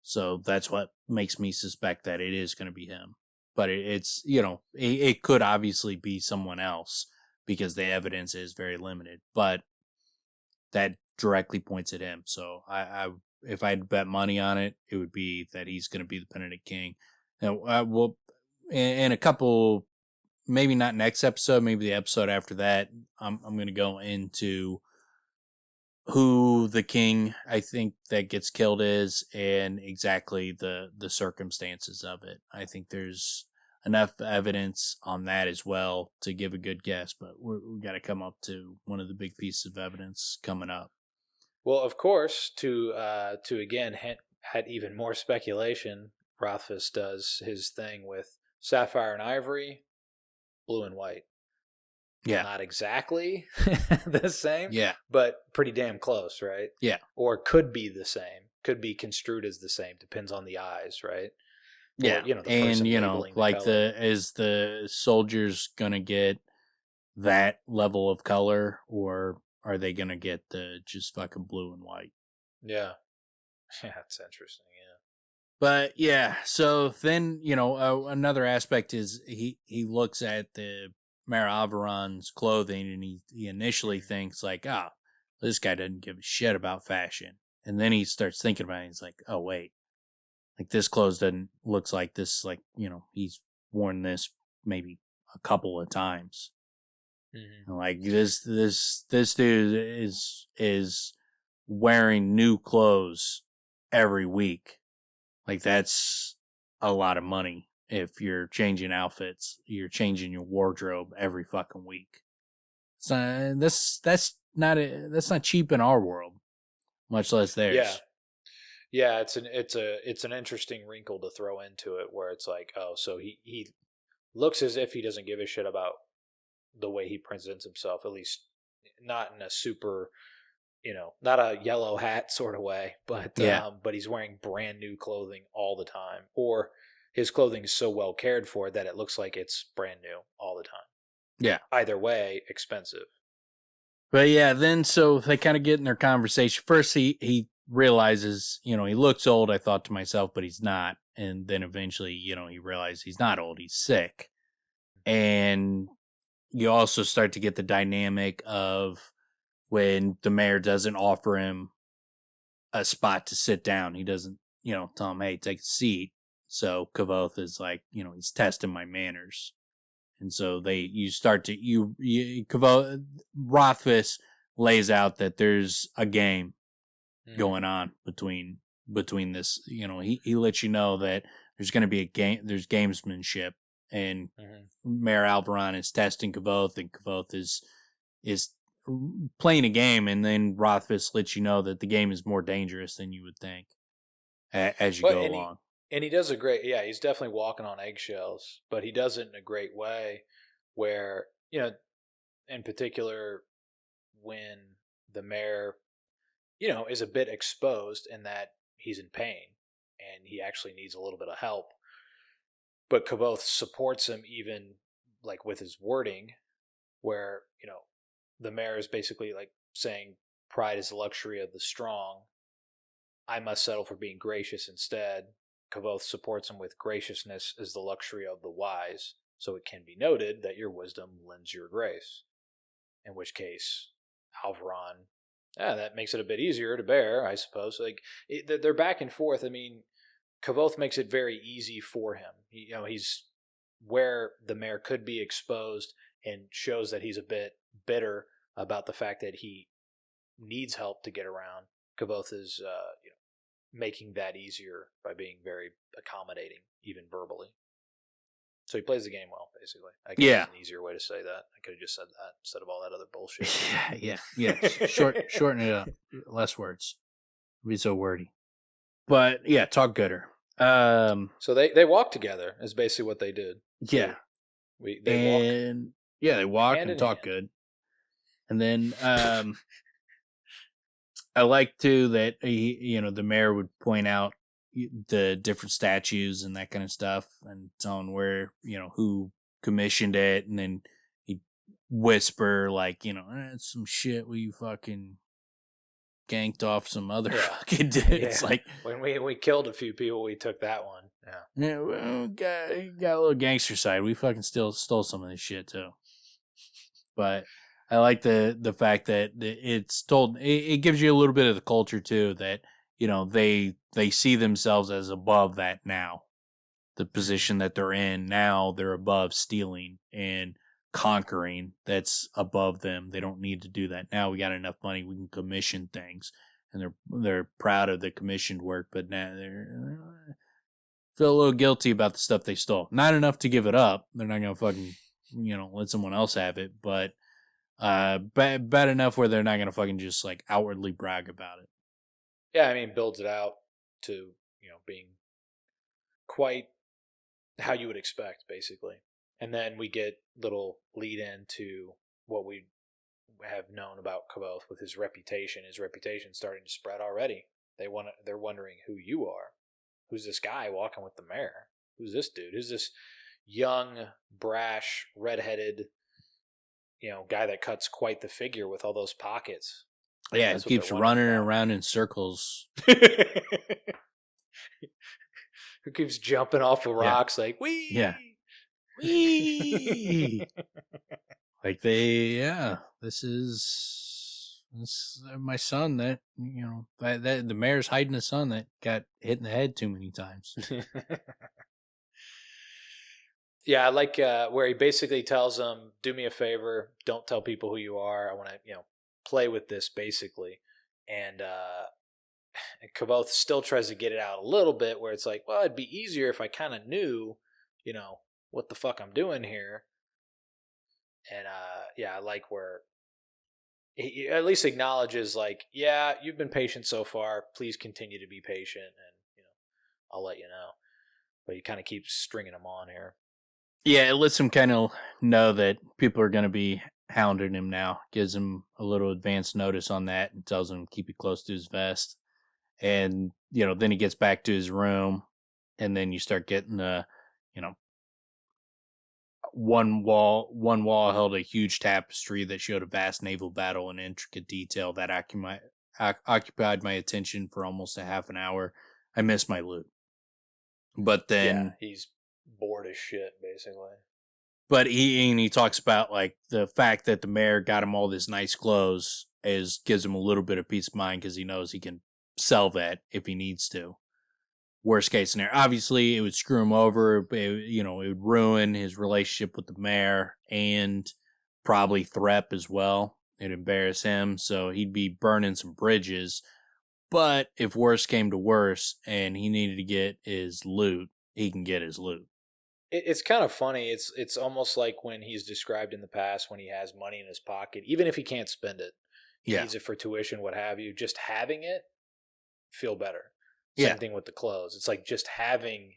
So that's what makes me suspect that it is going to be him. But it's, it could obviously be someone else because the evidence is very limited. But that directly points at him. So if I had to bet money on it, it would be that he's going to be the Penitent King. Now, we'll, in a couple, maybe not next episode, maybe the episode after that, I'm going to go into who the king I think that gets killed is and exactly the circumstances of it. I think there's enough evidence on that as well to give a good guess, but we've got to come up to one of the big pieces of evidence coming up. Well, of course, to again had even more speculation, Rothfuss does his thing with sapphire and ivory, blue and white. Yeah. Not exactly the same. Yeah. But pretty damn close, right? Yeah. Or could be the same. Could be construed as the same. Depends on the eyes, right? Yeah, or, the and person labeling the color. is the soldiers gonna get that level of color, or are they gonna get the just fucking blue and white? Yeah, yeah, that's interesting. Yeah, But yeah, so then another aspect is he looks at the Maer Alveron's clothing and he initially thinks like, this guy doesn't give a shit about fashion, and then he starts thinking about it. And he's like, oh wait, like this clothes doesn't looks like this. Like he's worn this maybe a couple of times. mm-hmm. And like this dude is wearing new clothes every week. Like that's a lot of money if you're changing outfits. You're changing your wardrobe every fucking week. So that's not cheap in our world, much less Yeah, theirs. yeah. It's an interesting wrinkle to throw into it, where it's like, oh, so he looks as if he doesn't give a shit about the way he presents himself, at least not in a super, not a yellow hat sort of way, Yeah, but he's wearing brand new clothing all the time, or his clothing is so well cared for that it looks like it's brand new all the time. yeah. Either way, expensive. But yeah, then so they kind of get in their conversation. First, he realizes, he looks old. I thought to myself, but he's not. And then eventually, he realizes he's not old. He's sick. And you also start to get the dynamic of when the mayor doesn't offer him a spot to sit down. He doesn't, tell him, hey, take a seat. So Kvothe is like, he's testing my manners. And so you start to, Kvothe, Rothfuss lays out that there's a game going on between this, he lets you know that there's going to be a game, there's gamesmanship, and Maer Alveron is testing Kvothe, and Kvothe is playing a game, and then Rothfuss lets you know that the game is more dangerous than you would think as you go along. And he does a great, yeah, he's definitely walking on eggshells, but he does it in a great way where, in particular, when the mayor, is a bit exposed in that he's in pain and he actually needs a little bit of help. But Kvothe supports him even like with his wording, where, the mayor is basically like saying pride is the luxury of the strong. I must settle for being gracious instead. Kvothe supports him with graciousness is the luxury of the wise, so it can be noted that your wisdom lends your grace. In which case, Alveron, that makes it a bit easier to bear, I suppose. Like they're back and forth. I mean, Kvothe makes it very easy for him. He's where the mayor could be exposed and shows that he's a bit bitter about the fact that he needs help to get around. Kvothe is, making that easier by being very accommodating, even verbally. So he plays the game well, basically. I guess it's an easier way to say that. I could have just said that instead of all that other bullshit. Yeah. Shorten it up. Less words. Be so wordy. But yeah, talk gooder. So they walk together is basically what they did. Yeah. They walk and talk good. And then I like too that the mayor would point out the different statues and that kind of stuff, and telling where who commissioned it, and then he'd whisper like that's some shit we fucking ganked off some other fucking dudes. Yeah. Like when we killed a few people, we took that one. Yeah, well, got a little gangster side. We fucking still stole some of this shit too. But I like the fact that it's told. It gives you a little bit of the culture too. That they see themselves as above that now. The position that they're in now, they're above stealing and conquering. That's above them. They don't need to do that now. We got enough money. We can commission things, and they're proud of the commissioned work. But now they're feel a little guilty about the stuff they stole. Not enough to give it up. They're not gonna fucking let someone else have it, but bad enough where they're not gonna fucking just like outwardly brag about it. Yeah, I mean, builds it out to being quite how you would expect, basically. And then we get little lead into what we have known about Kvothe with his reputation. His reputation starting to spread already. They're wondering who you are. Who's this guy walking with the mayor? who's this dude? Who's this young, brash, redheaded, guy that cuts quite the figure with all those pockets? Yeah, he keeps running around in circles. Who keeps jumping off of rocks like, wee! Yeah. Wee! Like this is my son that, that the mayor's hiding a son that got hit in the head too many times. Yeah, I like where he basically tells them, do me a favor, don't tell people who you are. I want to, play with this basically. And Kvothe still tries to get it out a little bit where it's like, well, it'd be easier if I kind of knew, what the fuck I'm doing here. And I like where he at least acknowledges like, yeah, you've been patient so far. Please continue to be patient, and I'll let you know. But he kind of keeps stringing them on here. Yeah, it lets him kind of know that people are going to be hounding him now. Gives him a little advance notice on that and tells him to keep it close to his vest. And, then he gets back to his room, and then you start getting one wall held a huge tapestry that showed a vast naval battle in intricate detail that occupied my attention for almost a half an hour. I missed my loot. But then he's bored as shit, basically. But he talks about like the fact that the mayor got him all this nice clothes gives him a little bit of peace of mind because he knows he can sell that if he needs to. Worst case scenario, obviously it would screw him over. It would ruin his relationship with the mayor and probably Threp as well. It'd embarrass him, so he'd be burning some bridges. But if worse came to worse and he needed to get his loot, he can get his loot. It's kind of funny. It's almost like when he's described in the past when he has money in his pocket, even if he can't spend it, he needs it for tuition, what have you. Just having it, feel better. Same thing with the clothes. It's like just having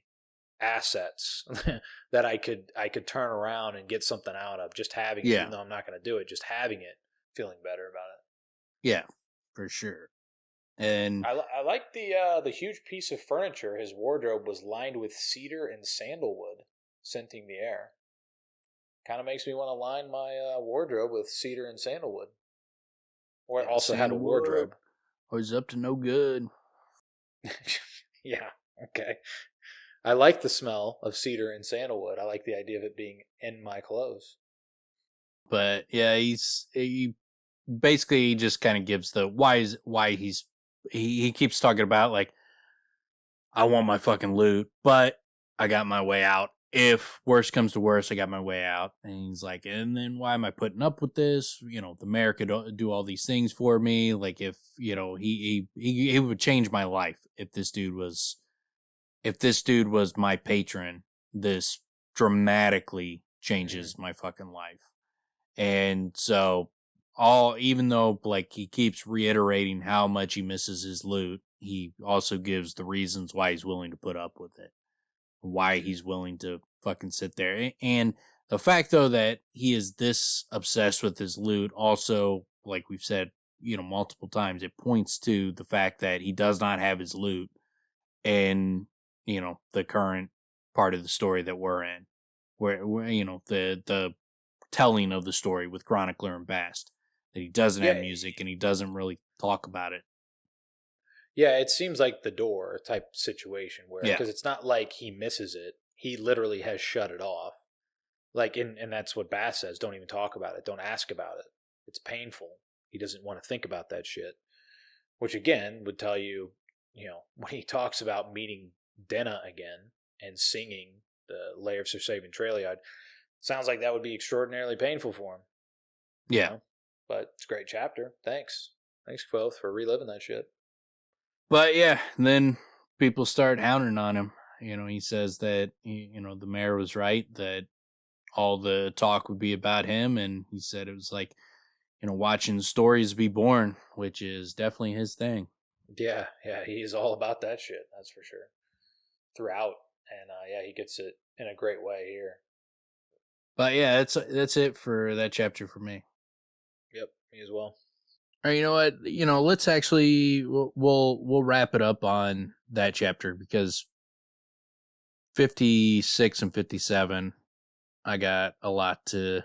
assets that I could turn around and get something out of. Just having it, even though I'm not going to do it. Just having it, feeling better about it. Yeah, for sure. And I like the huge piece of furniture. His wardrobe was lined with cedar and sandalwood, scenting the air. Kind of makes me want to line my wardrobe with cedar and sandalwood. Or also have a wardrobe. Or it's up to no good. Yeah, okay. I like the smell of cedar and sandalwood. I like the idea of it being in my clothes. But yeah, he basically just kind of gives the why he keeps talking about like, I want my fucking loot, but I got my way out. If worse comes to worse, I got my way out. And he's like, and then why am I putting up with this? The mayor could do all these things for me. Like if, he would change my life if this dude was my patron. This dramatically changes my fucking life. And so even though like he keeps reiterating how much he misses his loot, he also gives the reasons why he's willing to put up with it. Why he's willing to fucking sit there. And the fact though that he is this obsessed with his loot also, like we've said, multiple times, it points to the fact that he does not have his loot in, the current part of the story that we're in. Where the telling of the story with Chronicler and Bast. That he doesn't have music and he doesn't really talk about it. Yeah, it seems like the door type situation where, because it's not like he misses it. He literally has shut it off. Like, and that's what Bass says. Don't even talk about it. Don't ask about it. It's painful. He doesn't want to think about that shit. Which again would tell you, when he talks about meeting Denna again and singing the Lair of Sir Savin Treliod, sounds like that would be extraordinarily painful for him. Yeah. But it's a great chapter. Thanks. Thanks, Kvothe, for reliving that shit. But yeah, then people start hounding on him. He says that, the mayor was right, that all the talk would be about him. And he said it was like, watching stories be born, which is definitely his thing. Yeah, he's all about that shit. That's for sure. Throughout. And he gets it in a great way here. But yeah, that's it for that chapter for me. Yep, me as well. All right, you know what? Let's actually we'll wrap it up on that chapter because 56 and 57, I got a lot to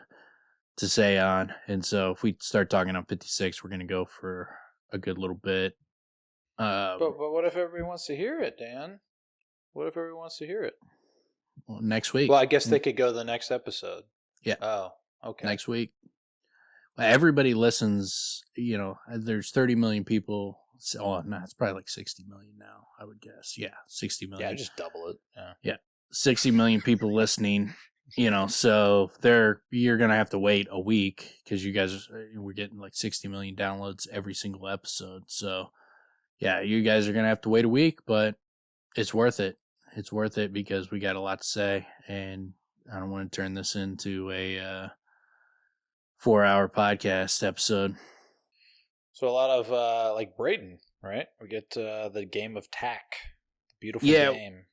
say on. And so if we start talking on 56, we're going to go for a good little bit. But what if everybody wants to hear it, Dan? What if everyone wants to hear it? Well, next week. Well, I guess they could go to the next episode. Yeah. Oh, okay. Next week. Everybody listens, there's 30 million people. Oh, no, it's probably like 60 million now, I would guess. Yeah, 60 million. Yeah, just double it. Yeah. 60 million people listening, so you're going to have to wait a week because we're getting like 60 million downloads every single episode. So, yeah, you guys are going to have to wait a week, but it's worth it. It's worth it because we got a lot to say, and I don't want to turn this into a 4-hour podcast episode. So a lot of like Brayden, right? We get the game of tack, beautiful game.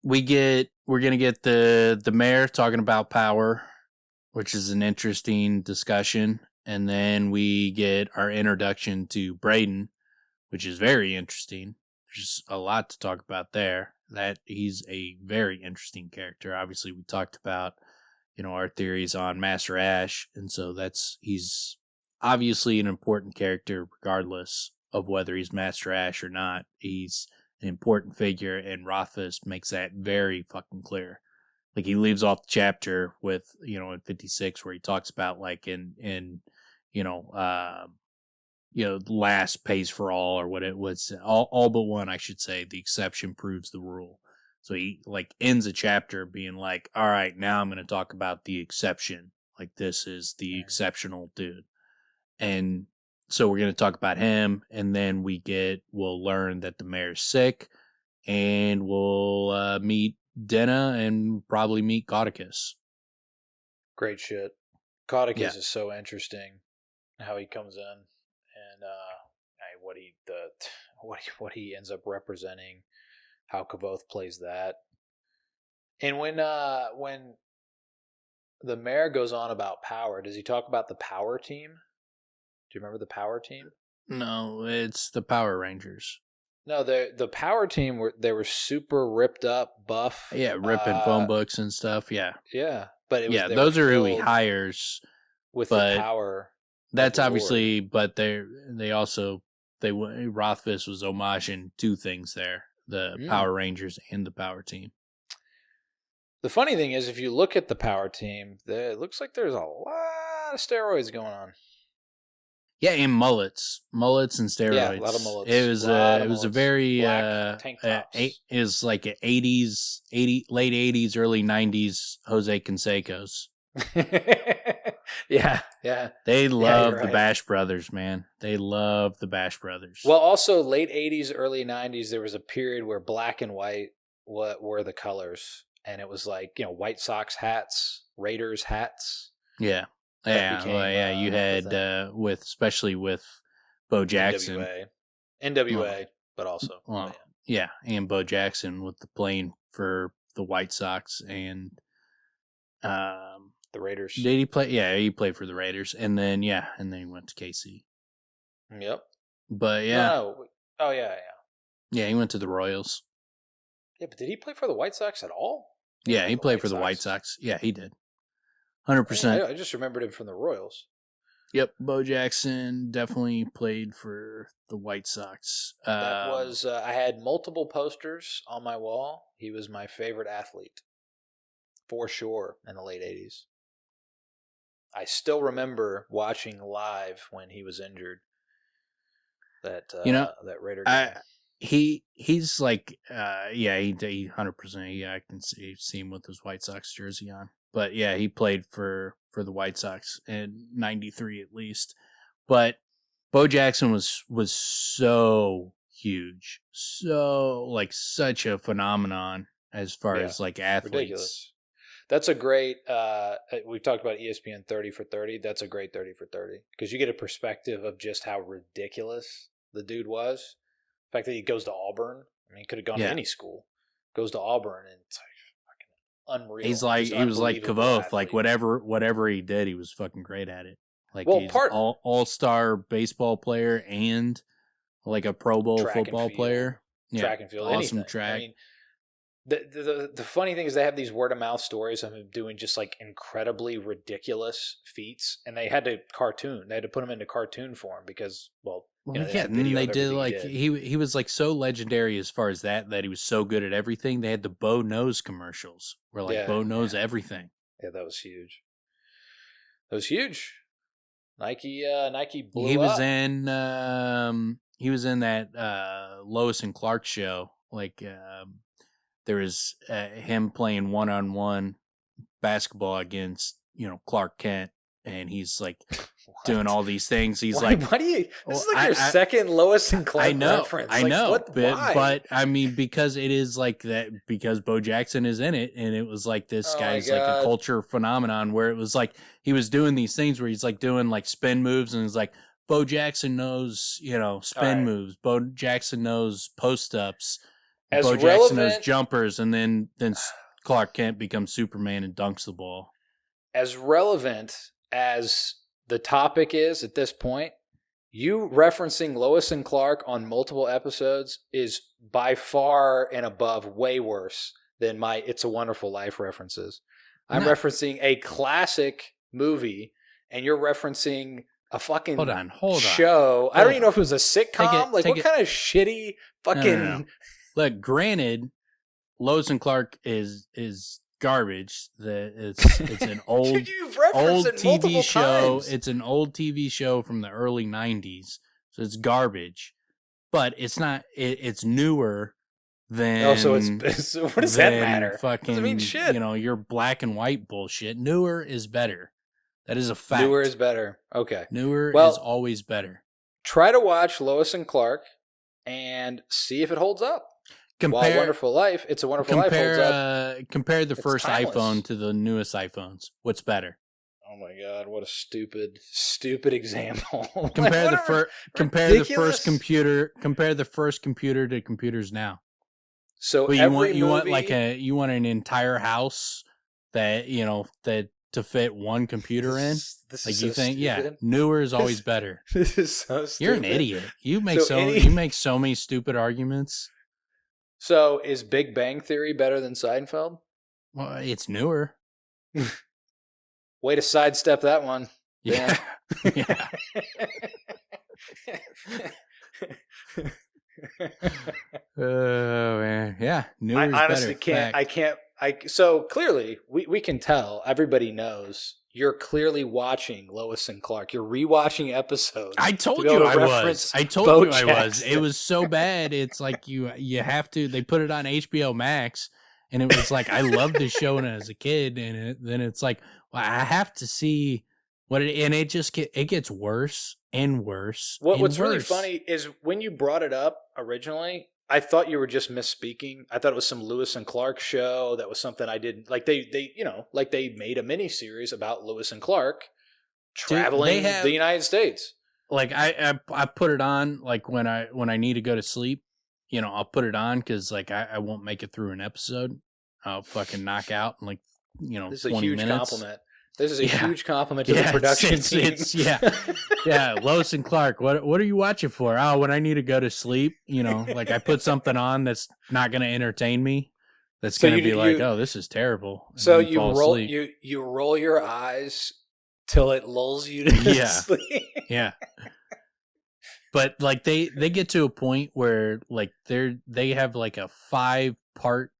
We're gonna get the mayor talking about power, which is an interesting discussion, and then we get our introduction to Brayden, which is very interesting. There's a lot to talk about there. That he's a very interesting character. Obviously, we talked about our theories on Master Ash, and so he's obviously an important character regardless of whether he's Master Ash or not. He's an important figure, and Rothfuss makes that very fucking clear. Like, he leaves off the chapter with, in 56 where he talks about like in last pays for all, or what it was, all but one, I should say. The exception proves the rule. So he like ends a chapter being like, all right, now I'm going to talk about the exception. Like, this is the exceptional dude. And so we're going to talk about him, and then we'll learn that the mayor's sick, and we'll meet Denna and probably meet Kvothe. Great shit. Kvothe is so interesting. How he comes in and what he ends up representing, how Kvothe plays that. And when the mayor goes on about power, does he talk about the power team? Do you remember the power team? No, it's the Power Rangers. No, the power team were super ripped up, buff. Yeah, ripping phone books and stuff. Yeah, yeah, but those are who he hires with the power. That's obviously, but Rothfuss was homaging two things there: the Power Rangers and the Power Team. The funny thing is, if you look at the Power Team, it looks like there's a lot of steroids going on. Yeah, and mullets and steroids. Yeah, a lot of mullets. It was a very tank tops. It was like late 80s, early 90s Jose Canseco's. Yeah. They love the Bash Brothers, man. They love the Bash Brothers. Well, also late 80s, early 90s, there was a period where black and white were the colors, and it was like, White Sox hats, Raiders hats. Yeah. You had especially with Bo Jackson, NWA, but also and Bo Jackson with the playing for the White Sox and the Raiders. Did he play? Yeah, he played for the Raiders, and then he went to KC. Yep. But he went to the Royals. Yeah, but did he play for the White Sox at all? Yeah, he played for the White Sox. Yeah, he did. 100%. I just remembered him from the Royals. Yep, Bo Jackson definitely played for the White Sox. That was I had multiple posters on my wall. He was my favorite athlete, for sure, in the late 80s. I still remember watching live when he was injured. That Raider game. He's like he 100%. Yeah, I can see him with his White Sox jersey on. But yeah, he played for the White Sox in '93 at least. But Bo Jackson was so huge, so like such a phenomenon as far as like athletes. Ridiculous. That's a great. We've talked about ESPN 30 for 30. That's a great 30 for 30 because you get a perspective of just how ridiculous the dude was. The fact that he goes to Auburn. I mean, he could have gone to any school. Goes to Auburn and it's like fucking unreal. He was like Kvothe. Like whatever he did, he was fucking great at it. Like he's all-star baseball player and like a Pro Bowl football player. Track and field. Awesome anything. track. I mean, The funny thing is they have these word of mouth stories of him doing just like incredibly ridiculous feats, and they had to put them into cartoon form because and they did like he was like so legendary as far as that he was so good at everything. They had the Bo Knows commercials where like Bo knows everything. Yeah, that was huge. Nike blew he was up. He was in that Lois and Clark show. Like there was him playing 1-on-1 basketball against Clark Kent, and he's like doing all these things. He's like, "What do you?" This is like your second Lois and Clark reference. I know, why? But I mean, because it is like that. Because Bo Jackson is in it, and it was like this guy's like a culture phenomenon where it was like he was doing these things where he's like doing like spin moves, and it's like Bo Jackson knows spin moves. Bo Jackson knows post ups. Bo Jackson knows jumpers, and then Clark Kent becomes Superman and dunks the ball. As relevant as the topic is at this point, you referencing Lois and Clark on multiple episodes is by far and above way worse than my It's a Wonderful Life references. I'm referencing a classic movie, and you're referencing a fucking hold on. show. I don't even know if it was a sitcom. What kind of shitty fucking... No. Look, granted, Lois and Clark is garbage. It's an old TV show. It's an old TV show from the early 90s, so it's garbage. But it's not. It's newer than. So what does that matter? Fucking, doesn't mean shit. Your black and white bullshit. Newer is better. That is a fact. Newer is better. Okay. Newer is always better. Try to watch Lois and Clark and see if it holds up. While Wonderful Life, It's a Wonderful Life holds up. Compare the first iPhone to the newest iPhones. What's better? Oh my God! What a stupid example. Compare the first computer. Compare the first computer to computers now. So you want an entire house that to fit one computer in. This like is you so think, stupid. Newer is always better. This is so stupid. You're an idiot. You make so many stupid arguments. So is Big Bang Theory better than Seinfeld? Well, it's newer. Way to sidestep that one. Yeah. Yeah. Oh man. Yeah. Newer is honestly better. So clearly we can tell, everybody knows you're clearly watching Lois and Clark. You're rewatching episodes. I told you I was. It was so bad. It's like you have to. They put it on HBO Max, and it was like I loved this show when I was a kid, and then it's like well, I have to see what it. And it just gets worse and worse. What's really funny is when you brought it up originally, I thought you were just misspeaking. I thought it was some Lewis and Clark show. That was something I didn't like. They made a mini series about Lewis and Clark traveling the United States. Like I put it on like when I need to go to sleep. I'll put it on because like I won't make it through an episode. I'll fucking knock out in like this is 20 a huge minutes. Compliment. This is a huge compliment to the production team. Yeah, Lois and Clark. What are you watching for? Oh, when I need to go to sleep, like I put something on that's not going to entertain me. That's going to be like, oh, this is terrible. So you roll your eyes till it lulls you to sleep. Yeah. But like they get to a point where like they have like a 5-part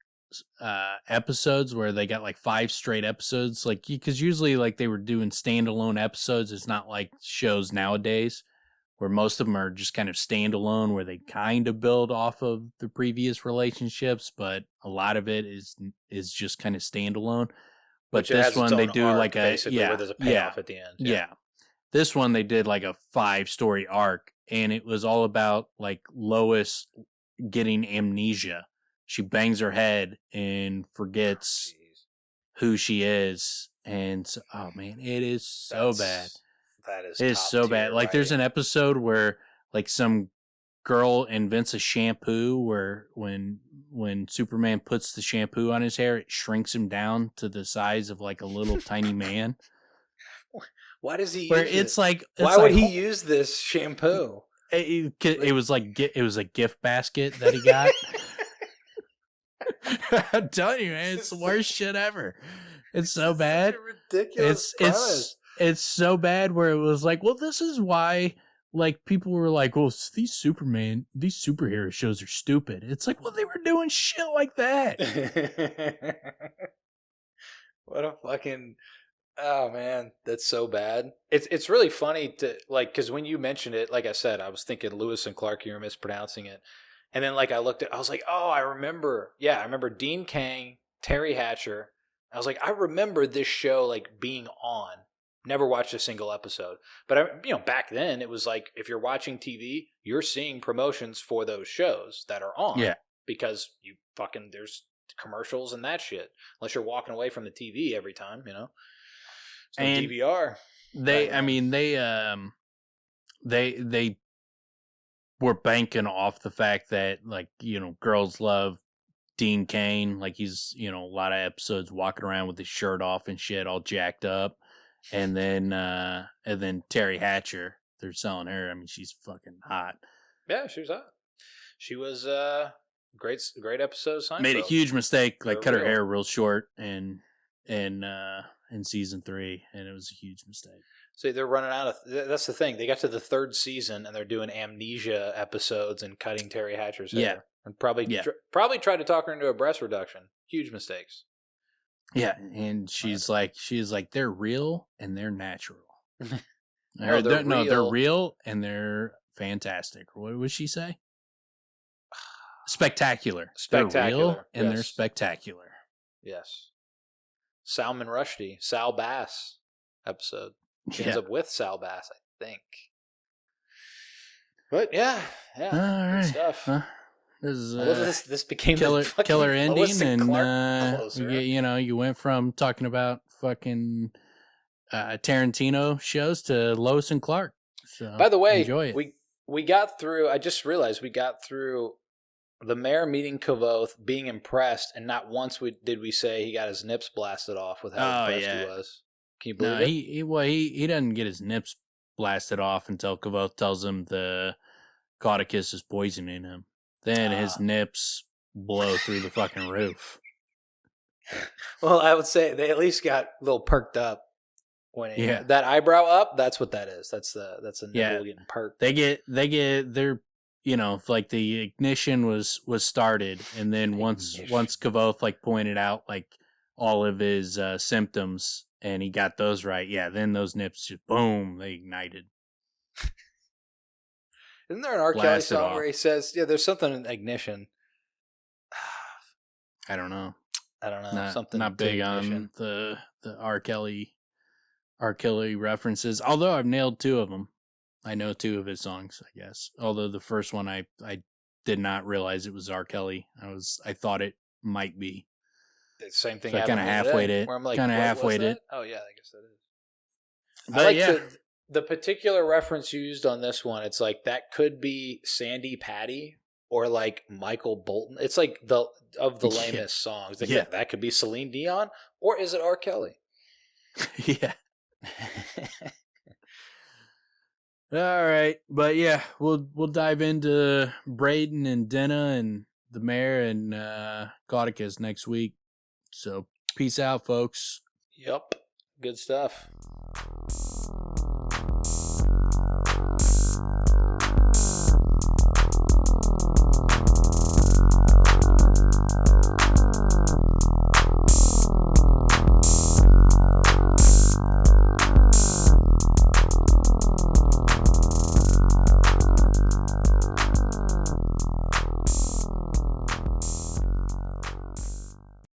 episodes where they got like 5 straight episodes, like because usually like they were doing standalone episodes. It's not like shows nowadays where most of them are just kind of standalone where they kind of build off of the previous relationships, but a lot of it is just kind of standalone. But this one they do like where there's a payoff at the end. Yeah. This one they did like a 5-story arc, and it was all about like Lois getting amnesia. She bangs her head and forgets who she is. And so, oh man, it is so bad. It is so bad. Like there's an episode where like some girl invents a shampoo where when Superman puts the shampoo on his hair, it shrinks him down to the size of like a little tiny man. Why does he use it's it? Like why would he use this shampoo? It was a gift basket that he got. I'm telling you, man, it's the worst shit ever. It's so bad. Such a ridiculous it's so bad where it was like, well, this is why, like, people were like, well, these superhero shows are stupid. It's like, well, they were doing shit like that. What a fucking... Oh man, that's so bad. It's really funny to like, because when you mentioned it, like I said, I was thinking Lois and Clark. You were mispronouncing it, and then like I was like, oh, I remember. Yeah, I remember Dean Cain, Terry Hatcher. I was like, I remember this show like being on. Never watched a single episode, but back then it was like if you're watching TV, you're seeing promotions for those shows that are on. Yeah, because there's commercials and that shit. Unless you're walking away from the TV every time, So and DVR. They were banking off the fact that, like, girls love Dean Cain. Like, he's, a lot of episodes walking around with his shirt off and shit, all jacked up. And then Terry Hatcher, they're selling her. I mean, she's fucking hot. Yeah, she was hot. She was great episode of Seinfeld. Made a huge mistake, like cut her hair real short in season 3, and it was a huge mistake. See, they're running out of... That's the thing. They got to the 3rd season, and they're doing amnesia episodes and cutting Terry Hatcher's hair. Yeah. And probably tried to talk her into a breast reduction. Huge mistakes. Yeah, and she's like, they're real and they're natural. They're real and they're fantastic. What would she say? Spectacular. They're real and they're spectacular. Yes. Salman Rushdie, Sal Bass episode. She ends up with Sal Bass, I think. But yeah, all right. Stuff. This became killer ending, Lois and Clark closer. You went from talking about fucking Tarantino shows to Lois and Clark. So, by the way, enjoy it. We got through. I just realized we got through the mayor meeting Kvothe, being impressed, and not once did we say he got his nips blasted off with how impressed he was. Can you believe it? He doesn't get his nips blasted off until Kvothe tells him the Caudicus is poisoning him. Then his nips blow through the fucking roof. Well, I would say they at least got a little perked up when that eyebrow up. That's what that is. That's a nipple getting perked. They're like the ignition was started, and then once Kvothe like pointed out like all of his symptoms, and he got those right. Yeah, then those nips just boom, they ignited. Isn't there an R. Kelly song where he says, there's something in ignition? I don't know. Something not big on the R. Kelly references. Although I've nailed 2 of them. I know 2 of his songs, I guess. Although the first one I did not realize it was R. Kelly. I thought it might be. The same thing. So I kind of halfwayed it. Where I'm like, kind of halfwayed it. Oh yeah, I guess that is. But the particular reference used on this one, it's like that could be Sandy Patty or like Michael Bolton. It's like the lamest songs. Like, that could be Celine Dion, or is it R. Kelly? Yeah. All right, but yeah, we'll dive into Braden and Denna and the mayor and Caudicus next week. So peace out, folks. Yep, good stuff.